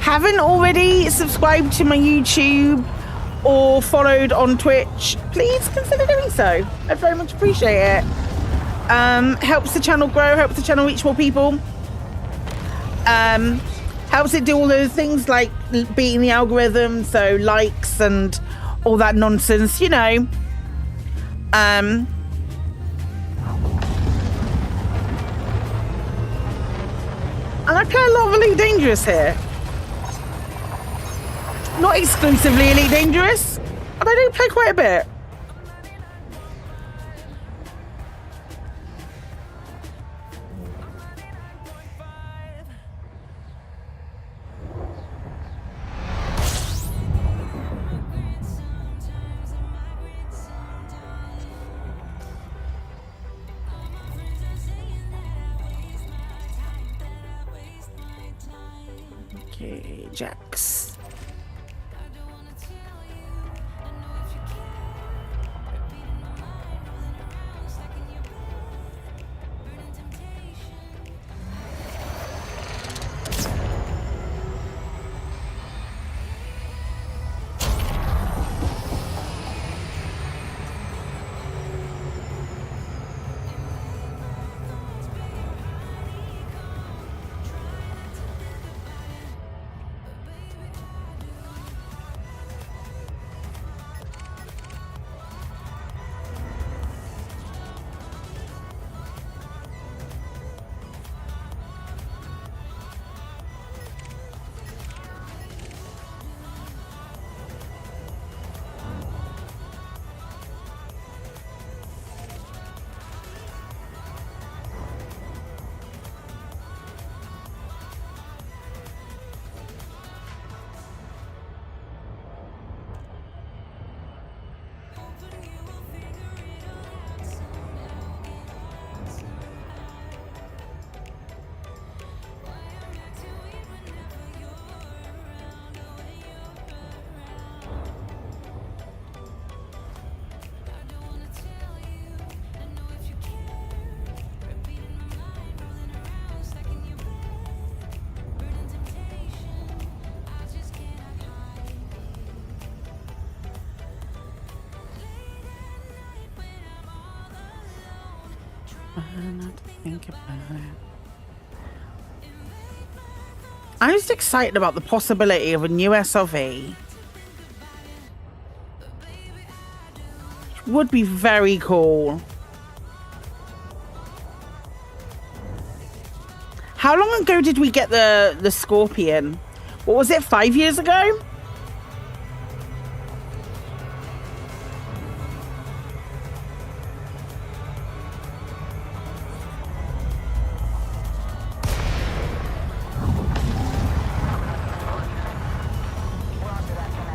[SPEAKER 2] haven't already subscribed to my YouTube or followed on Twitch, please consider doing so. I'd very much appreciate it. Helps the channel grow, helps the channel reach more people. Helps it do all those things like beating the algorithm, so likes and all that nonsense, you know. And I play a lot of Elite Dangerous here. Not exclusively Elite Dangerous, but I do play quite a bit. Okay, Jax. Think about it. I'm just excited about the possibility of a new SLV. Would be very cool. How long ago did we get the Scorpion? What was it, 5 years ago?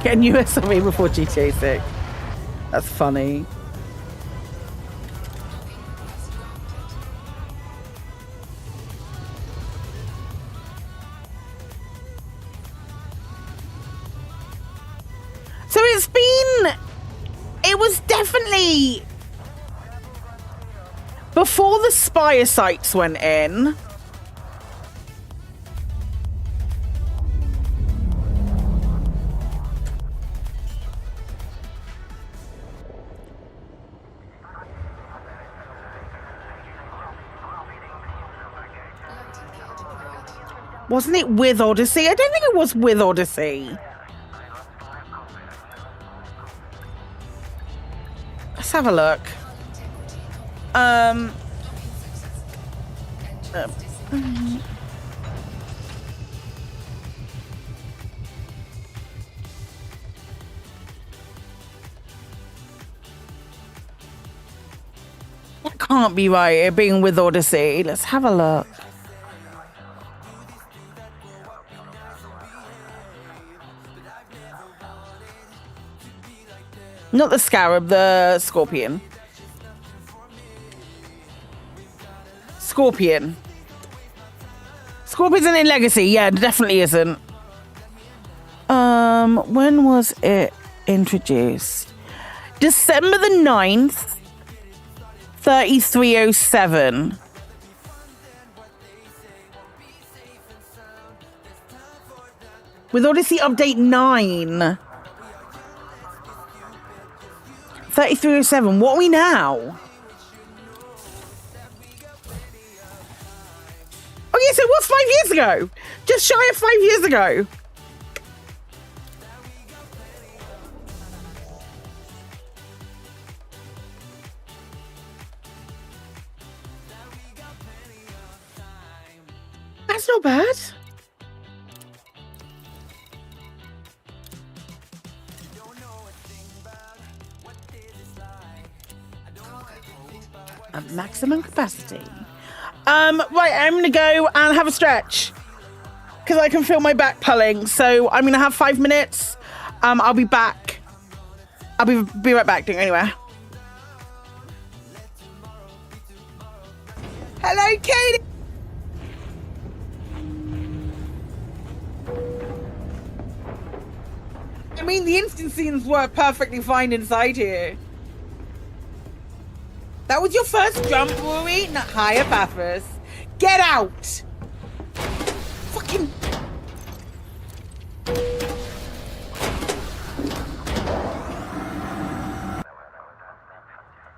[SPEAKER 2] Get a new SLV before GTA 6. That's funny. So it was definitely before the Spire sites went in. Wasn't it with Odyssey? I don't think it was with Odyssey. Let's have a look. That can't be right, it being with Odyssey. Let's have a look. Not the scarab, the scorpion. Scorpion. Scorpion isn't in Legacy. Yeah, it definitely isn't. When was it introduced? December the 9th, 3307. With Odyssey Update 9. 3307. What are we now? Oh yes, it was 5 years ago. Just shy of 5 years ago. That's not bad. At maximum capacity. Right, I'm gonna go and have a stretch because I can feel my back pulling. So I'm gonna have 5 minutes. I'll be back. I'll be right back. Don't go anywhere. Hello, Katie. I mean, the instant scenes were perfectly fine inside here. That was your first jump, Rory? Not higher, Pathos. Get out! Fucking...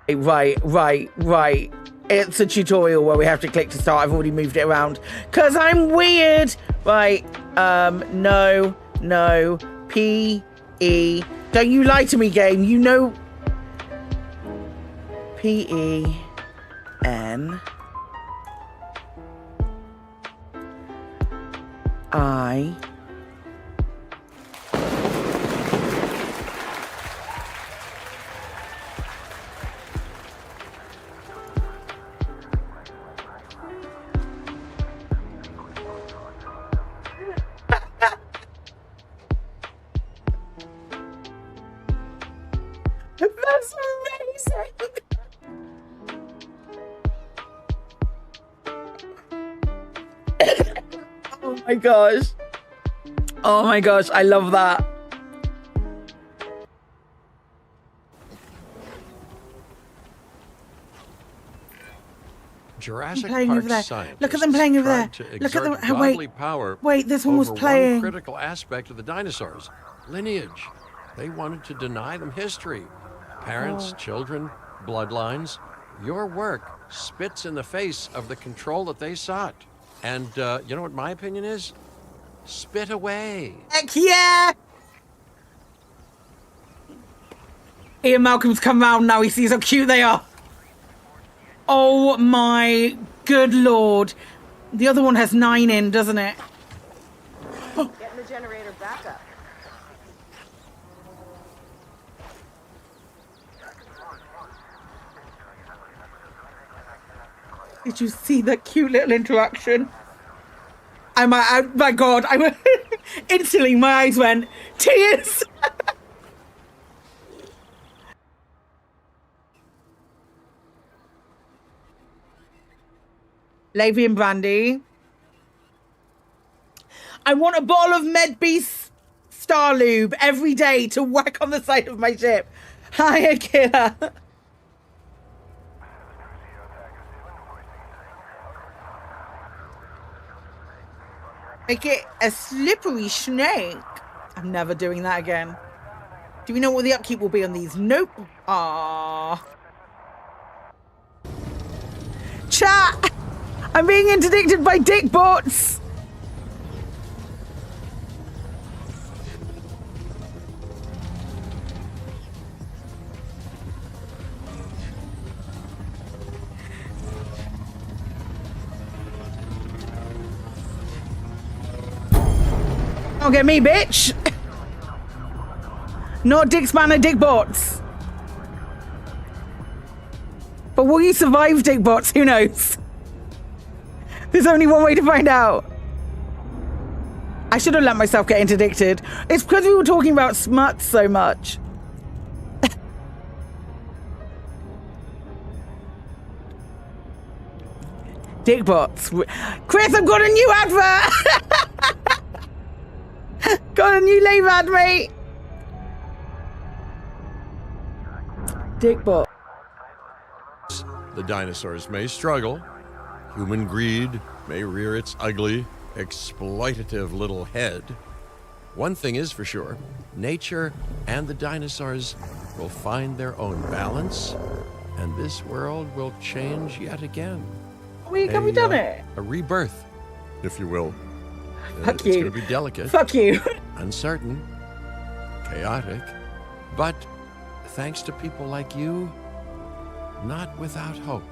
[SPEAKER 2] Right. It's a tutorial where we have to click to start. I've already moved it around. Because I'm weird! Right, no, P-E... Don't you lie to me, game. You know... P-E-N... That's amazing! Oh my gosh, I love that.
[SPEAKER 8] Jurassic
[SPEAKER 2] playing
[SPEAKER 8] Park
[SPEAKER 2] over there.
[SPEAKER 8] scientists
[SPEAKER 2] Look at them playing over there.
[SPEAKER 8] tried to
[SPEAKER 2] Look at them.
[SPEAKER 8] exert godly power
[SPEAKER 2] Wait, this one was
[SPEAKER 8] over
[SPEAKER 2] playing.
[SPEAKER 8] one critical aspect of the dinosaurs, lineage. They wanted to deny them history. Parents, children, bloodlines. Your work spits in the face of the control that they sought. And you know what my opinion is? Spit away.
[SPEAKER 2] Heck yeah! Ian Malcolm's come round now. He sees how cute they are. Oh my good lord. The other one has 9 in, doesn't it?
[SPEAKER 16] Getting the generator back up.
[SPEAKER 2] Did you see that cute little interaction? Oh my god, instantly my eyes went, tears! Levy and Brandy. I want a bottle of Medbeast Star Lube every day to whack on the side of my ship. Hiya, killer. Make it a slippery snake. I'm never doing that again. Do we know what the upkeep will be on these? Nope. Ah. Chat! I'm being interdicted by dick bots! Don't get me, bitch. Not dick spanner, dick bots. But will you survive dick bots? Who knows? There's only one way to find out. I should have let myself get interdicted. It's because we were talking about smuts so much. Dick bots. Chris, I've got a new advert. Got a new lame ad, mate. Dick bot.
[SPEAKER 8] The dinosaurs may struggle. Human greed may rear its ugly, exploitative little head. One thing is for sure, nature and the dinosaurs will find their own balance, and this world will change yet again.
[SPEAKER 2] Have we done it?
[SPEAKER 8] A rebirth, if you will.
[SPEAKER 2] Fuck
[SPEAKER 8] It's
[SPEAKER 2] you.
[SPEAKER 8] going to be delicate.
[SPEAKER 2] Fuck you.
[SPEAKER 8] Uncertain. Chaotic. But thanks to people like you, not without hope.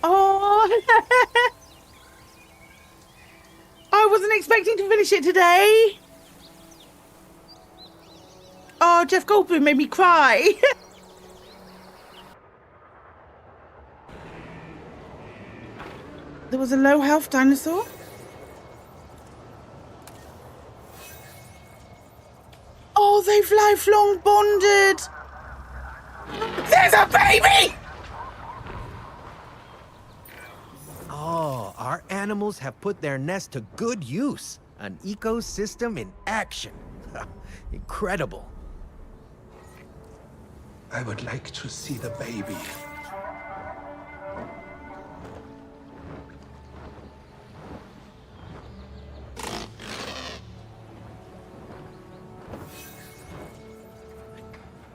[SPEAKER 2] Oh. I wasn't expecting to finish it today. Oh, Jeff Goldblum made me cry. There was a low health dinosaur. Oh, they've lifelong bonded. There's a baby!
[SPEAKER 5] Oh, our animals have put their nest to good use. An ecosystem in action. Incredible.
[SPEAKER 7] I would like to see the baby.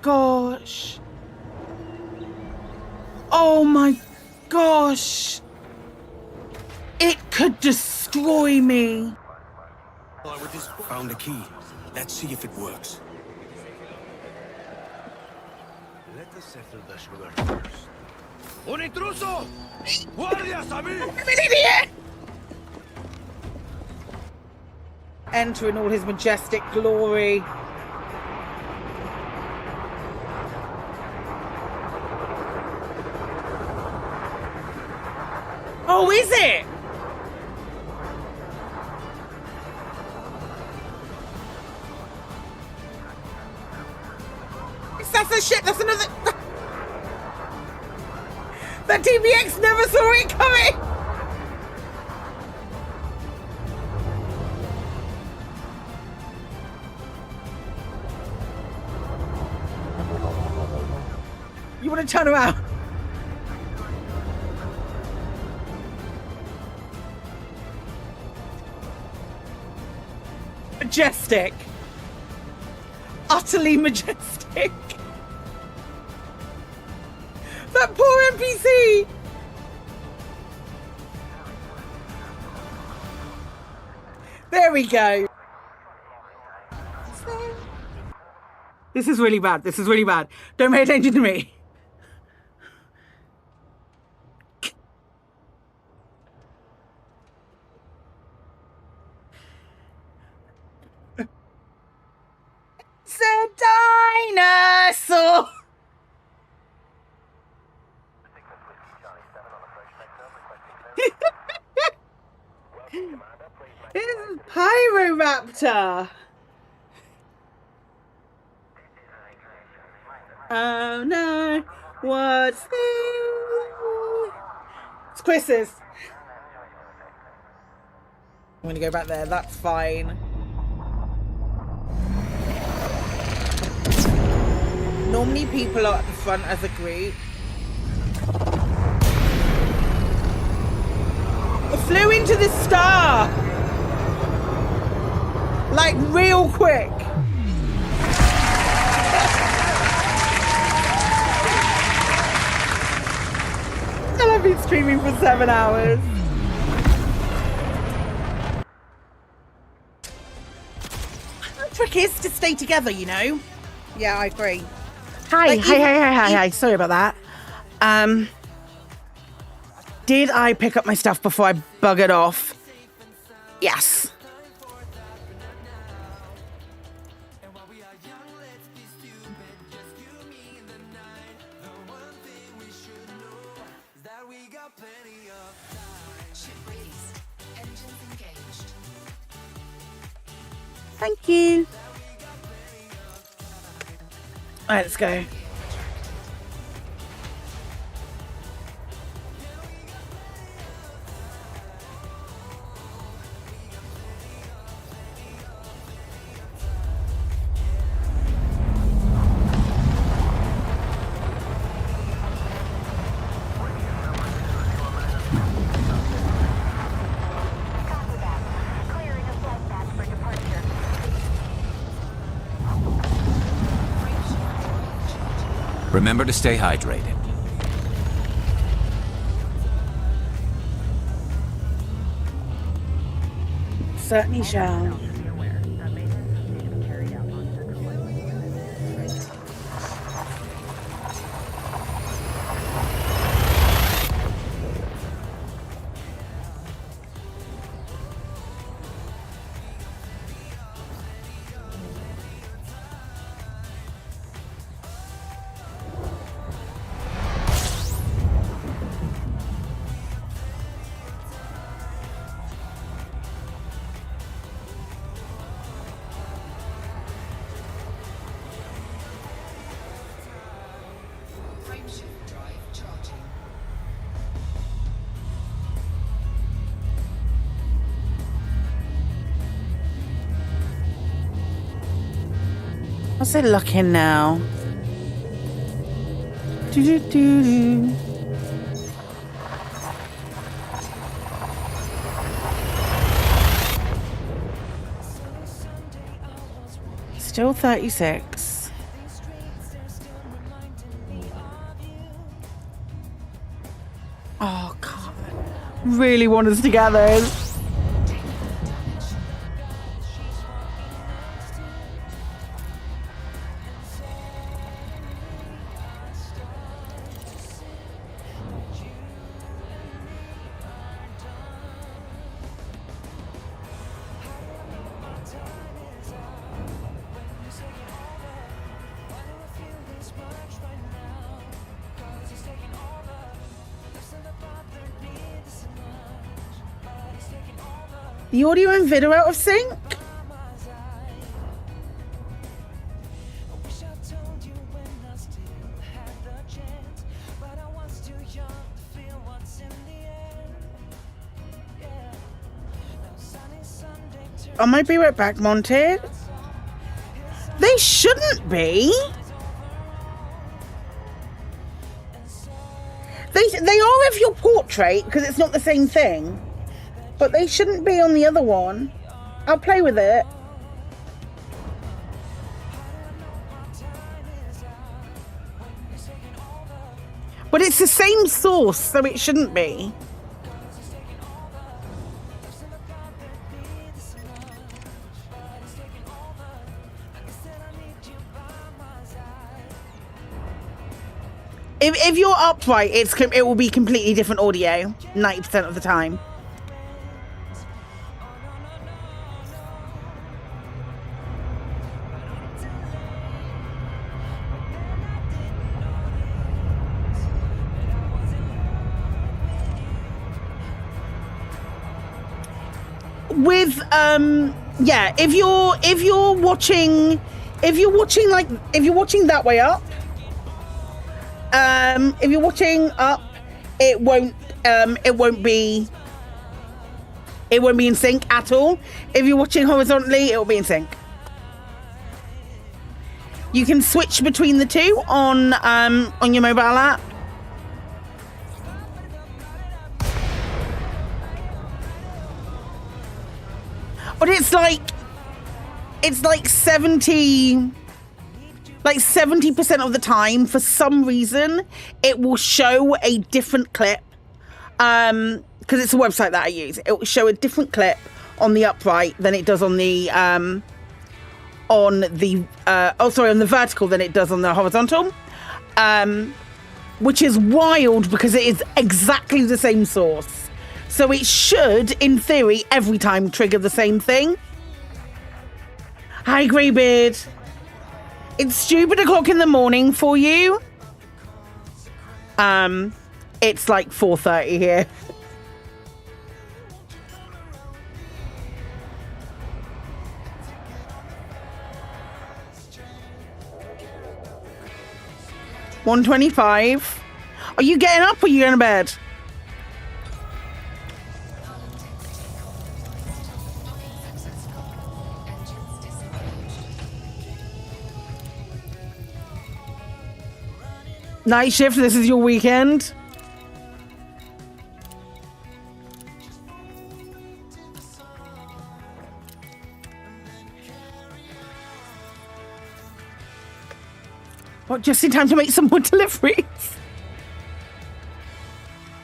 [SPEAKER 2] Gosh. Oh my gosh. It could destroy me.
[SPEAKER 7] Found a key. Let's see if it works.
[SPEAKER 5] Let us settle the sugar first. Un intruso! Guardias a mí!
[SPEAKER 2] I'm an idiot! Enter in all his majestic glory. Oh, is it? That's a shit. That's another. That TBX never saw it coming. You want to turn around? Majestic. Utterly majestic. That poor NPC. There we go. This is really bad. This is really bad. Don't pay attention to me. It's a dinosaur. It's Pyroraptor. Oh no, what's this? It's Chris's. I'm gonna go back there, that's fine. Normally people are at the front as a group. It flew into the star! Like real quick. And I've been streaming for 7 hours. The trick is to stay together, you know? Yeah, I agree. Hi, hi. Sorry about that. Did I pick up my stuff before I buggered off? Yes. Thank you. All right, let's go.
[SPEAKER 17] Remember to stay hydrated.
[SPEAKER 2] Certainly shall. What's it looking now? Do. Still 36. Oh, God. Really want us together. The audio and video out of sync? I might be right back, Monty. They shouldn't be. They are of your portrait because it's not the same thing. But they shouldn't be on the other one. I'll play with it. But it's the same source, so it shouldn't be. If you're upright, it will be completely different audio 90% of the time. With yeah, if you're watching that way up, if you're watching up, it won't be in sync at all. If you're watching horizontally, it will be in sync. You can switch between the two on your mobile app. But it's like 70% of the time, for some reason, it will show a different clip. Because it's a website that I use. It will show a different clip on the upright than it does on the on the on the vertical than it does on the horizontal, which is wild because it is exactly the same source. So it should, in theory, every time trigger the same thing. Hi, Greybeard. It's stupid o'clock in the morning for you. It's like 4:30 here. $125. Are you getting up or are you going to bed? Night shift, this is your weekend. What, just in time to make some more deliveries?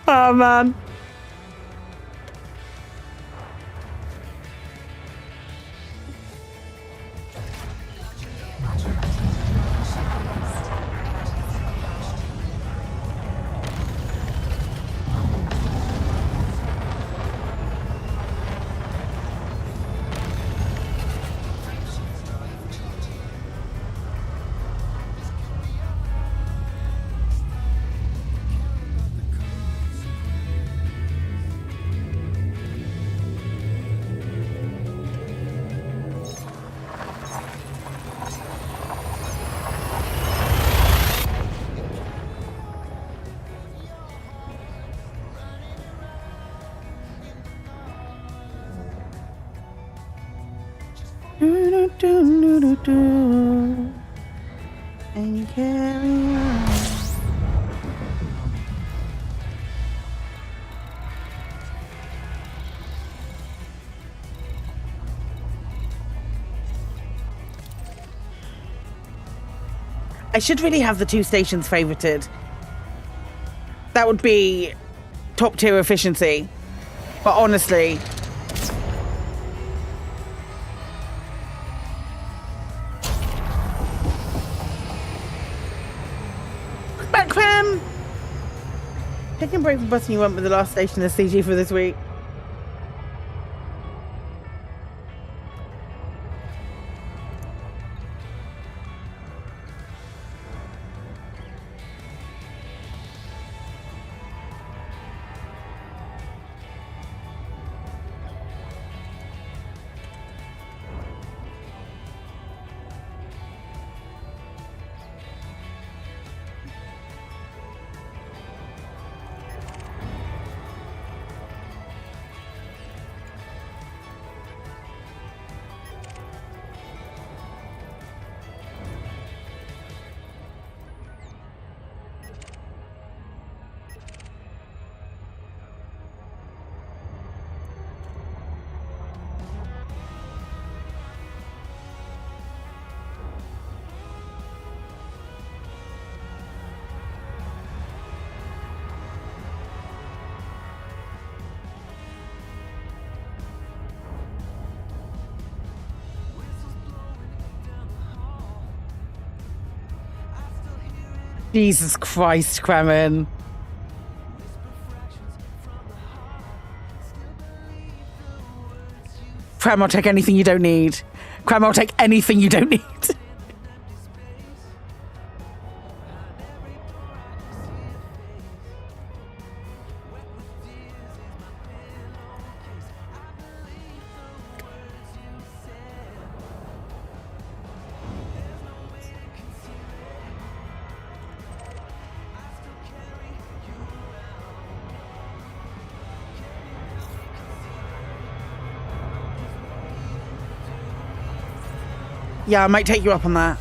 [SPEAKER 2] Oh, man. And carry on. I should really have the 2 stations favorited. That would be top tier efficiency. But honestly, taking a break from busting you went with the last station of CG for this week. Jesus Christ, Kremen. Krem, I'll take anything you don't need. Krem, I'll take anything you don't need. Yeah, I might take you up on that.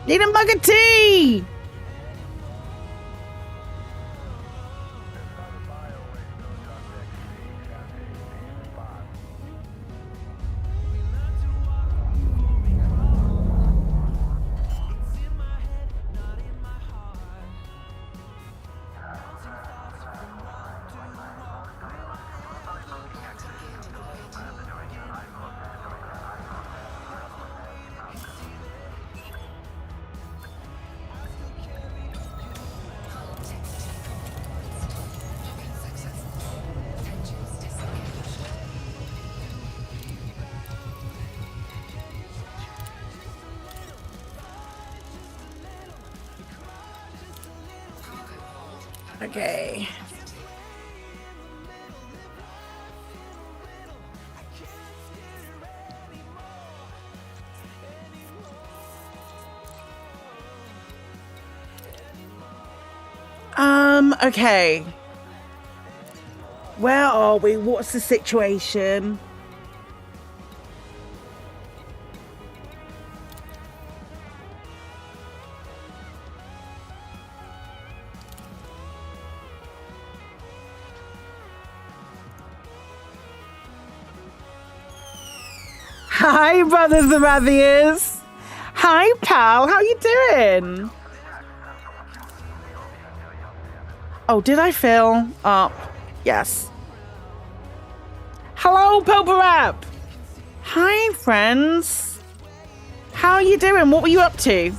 [SPEAKER 2] Need a mug of tea! Okay. Okay. Where are we? What's the situation? Hi, brothers and brothers. Hi, pal. How you doing? Oh, did I fill up? Yes. Hello, Poperap. Hi, friends. How are you doing? What were you up to?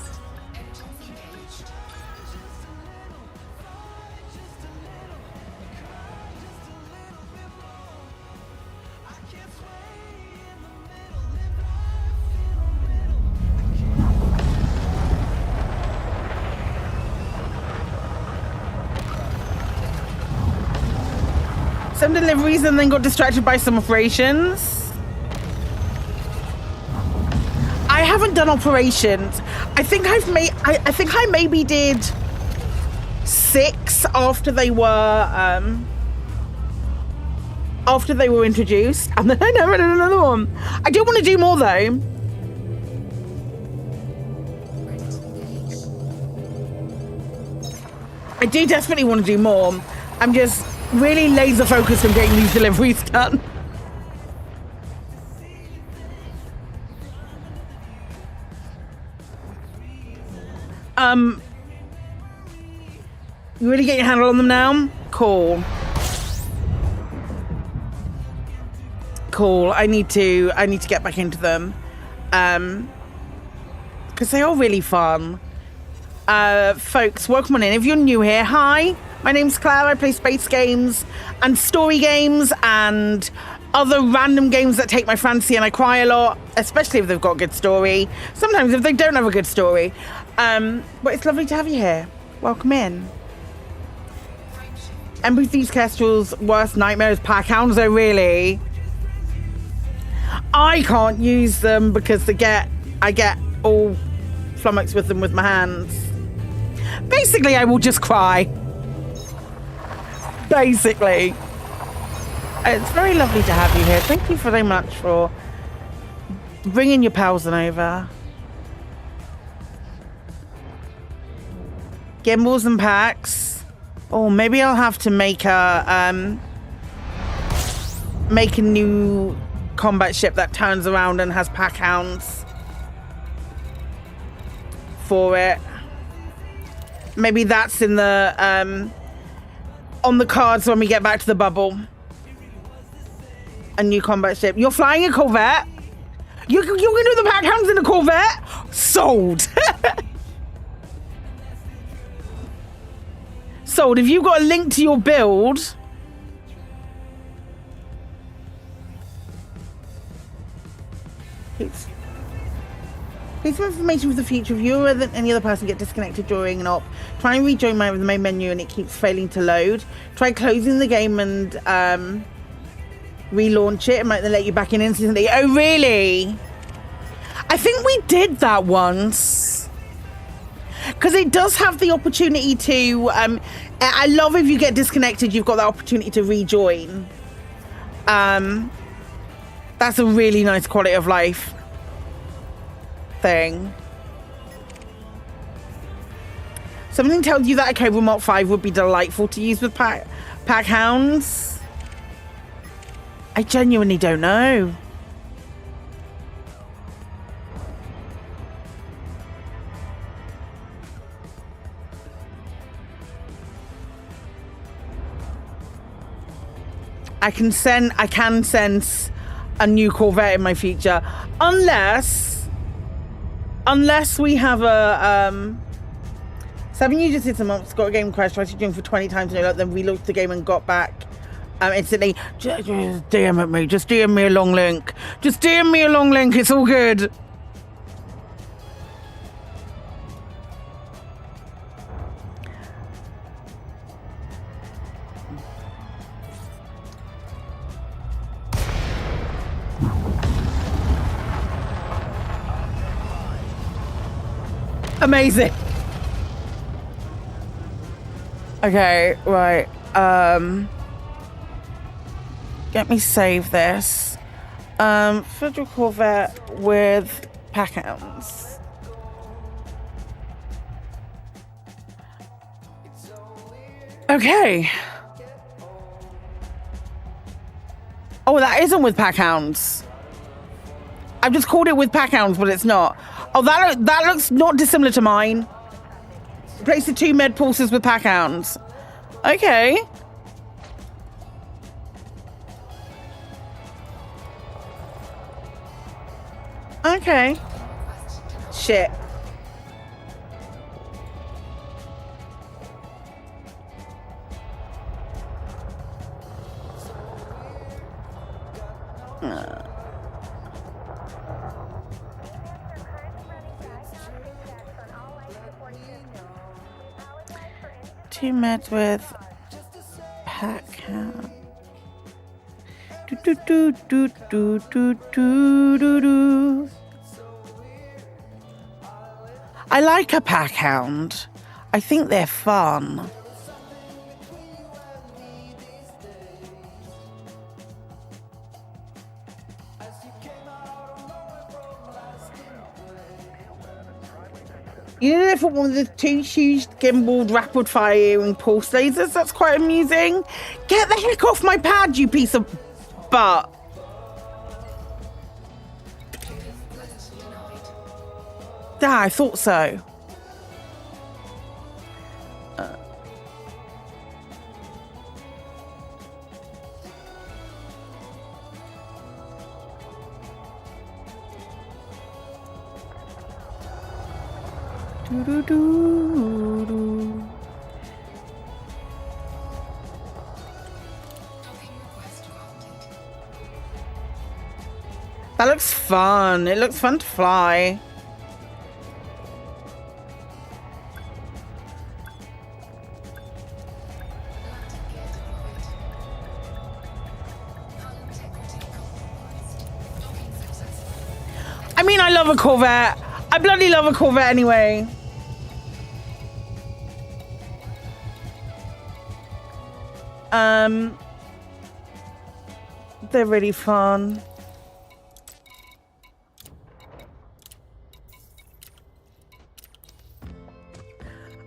[SPEAKER 2] Some deliveries and then got distracted by some operations. I haven't done operations. I think I think I maybe did 6 after they were introduced, and then I never did another one. I do want to do more though. I do desperately want to do more. I'm just really laser focused on getting these deliveries done. You really get your handle on them now? Cool. Cool. I need to get back into them. Because they are really fun. Folks, welcome on in. If you're new here, hi. My name's Claire. I play space games and story games and other random games that take my fancy, and I cry a lot, especially if they've got a good story. Sometimes if they don't have a good story. But it's lovely to have you here. Welcome in. Empathy's Kestrel's worst nightmare is pack hounds, though, really. I can't use them because I get all flummoxed with them with my hands. Basically, I will just cry. Basically. It's very lovely to have you here. Thank you very much for bringing your pals on over. Gimbals and packs. Oh, maybe I'll have to make a new combat ship that turns around and has pack hounds for it. Maybe that's in the on the cards when we get back to the bubble. A new combat ship. You're flying a Corvette? You're gonna do the pack hounds in a Corvette? Sold. Sold. If you've got a link to your build, please some information for the future. If you or any other person get disconnected during an op, try and rejoin the main menu and it keeps failing to load. Try closing the game and relaunch it. It might then let you back in instantly. Oh, really? I think we did that once. Because it does have the opportunity to... I love if you get disconnected, you've got that opportunity to rejoin. That's a really nice quality of life thing. Something tells you that a Cobra Mark 5 would be delightful to use with pack hounds. I genuinely don't know. I can sense a new Corvette in my future, unless we have a 7 you just hit some months, got a game crash, tried to join for 20 times, no luck, then reloaded the game and got back instantly. Just DM at me, just DM me a long link, it's all good. Amazing. Okay, right. Let me save this. Federal Corvette with packhounds. Okay. Oh, that isn't with packhounds. I've just called it with packhounds, but it's not. Oh, that looks not dissimilar to mine. Replace the 2 med pulses with packhounds. Okay. Okay. Shit. Two meds with packhound. Do do do do do do do do. I like a packhound. I think they're fun. You know, if one of the 2 huge gimbaled rapid firing pulse lasers, that's quite amusing. Get the heck off my pad, you piece of butt. Yeah, I thought so. Do, do, do, do. That looks fun. It looks fun to fly. I mean, I love a Corvette. I bloody love a Corvette anyway. They're really fun.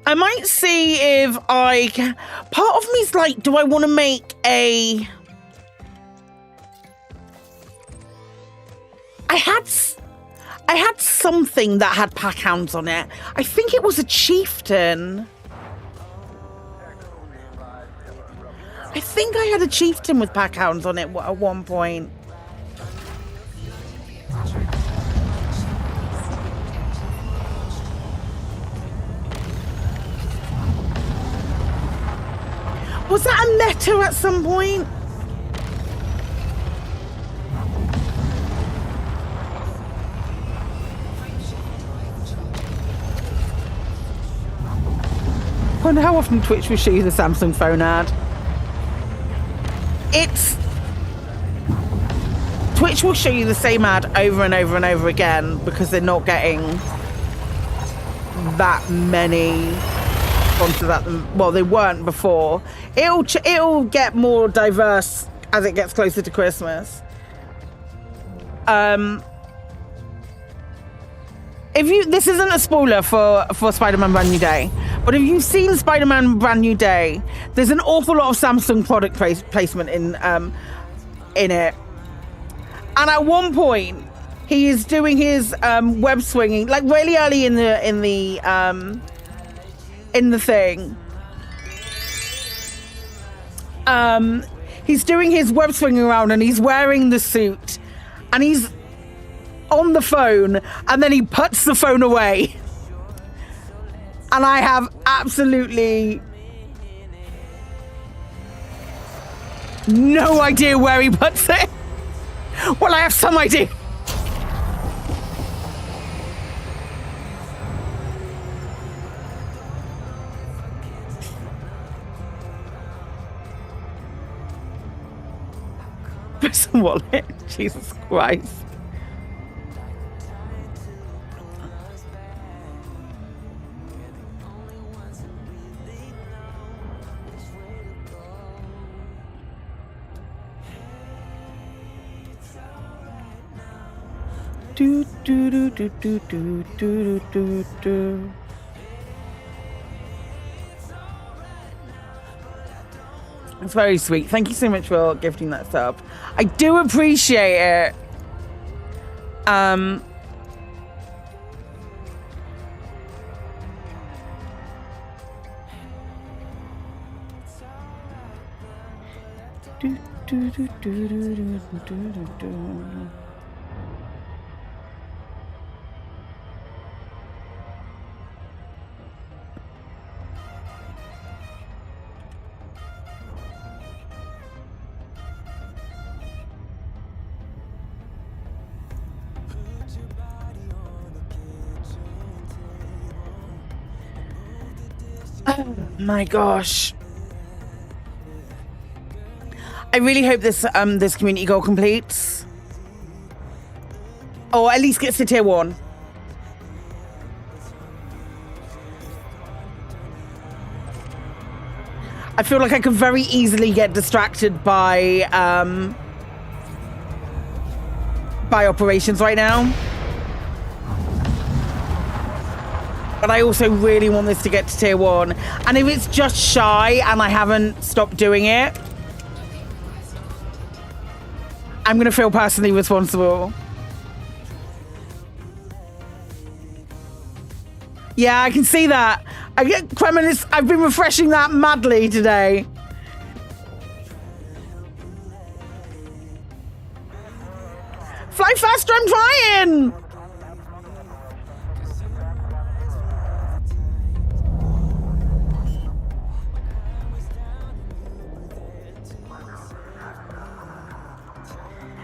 [SPEAKER 2] I might see if I can. Part of me's like, do I want to make a... I had something that had packhounds on it. I think it was a chieftain. I think I had a chieftain with packhounds on it at one point. Was that a meta at some point? I wonder how often Twitch will show you the Samsung phone ad. Twitch will show you the same ad over and over and over again because they're not getting that many onto that. Well, they weren't before. It'll get more diverse as it gets closer to Christmas. This isn't a spoiler for Spider-Man Brand New Day, but if you've seen Spider-Man Brand New Day, there's an awful lot of Samsung product placement in it. And at one point, he is doing his web swinging, like really early in the thing. He's doing his web swinging around, and he's wearing the suit, and he's on the phone, and then he puts the phone away. And I have absolutely no idea where he puts it. Well, I have some idea. Prison wallet. Jesus Christ. Do, do, do, do, do, do, do, do, do. It's very sweet. Thank you so much for gifting that sub. I do appreciate it. Do, do, do, do, do, do, do, do. Oh my gosh. I really hope this this community goal completes. Or at least gets to tier 1. I feel like I could very easily get distracted by operations right now. But I also really want this to get to tier 1. And if it's just shy and I haven't stopped doing it, I'm going to feel personally responsible. Yeah, I can see that. I've been refreshing that madly today. Fly faster, I'm trying!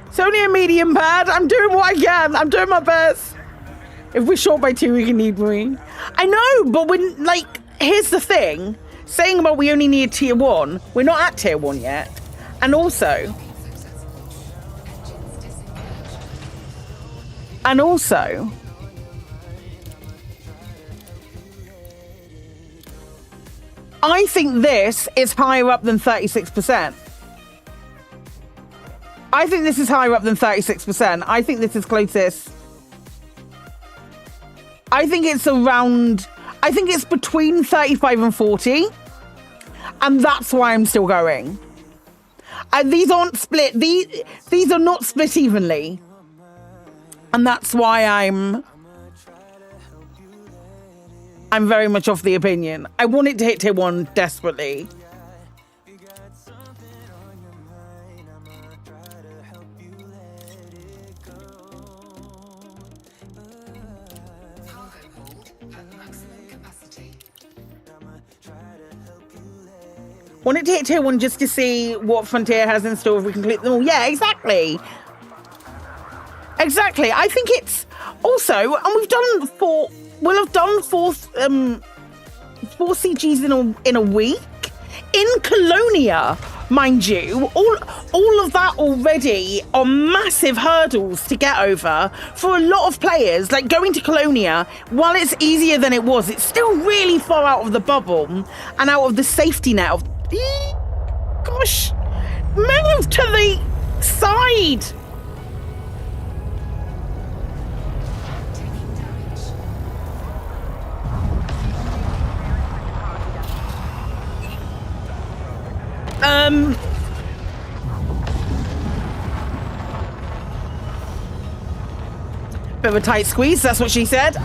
[SPEAKER 2] It's only a medium pad. I'm doing what I can. I'm doing my best. If we're short by 2, we can need me. I know, but when, like, here's the thing. Saying about we only need tier 1, we're not at tier 1 yet. And also, I think this is higher up than 36%. I think this is higher up than 36%. I think this is closest. I think it's around, I think it's between 35 and 40. And that's why I'm still going. These aren't split. These are not split evenly. And that's why I'm very much of the opinion. I want it to hit tier 1 desperately. Want it to hit tier 1 just to see what Frontier has in store if we complete them all. Yeah, exactly. Exactly. I think it's also, and we've done 4. We'll have done 4 CGs in a week in Colonia, mind you. All of that already are massive hurdles to get over for a lot of players. Like going to Colonia, while it's easier than it was, it's still really far out of the bubble and out of the safety net of. Gosh, move to the side. Bit of a tight squeeze, that's what she said.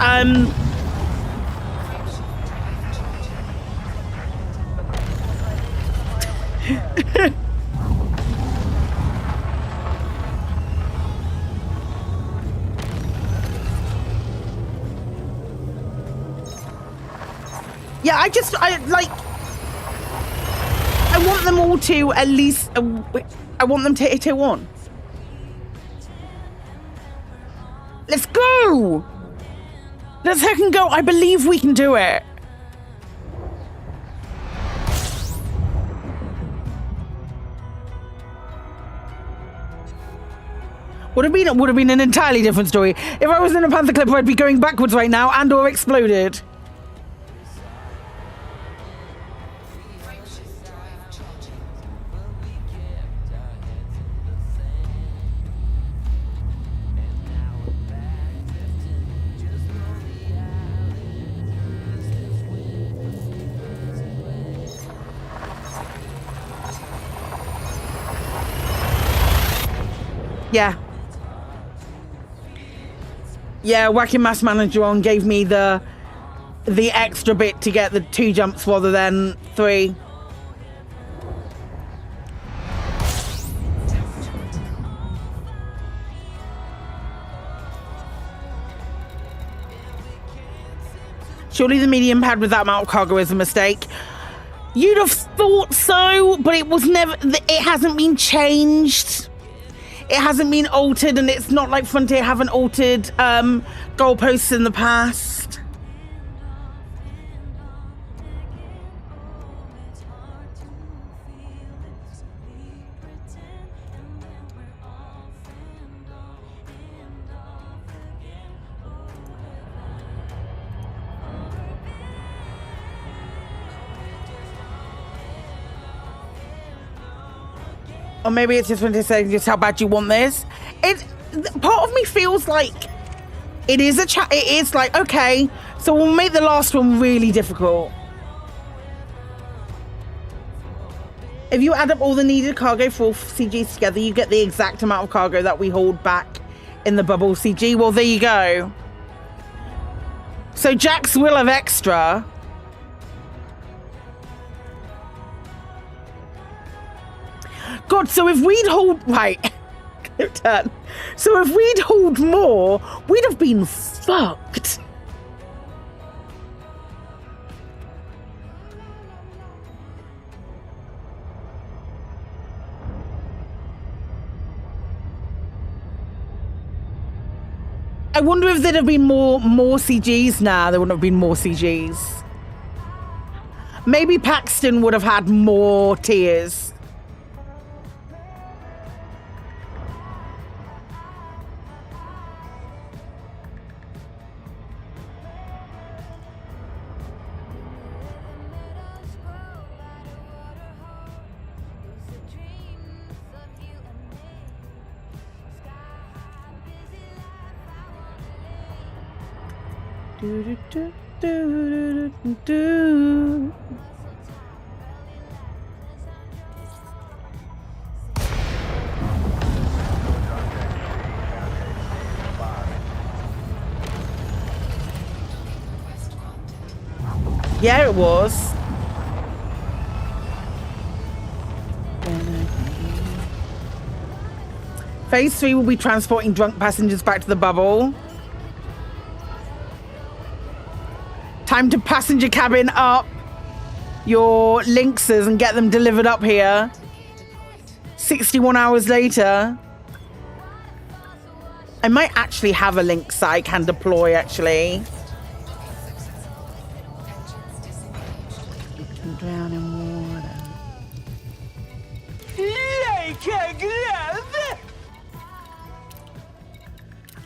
[SPEAKER 2] Yeah, I want them all to at least, I want them to hit tier 1. Let's go! Let's heck and go. I believe we can do it. Would have been an entirely different story. If I was in a Panther Clipper, I'd be going backwards right now and or exploded. Yeah. Yeah, whacking Mass Manager on gave me the extra bit to get the 2 jumps rather than 3. Surely the medium pad with that amount of cargo is a mistake. You'd have thought so, but it was never. It hasn't been changed. It hasn't been altered, and it's not like Frontier haven't altered goalposts in the past. Or maybe it's just when they say just how bad you want this. Part of me feels like it is it is like, okay, so we'll make the last one really difficult. If you add up all the needed cargo for CGs together, you get the exact amount of cargo that we hold back in the bubble CG. Well, there you go. So Jax will have extra. God, so if we'd hold... Right. Turn. So if we'd hold more, we'd have been fucked. I wonder if there'd have been more CGs. Nah, there wouldn't have been more CGs. Maybe Paxton would have had more tiers. Yeah, it was. Phase 3 will be transporting drunk passengers back to the bubble. Time to passenger cabin up your Lynxes and get them delivered up here. 61 hours later. I might actually have a Lynx that I can deploy, actually. You can drown in water. Like a glove.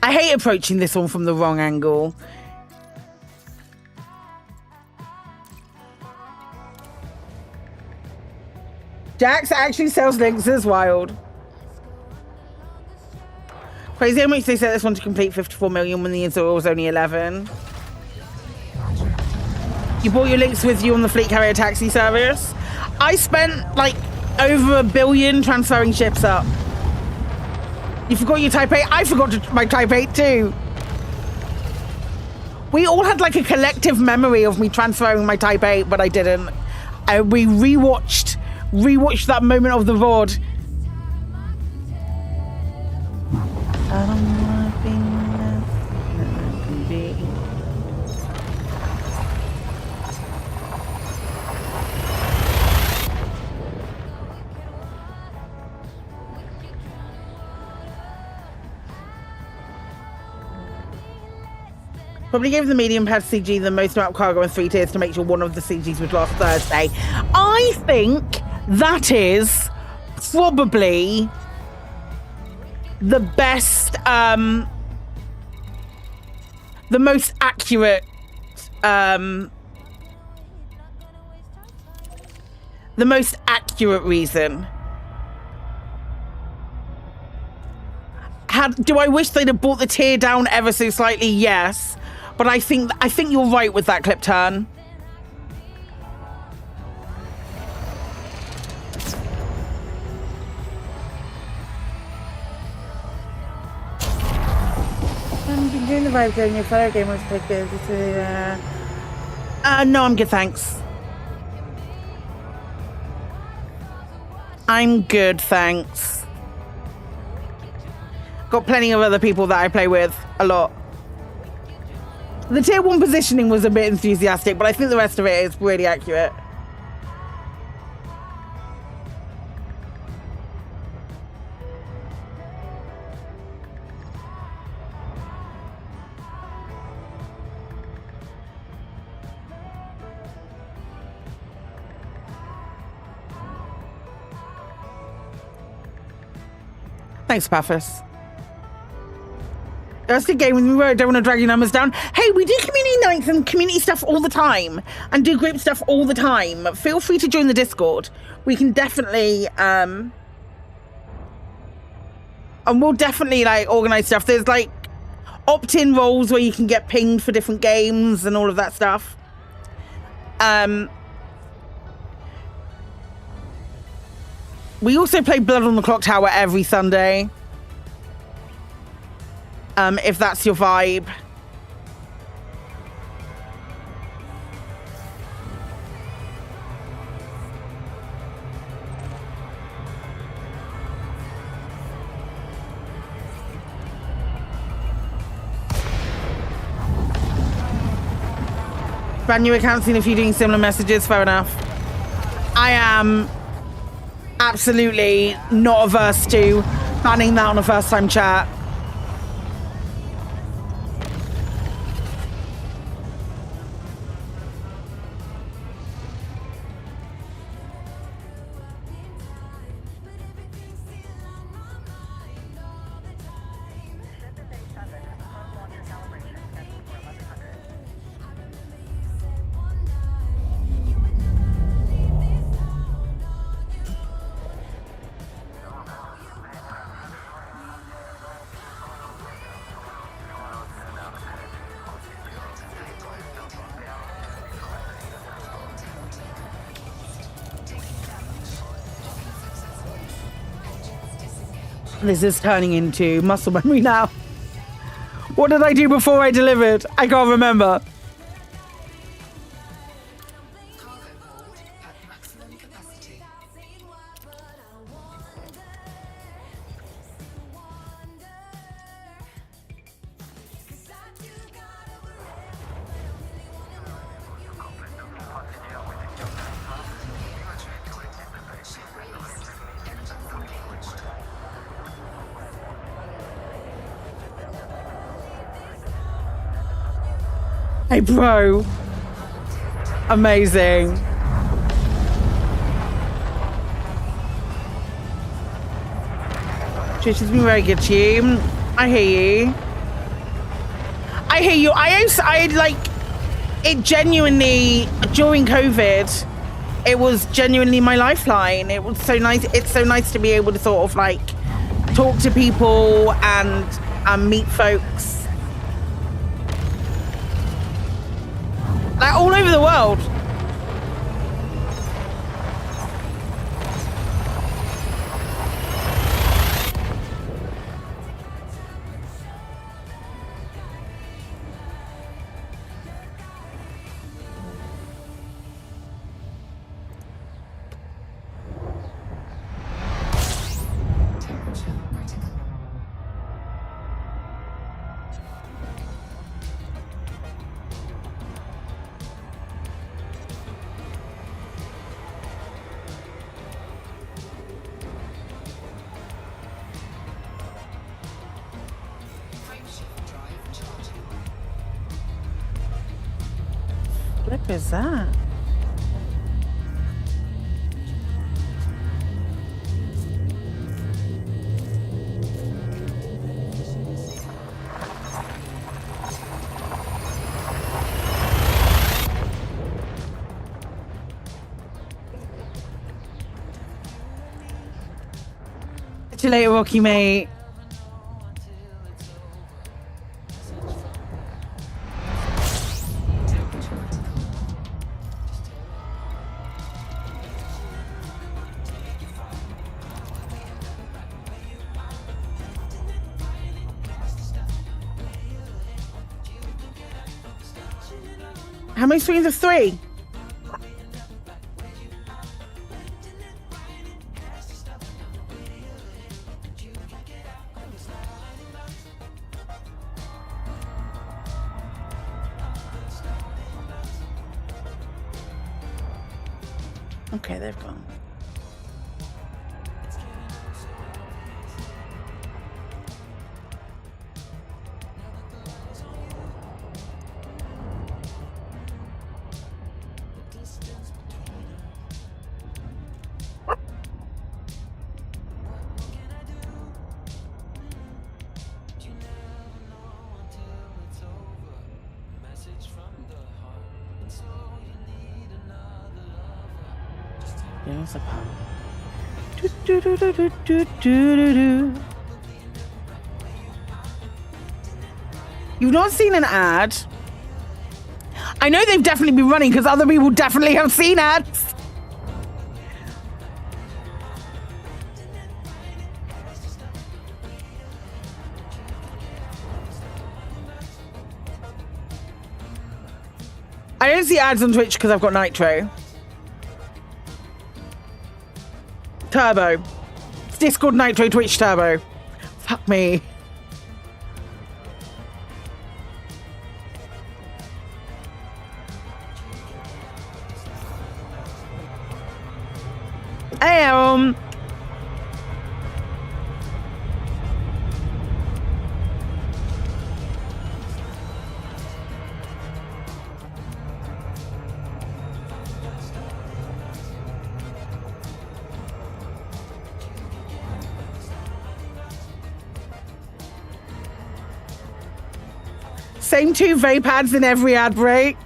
[SPEAKER 2] I hate approaching this one from the wrong angle. Jax actually sells Lynxes, wild. Crazy how much they set this one to complete 54 million when the Azura was only 11. You brought your Lynx with you on the fleet carrier taxi service. I spent like over $1 billion transferring ships up. You forgot your Type 8? I forgot my Type 8 too. We all had like a collective memory of me transferring my Type 8, but I didn't. We rewatched that moment of the rod. I don't wanna be nothing be. Probably gave the medium pad CG the most amount of cargo and 3 tiers to make sure one of the CGs was last Thursday. I think that is probably the best, the most accurate, reason. Do I wish they'd have brought the tier down ever so slightly? Yes, but I think you're right with that clip turn. vibe going your fellow gamers play good. No, I'm good, thanks. I'm good, thanks. Got plenty of other people that I play with a lot. The tier 1 positioning was a bit enthusiastic, but I think the rest of it is really accurate. Thanks, Paphos. That's the game with me where I don't want to drag your numbers down. Hey, we do community nights and community stuff all the time and do group stuff all the time. Feel free to join the Discord. We can definitely and we'll definitely like organize stuff. There's like opt-in roles where you can get pinged for different games and all of that stuff. We also play Blood on the Clock Tower every Sunday. If that's your vibe. Brand new account, seen if you're doing similar messages, fair enough. I am absolutely not averse to banning that on a first time chat. This is turning into muscle memory now. What did I do before I delivered? I can't remember. Hey, bro. Amazing. Trish has been very good to you. I hear you. I hear you. I like it genuinely during COVID. It was genuinely my lifeline. It was so nice. It's so nice to be able to sort of like talk to people and meet folks. Like all over the world. What is that? See you later, Rocky, mate. How many screens are 3? Okay, they've gone. There's a power. You've not seen an ad? I know they've definitely been running because other people definitely have seen ads. I don't see ads on Twitch because I've got Nitro. Turbo. It's Discord Nitro Twitch Turbo. Fuck me. Hey, same 2 vape ads in every ad break.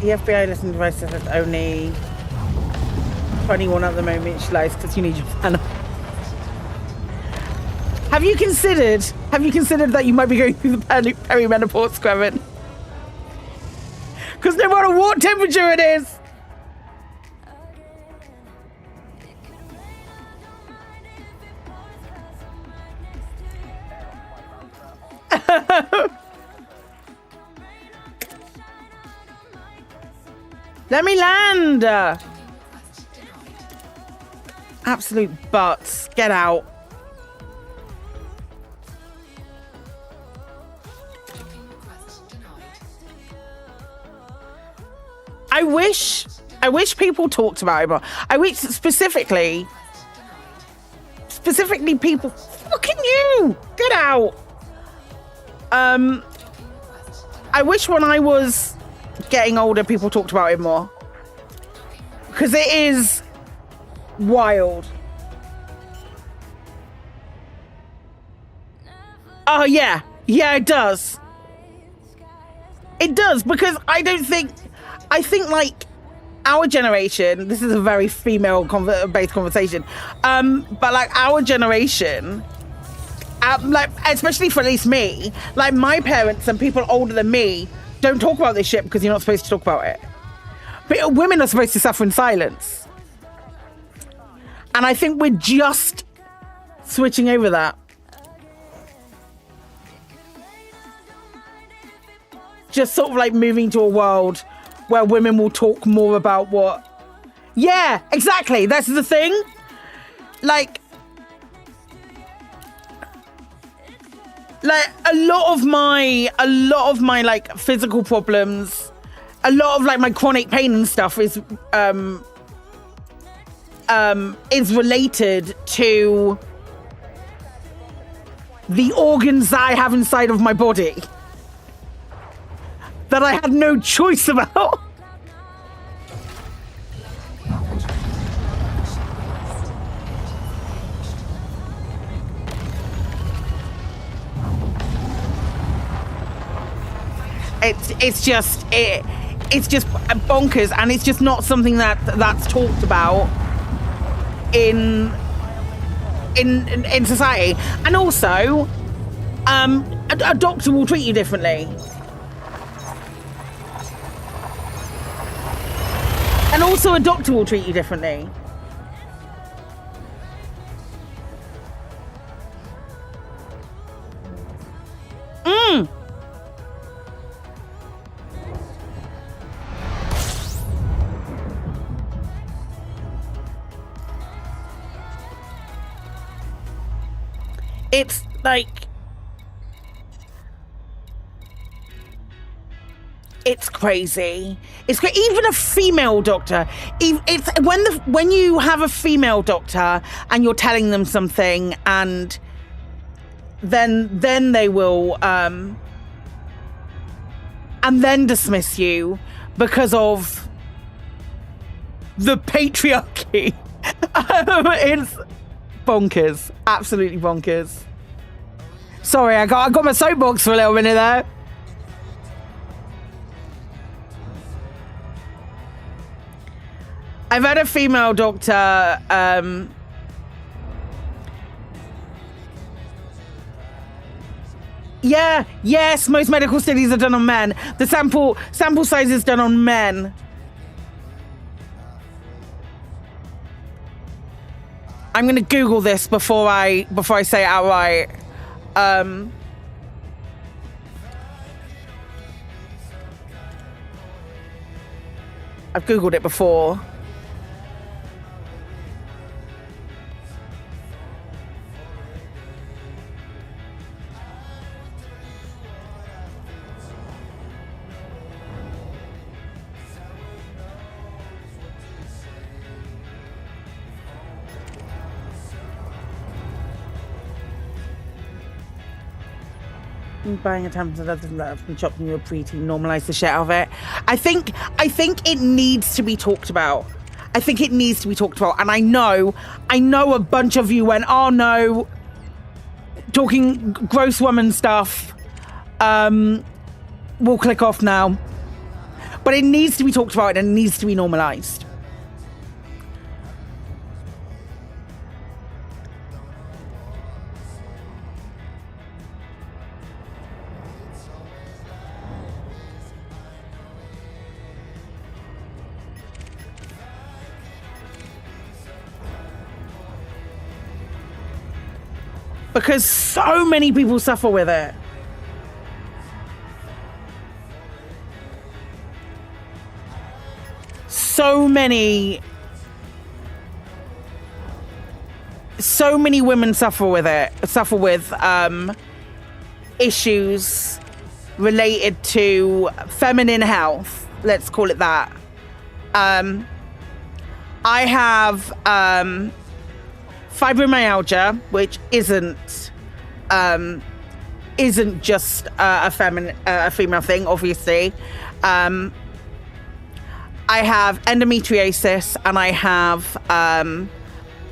[SPEAKER 2] The FBI listening device says it's only 21 at the moment, she lies because you need your panel. Have you considered that you might be going through the perimenopause, Kevin? Because no matter what temperature it is. Let me land. Absolute butts. Get out. I wish people talked about it more. I wish specifically people. Fucking you! Get out. I wish when I was getting older, people talked about it more. Because it is wild. Oh, yeah. Yeah, it does. It does, because I think, like, our generation, this is a very female-based conversation, but, like, our generation, like, especially for at least me, like, my parents and people older than me don't talk about this shit because you're not supposed to talk about it. But women are supposed to suffer in silence. And I think we're just switching over that. Just sort of like moving to a world where women will talk more about what... Yeah, exactly. That's the thing. Like a lot of my like physical problems, a lot of like my chronic pain and stuff is related to the organs I have inside of my body that I had no choice about. It's just bonkers, and it's just not something that's talked about in society. And also, a doctor will treat you differently. And also a doctor will treat you differently. It's like, it's crazy. It's even a female doctor. It's when you have a female doctor and you're telling them something, and then they will and then dismiss you because of the patriarchy. It's bonkers, absolutely bonkers. Sorry, I got my soapbox for a little minute there. I've had a female doctor. Yes, most medical studies are done on men. The sample size is done on men. I'm gonna Google this before I say it outright. I've Googled it before. Buying a tampon that doesn't let from chopping your preteen, normalize the shit out of it. I think it needs to be talked about. I think it needs to be talked about. And I know a bunch of you went, oh no, talking gross woman stuff. We'll click off now. But it needs to be talked about and it needs to be normalized. Because so many people suffer with it. So many women suffer with it. Suffer with issues related to feminine health. Let's call it that. I have fibromyalgia, which isn't just a female thing, obviously. I have endometriosis and I have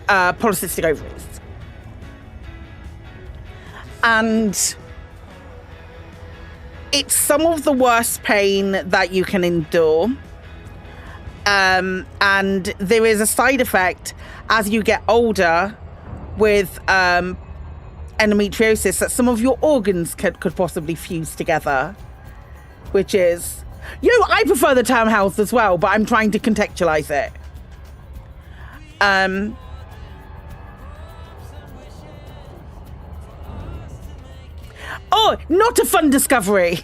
[SPEAKER 2] polycystic ovaries. And it's some of the worst pain that you can endure. And there is a side effect as you get older with endometriosis that some of your organs could possibly fuse together, which is, I prefer the term health as well, but I'm trying to contextualize it. Oh, not a fun discovery.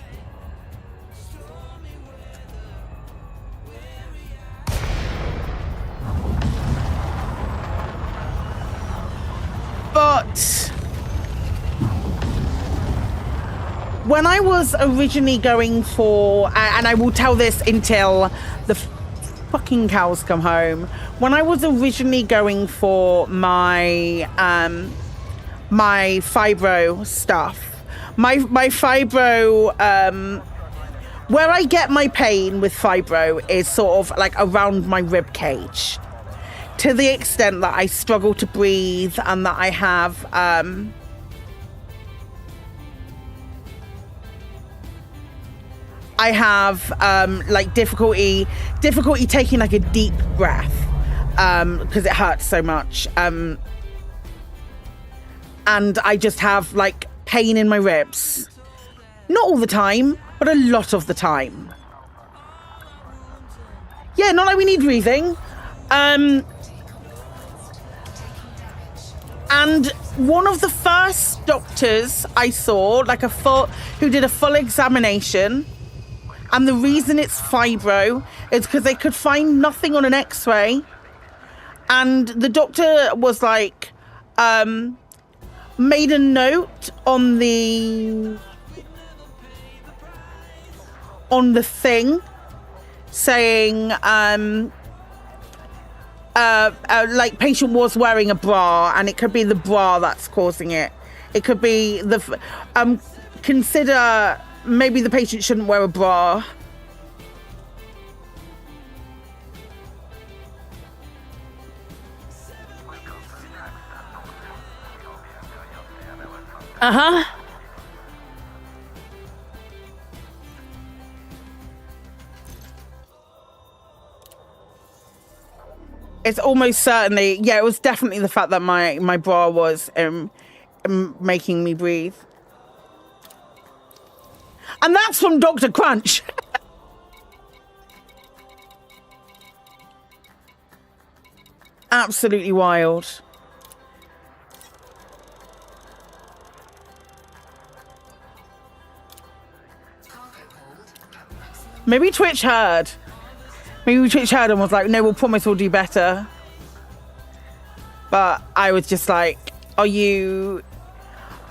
[SPEAKER 2] But when I was originally going for, and I will tell this until the fucking cows come home, when I was originally going for my my fibro stuff, my fibro, where I get my pain with fibro is sort of like around my rib cage, to the extent that I struggle to breathe and that I have like difficulty taking like a deep breath because it hurts so much, and I just have like pain in my ribs, not all the time but a lot of the time. Yeah, not like we need breathing. And one of the first doctors I saw, like who did a full examination, and the reason it's fibro is because they could find nothing on an X-ray, and the doctor was like, made a note on the thing saying like patient was wearing a bra, and it could be the bra that's causing it. It could be the consider maybe the patient shouldn't wear a bra. It's almost certainly, yeah, it was definitely the fact that my bra was making me breathe. And that's from Dr. Crunch. Absolutely wild. Maybe Twitch heard. Maybe Twitch heard and was like, no, we'll promise we'll do better. But I was just like, you're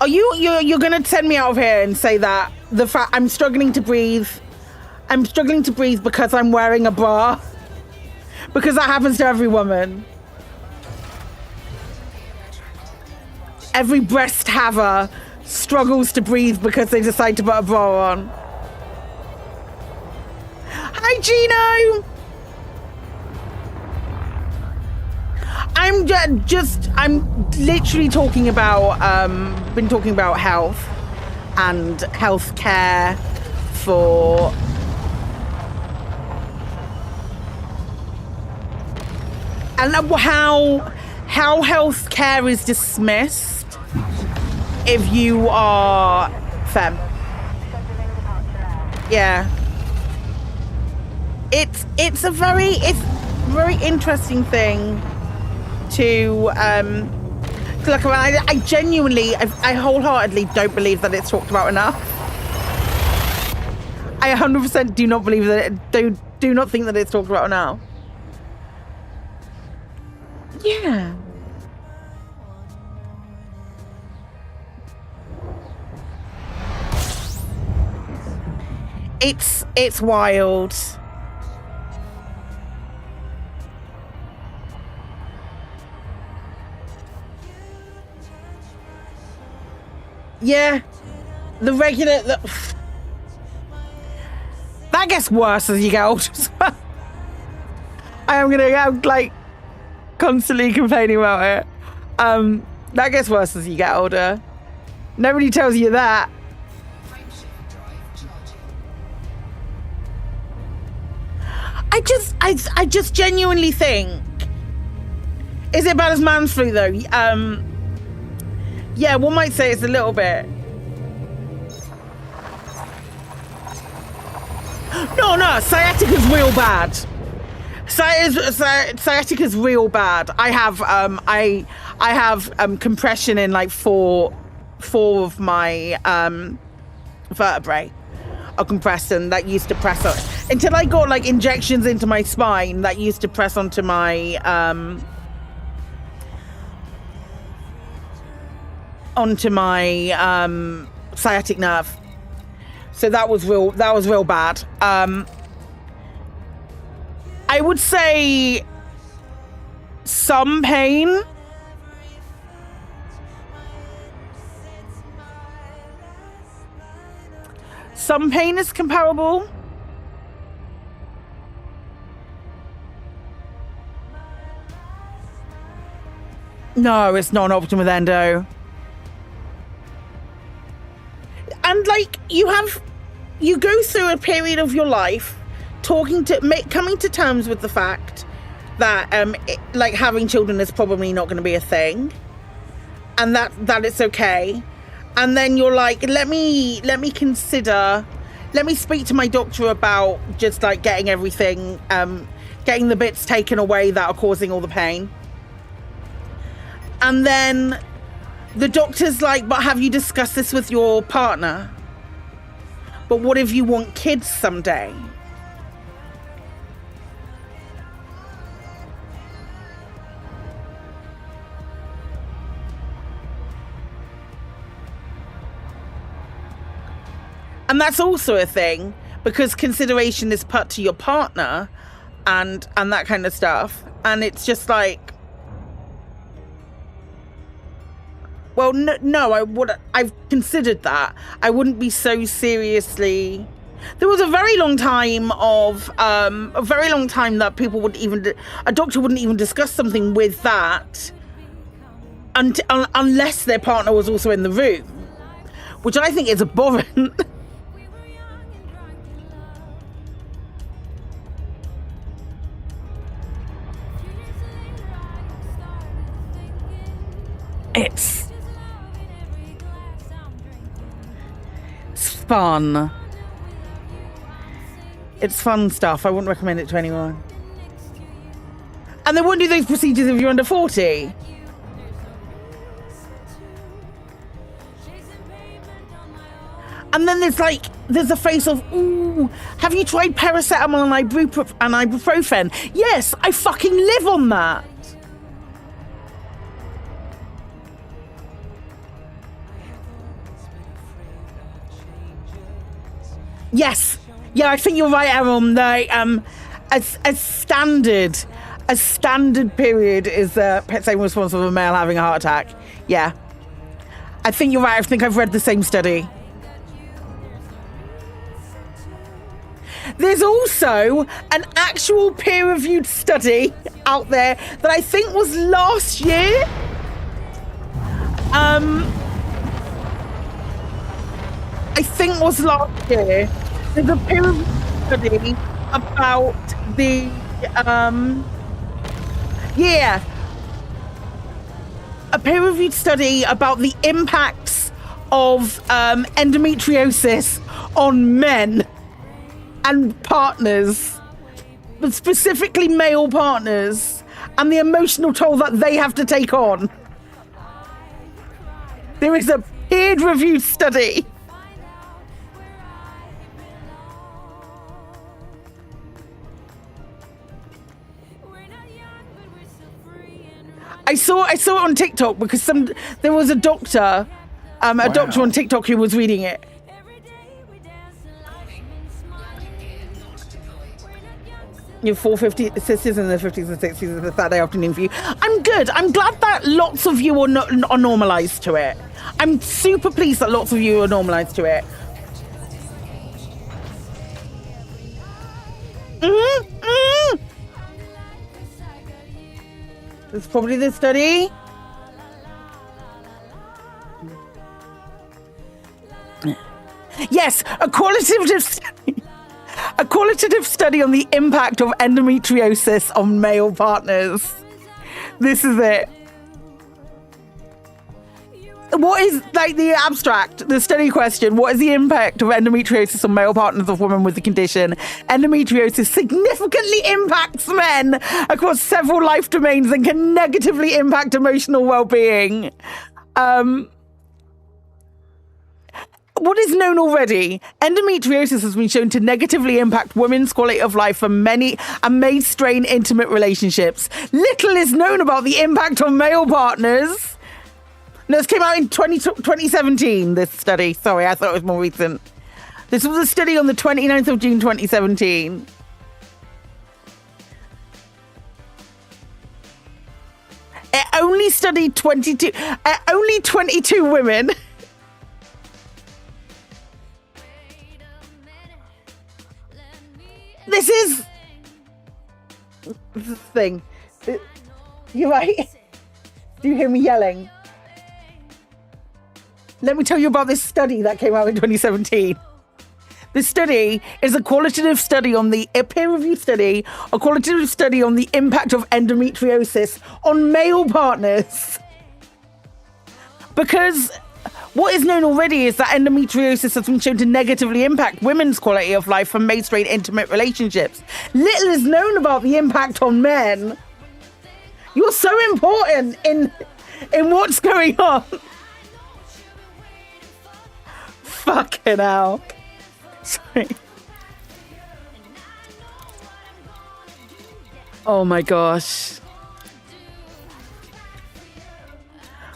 [SPEAKER 2] gonna send me out of here and say that the fact I'm struggling to breathe because I'm wearing a bra? Because that happens to every woman. Every breast haver struggles to breathe because they decide to put a bra on. Hi, Gino! I'm literally talking about, been talking about health and healthcare for and how healthcare is dismissed if you are femme. Yeah. It's a very interesting thing to look around. I genuinely, I wholeheartedly don't believe that it's talked about enough. I 100% do not believe that do not think that it's talked about enough. Yeah. It's wild. Yeah, that gets worse as you get older. I'm like constantly complaining about it. That gets worse as you get older. Nobody tells you that. I just genuinely think, is it bad as man's flu though? Yeah, one might say it's a little bit. No, sciatica's real bad. Sciatica's real bad. I have compression in like four of my vertebrae are compressed, and that used to press on until I got like injections into my spine that used to press onto my sciatic nerve. So that was real bad. I would say some pain. Some pain is comparable. No, it's not an option with endo. And like you go through a period of your life coming to terms with the fact that like having children is probably not going to be a thing, and that it's okay. And then you're like, let me speak to my doctor about just like getting everything getting the bits taken away that are causing all the pain. And then the doctor's like, but have you discussed this with your partner? But what if you want kids someday? And that's also a thing, because consideration is put to your partner and that kind of stuff. And it's just like, well, no, I've considered that. I wouldn't be so seriously. There was a very long time that people would even, a doctor wouldn't even discuss something with that unless their partner was also in the room, which I think is abhorrent. It's fun. It's fun stuff. I wouldn't recommend it to anyone. And they won't do those procedures if you're under 40. And then there's a face of, ooh, have you tried paracetamol and ibuprofen? Yes, I fucking live on that. Yes. Yeah, I think you're right, Aaron. A standard period is pet saying responsible for a male having a heart attack. Yeah. I think you're right. I think I've read the same study. There's also an actual peer-reviewed study out there that I think was last year. I think was last year. There's a peer-reviewed study about the a peer-reviewed study about the impacts of endometriosis on men and partners, but specifically male partners, and the emotional toll that they have to take on. There is a peer-reviewed study. I saw it on TikTok because there was a doctor, doctor on TikTok who was reading it. Your 450 sisters in the 50s and 60s is a Saturday afternoon for you. I'm good. I'm glad that lots of you are normalized to it. I'm super pleased that lots of you are normalized to it. It's probably the study. Yes, a qualitative study on the impact of endometriosis on male partners. This is it. What is, like, the abstract, the study question? What is the impact of endometriosis on male partners of women with the condition? Endometriosis significantly impacts men across several life domains and can negatively impact emotional well-being. What is known already? Endometriosis has been shown to negatively impact women's quality of life and may strain intimate relationships. Little is known about the impact on male partners. No, this came out in 2017, this study. Sorry, I thought it was more recent. This was a study on the 29th of June, 2017. It only studied 22 women. This is the thing. You're right. Do you hear me yelling? Let me tell you about this study that came out in 2017. This study is a qualitative study on a peer-reviewed study, a qualitative study on the impact of endometriosis on male partners. Because What is known already is that endometriosis has been shown to negatively impact women's quality of life from mainstream intimate relationships. Little is known about the impact on men. You're so important in what's going on. Fucking hell. Sorry. Oh my gosh.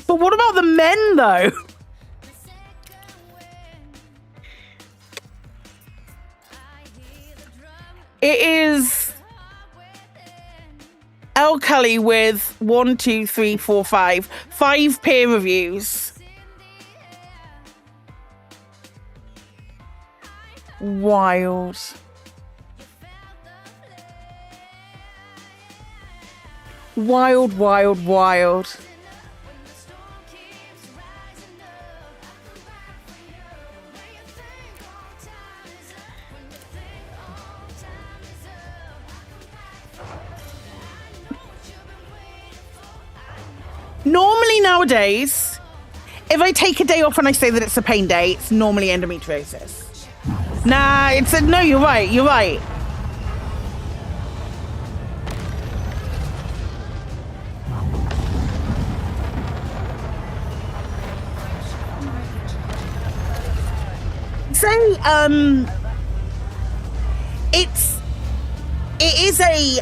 [SPEAKER 2] But what about the men though? It is L. Kelly with 5 peer reviews. Wild. Wild, wild, wild. Normally nowadays, if I take a day off and I say that it's a pain day, it's normally endometriosis. Nah, no, you're right, you're right. So, it is a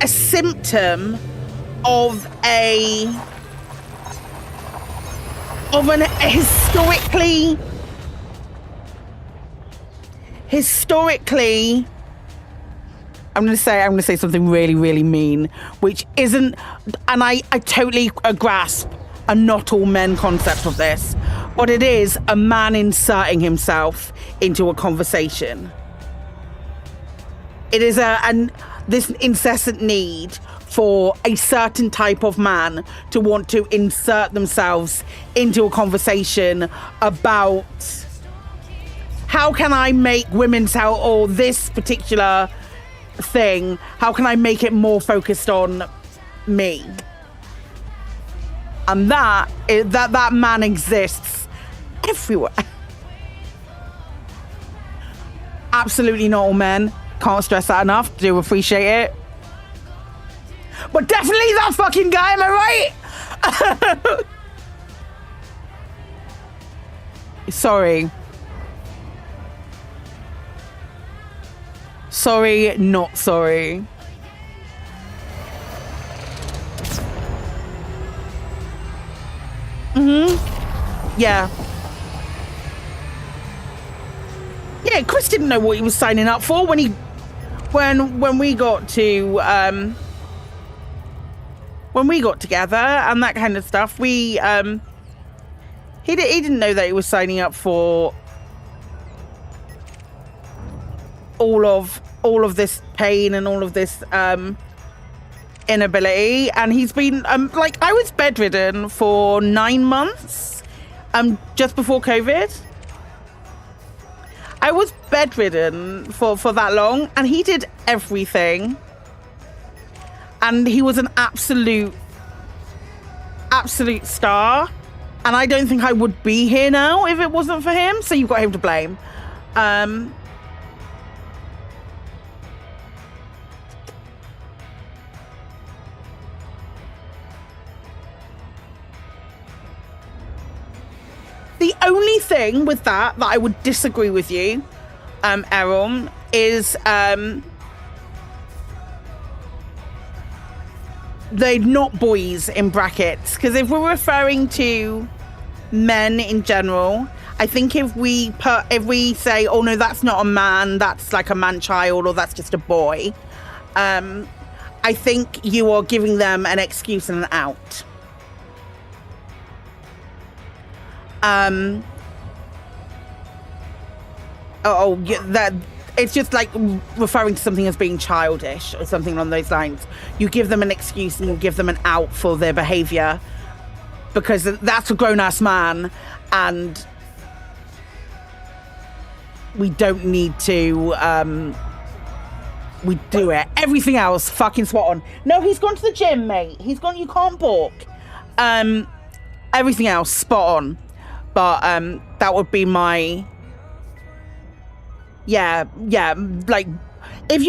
[SPEAKER 2] symptom of an historically I'm gonna say something really, really mean, which isn't, and I totally grasp a not all men concept of this, but it is a man inserting himself into a conversation. It is this incessant need for a certain type of man to want to insert themselves into a conversation about how can I make women's health or this particular thing, how can I make it more focused on me? And that man exists everywhere. Absolutely not all men. Can't stress that enough. Do appreciate it. But definitely that fucking guy, am I right? Sorry. Sorry, not sorry. Yeah. Yeah, Chris didn't know what he was signing up for when we got to when we got together and that kind of stuff. He didn't know that he was signing up for all of this pain and all of this inability. And he's been like, I was bedridden for 9 months just before COVID. I was bedridden for that long, and he did everything. And he was an absolute star. And I don't think I would be here now if it wasn't for him. So you've got him to blame. The only thing with that I would disagree with you, Aaron, is they're not boys in brackets. Because if we're referring to men in general, I think if we say, oh no, that's not a man, that's like a man-child, or that's just a boy, I think you are giving them an excuse and an out. That it's just like referring to something as being childish or something along those lines. You give them an excuse and you give them an out for their behavior because that's a grown-ass man, and we don't need to we do it. Everything else, fucking spot on. No, he's gone to the gym, mate. He's gone. You can't balk. Everything else, spot on. But that would be my. Yeah. Like, if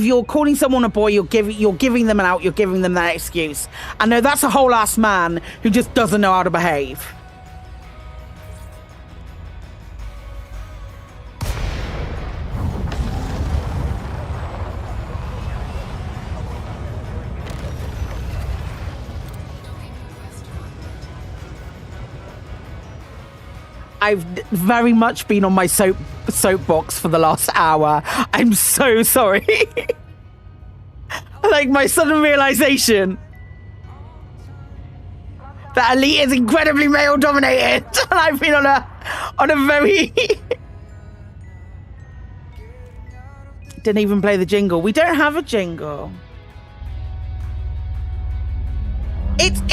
[SPEAKER 2] you're calling someone a boy, you're giving them an out. You're giving them that excuse. I know that's a whole ass man who just doesn't know how to behave. I've very much been on my soapbox for the last hour. I'm so sorry. Like, my sudden realization that Elite is incredibly male dominated, and I've been on a very didn't even play the jingle. We don't have a jingle. It's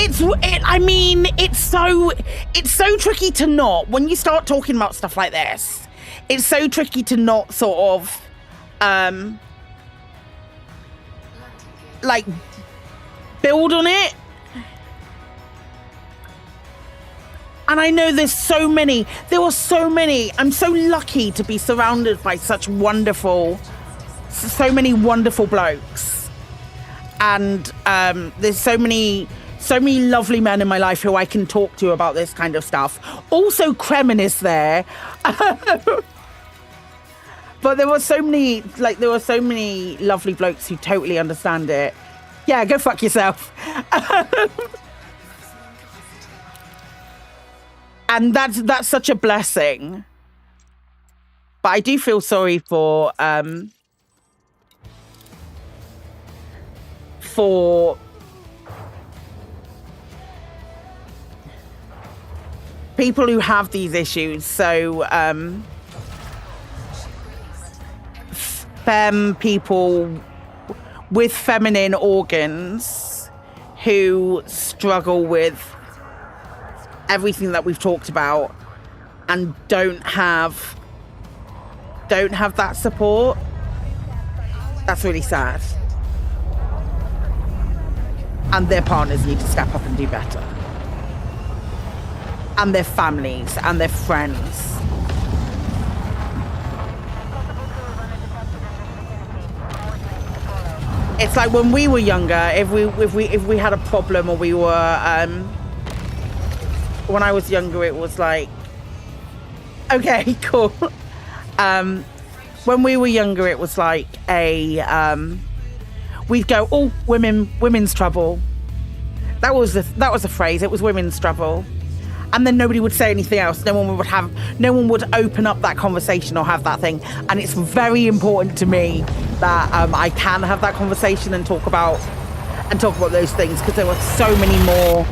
[SPEAKER 2] so tricky to not, when you start talking about stuff like this, it's so tricky to not sort of like build on it. And I know there were so many. I'm so lucky to be surrounded by so many wonderful blokes. And there's so many lovely men in my life who I can talk to about this kind of stuff. Also, Kremen is there. But there were so many lovely blokes who totally understand it. Yeah, go fuck yourself. And that's such a blessing. But I do feel sorry for people who have these issues. So femme people with feminine organs who struggle with everything that we've talked about and don't have that support. That's really sad. And their partners need to step up and do better. And their families and their friends. It's like when we were younger, if we had a problem, or we were when I was younger, it was like, okay, cool. When we were younger, it was like we'd go, oh, women's trouble. That was a phrase. It was women's trouble. And then nobody would say anything else. No one would open up that conversation or have that thing. And it's very important to me that I can have that conversation and talk about those things, because there were so many more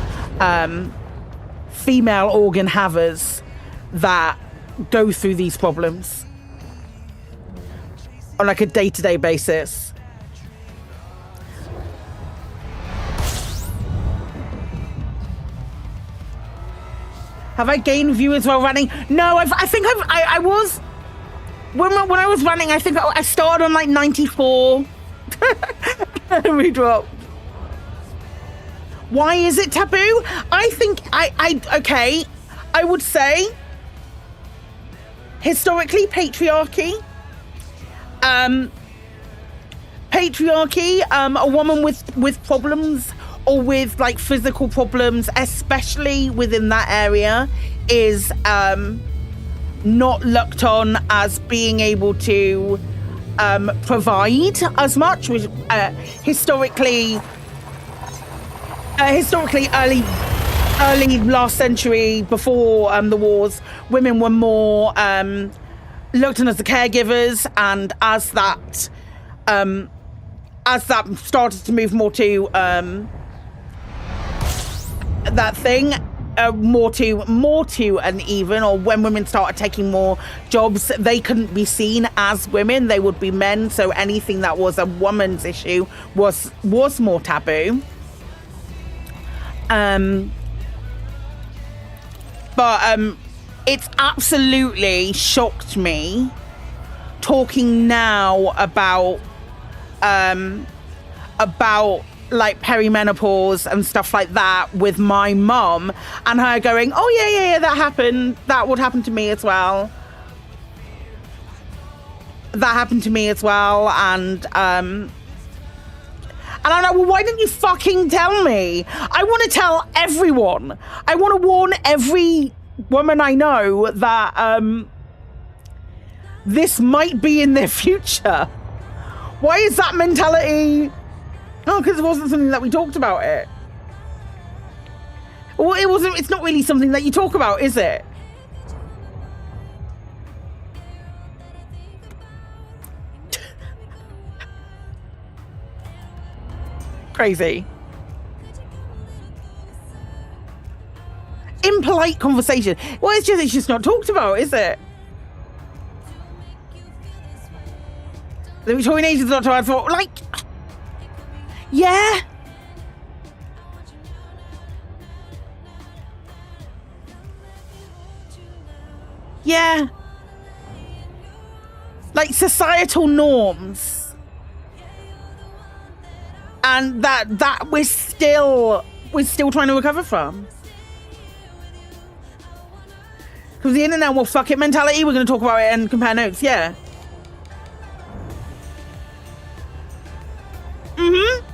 [SPEAKER 2] female organ havers that go through these problems on like a day-to-day basis. Have I gained viewers while running? No, I think I was. When I was running, I think I started on like 94. And we dropped. Why is it taboo? I think okay. I would say historically patriarchy. A woman with problems, or with like physical problems, especially within that area, is not looked on as being able to provide as much. Which historically early last century, before the wars, women were more looked on as the caregivers, and as that started to move more to that thing, more to an even, or when women started taking more jobs, they couldn't be seen as women, they would be men. So anything that was a woman's issue was more taboo. But it's absolutely shocked me talking now about like perimenopause and stuff like that with my mum, and her going, oh yeah, that happened, that would happen to me as well, that happened to me as well. And I'm like, well, why didn't you fucking tell me? I want to tell everyone. I want to warn every woman I know that this might be in their future. Why is that mentality? Oh, because it wasn't something that we talked about it. Well, it wasn't. It's not really something that you talk about, is it? Crazy. Impolite conversation. Well, it's just not talked about, is it? The Victorian age is not too hard for, like, yeah. Yeah. Like societal norms. And that we're still trying to recover from. Because the internet, well, fuck it mentality, we're going to talk about it and compare notes, yeah. Mm-hmm.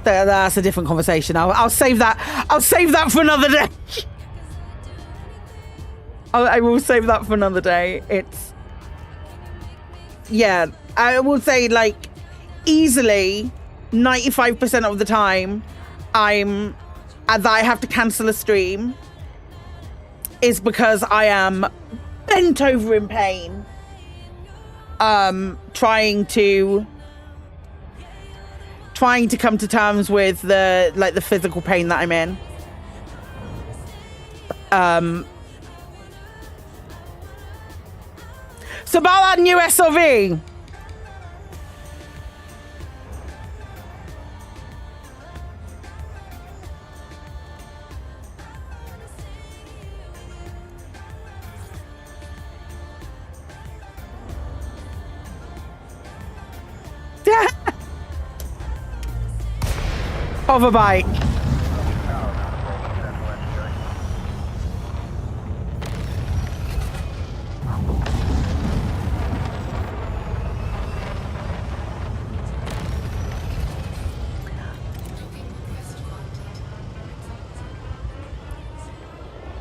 [SPEAKER 2] And that's a different conversation. I'll save that. I'll save that for another day. I will save that for another day. It's, yeah, I will say, like, easily 95% of the time that I have to cancel a stream is because I am bent over in pain, trying to come to terms with the physical pain that I'm in. So about that new SOV. Of a bike.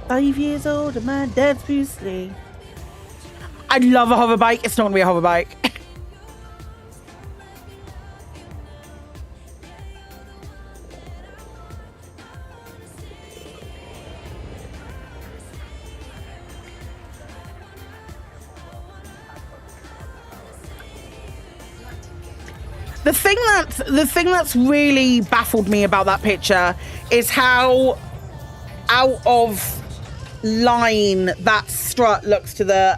[SPEAKER 2] "5 years old and my dad's Bruce-Lee." I'd love a hover bike. It's not gonna be a hover bike. The thing that's really baffled me about that picture is how out of line that strut looks to the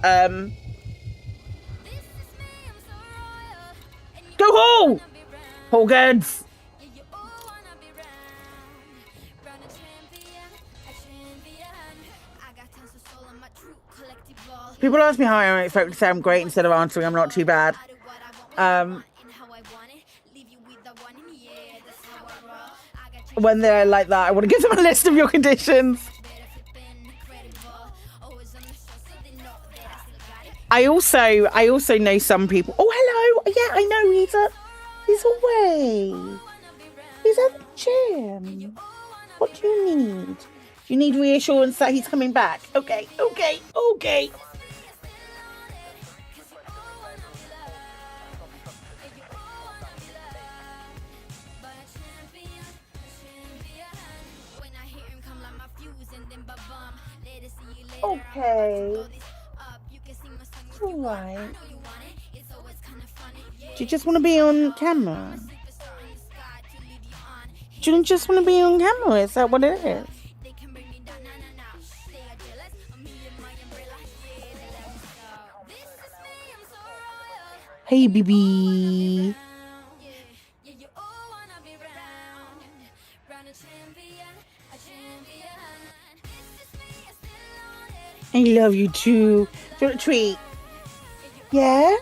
[SPEAKER 2] go Hall! Hall goods. People ask me how I expect to say I'm great instead of answering I'm not too bad. When they're like that, I want to give them a list of your conditions. I also know some people. Oh, hello. Yeah, I know he's away. He's at the gym. What do you need? Do you need reassurance that he's coming back? Okay. Okay. All right. Do you just want to be on camera? Do you just want to be on camera? Is that what it is? Hey, baby. I love you too. Do you want a treat? Yeah?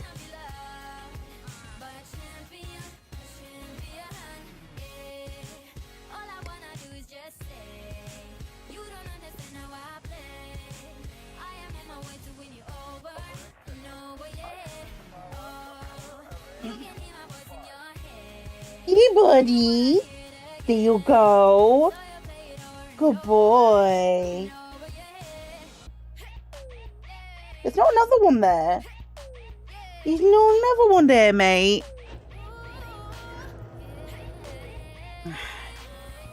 [SPEAKER 2] Hey, buddy. There you go. Good boy. There's not another one there. There's no another one there, mate.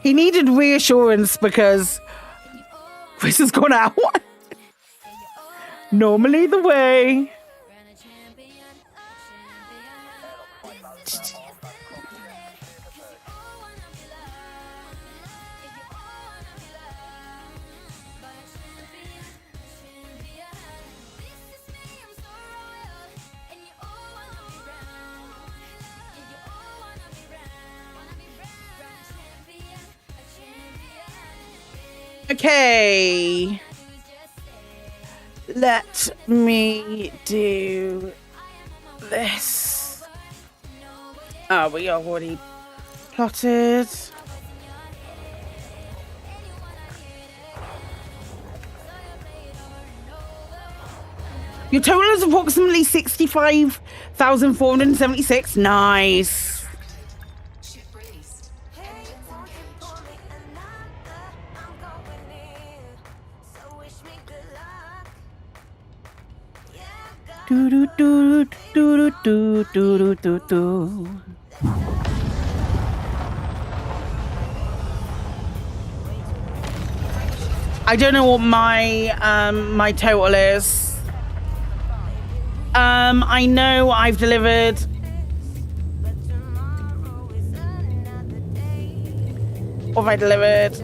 [SPEAKER 2] He needed reassurance because Chris has gone out. Normally the way. Okay, let me do this. Oh, we already plotted. Your total is approximately 65,476. Nice. Do do do do do do do do do. I don't know what my my total is. I know I've delivered. What have I delivered?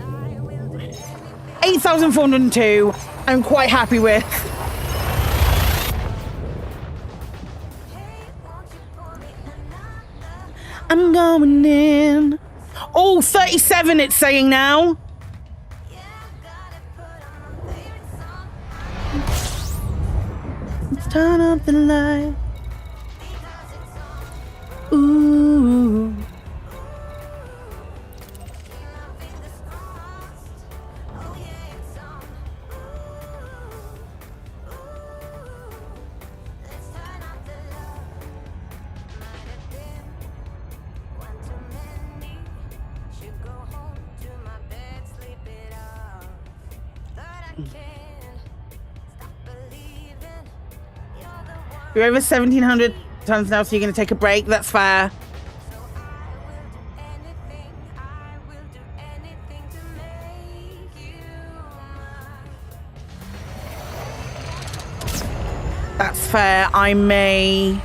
[SPEAKER 2] 8,402. I'm quite happy with. I'm going in. Oh, 37 it's saying now. Let's turn up the light. Ooh. You're over 1,700 tons now, so you're going to take a break. That's fair. That's fair. I may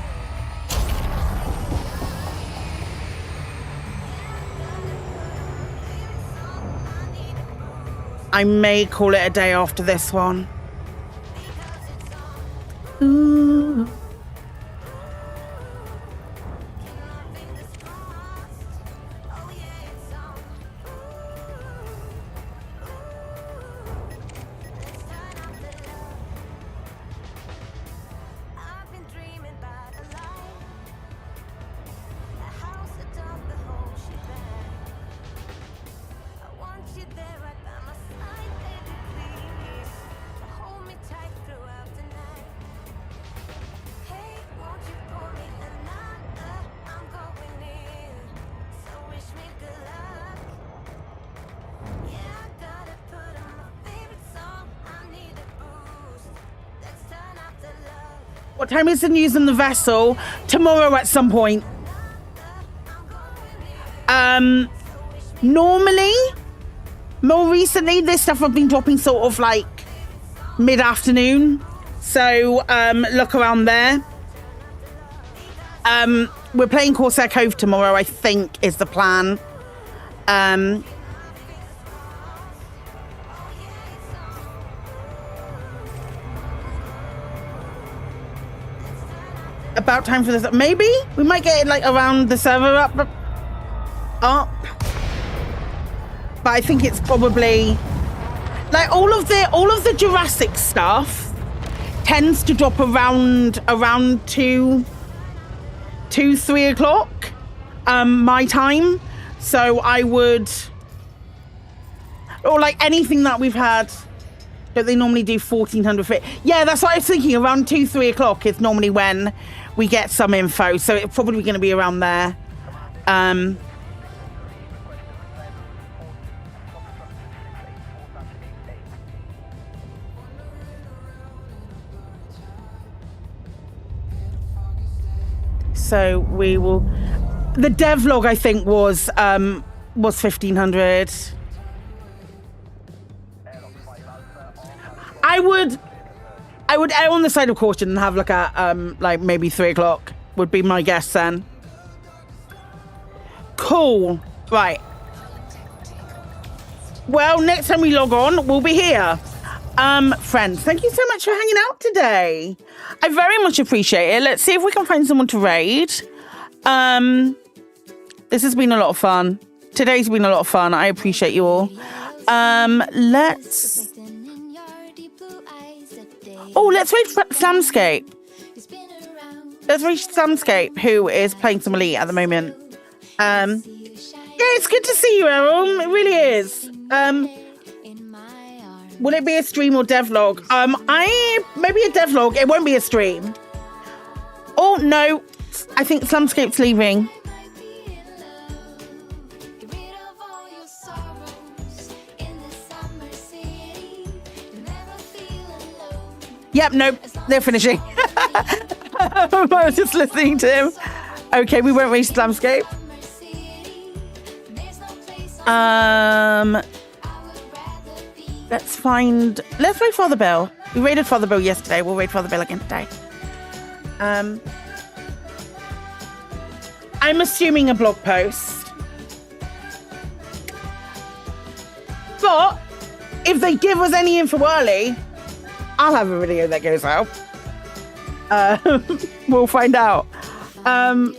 [SPEAKER 2] call it a day after this one. Ooh. What time is the news on the vessel? Tomorrow at some point. Normally, more recently, this stuff I've been dropping sort of like mid-afternoon. So look around there. We're playing Corsair Cove tomorrow, I think, is the plan. about time for this. Maybe we might get it like around the server up. But I think it's probably like all of the Jurassic stuff tends to drop around 2-3 o'clock my time. So I would, or like anything that we've had. Don't they normally do 1400 feet? Yeah, that's what I was thinking. Around 2-3 o'clock is normally when we get some info, so it's probably going to be around there. So we will. The devlog, I think, was 1500. I would err on the side of caution and have like a like maybe 3 o'clock would be my guess then. Cool. Right. Well, next time we log on, we'll be here. Friends, thank you so much for hanging out today. I very much appreciate it. Let's see if we can find someone to raid. This has been a lot of fun. Today's been a lot of fun. I appreciate you all. Let's raid Samscape. Let's raid Samscape, who is playing some Elite at the moment. Yeah, it's good to see you, Errol. It really is. Will it be a stream or devlog? Maybe a devlog. It won't be a stream. Oh no, I think Samscape's leaving. Yep, nope, they're finishing. I was just listening to him. Okay, we won't reach Slamscape. Let's raid Father Bill. We raided Father Bill yesterday. We'll raid Father Bill again today. I'm assuming a blog post. But if they give us any info early, I'll have a video that goes out. We'll find out.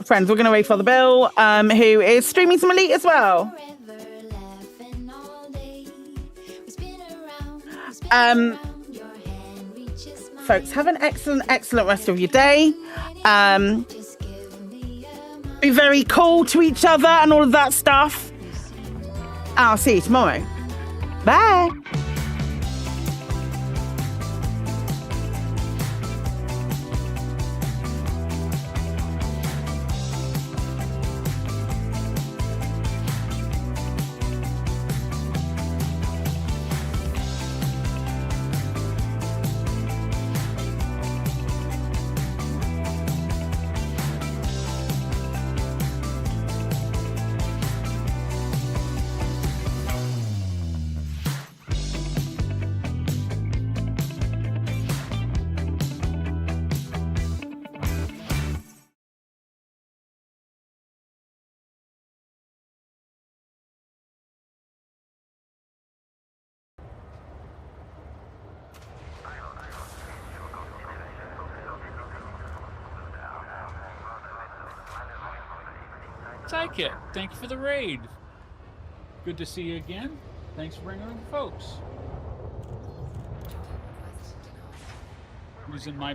[SPEAKER 2] Friends, we're going to raid Father Bill, who is streaming some Elite as well. Folks, have an excellent rest of your day. Be very cool to each other and all of that stuff. I'll see you tomorrow. Bye.
[SPEAKER 18] Psykit, thank you for the raid. Good to see you again. Thanks for bringing folks. Using my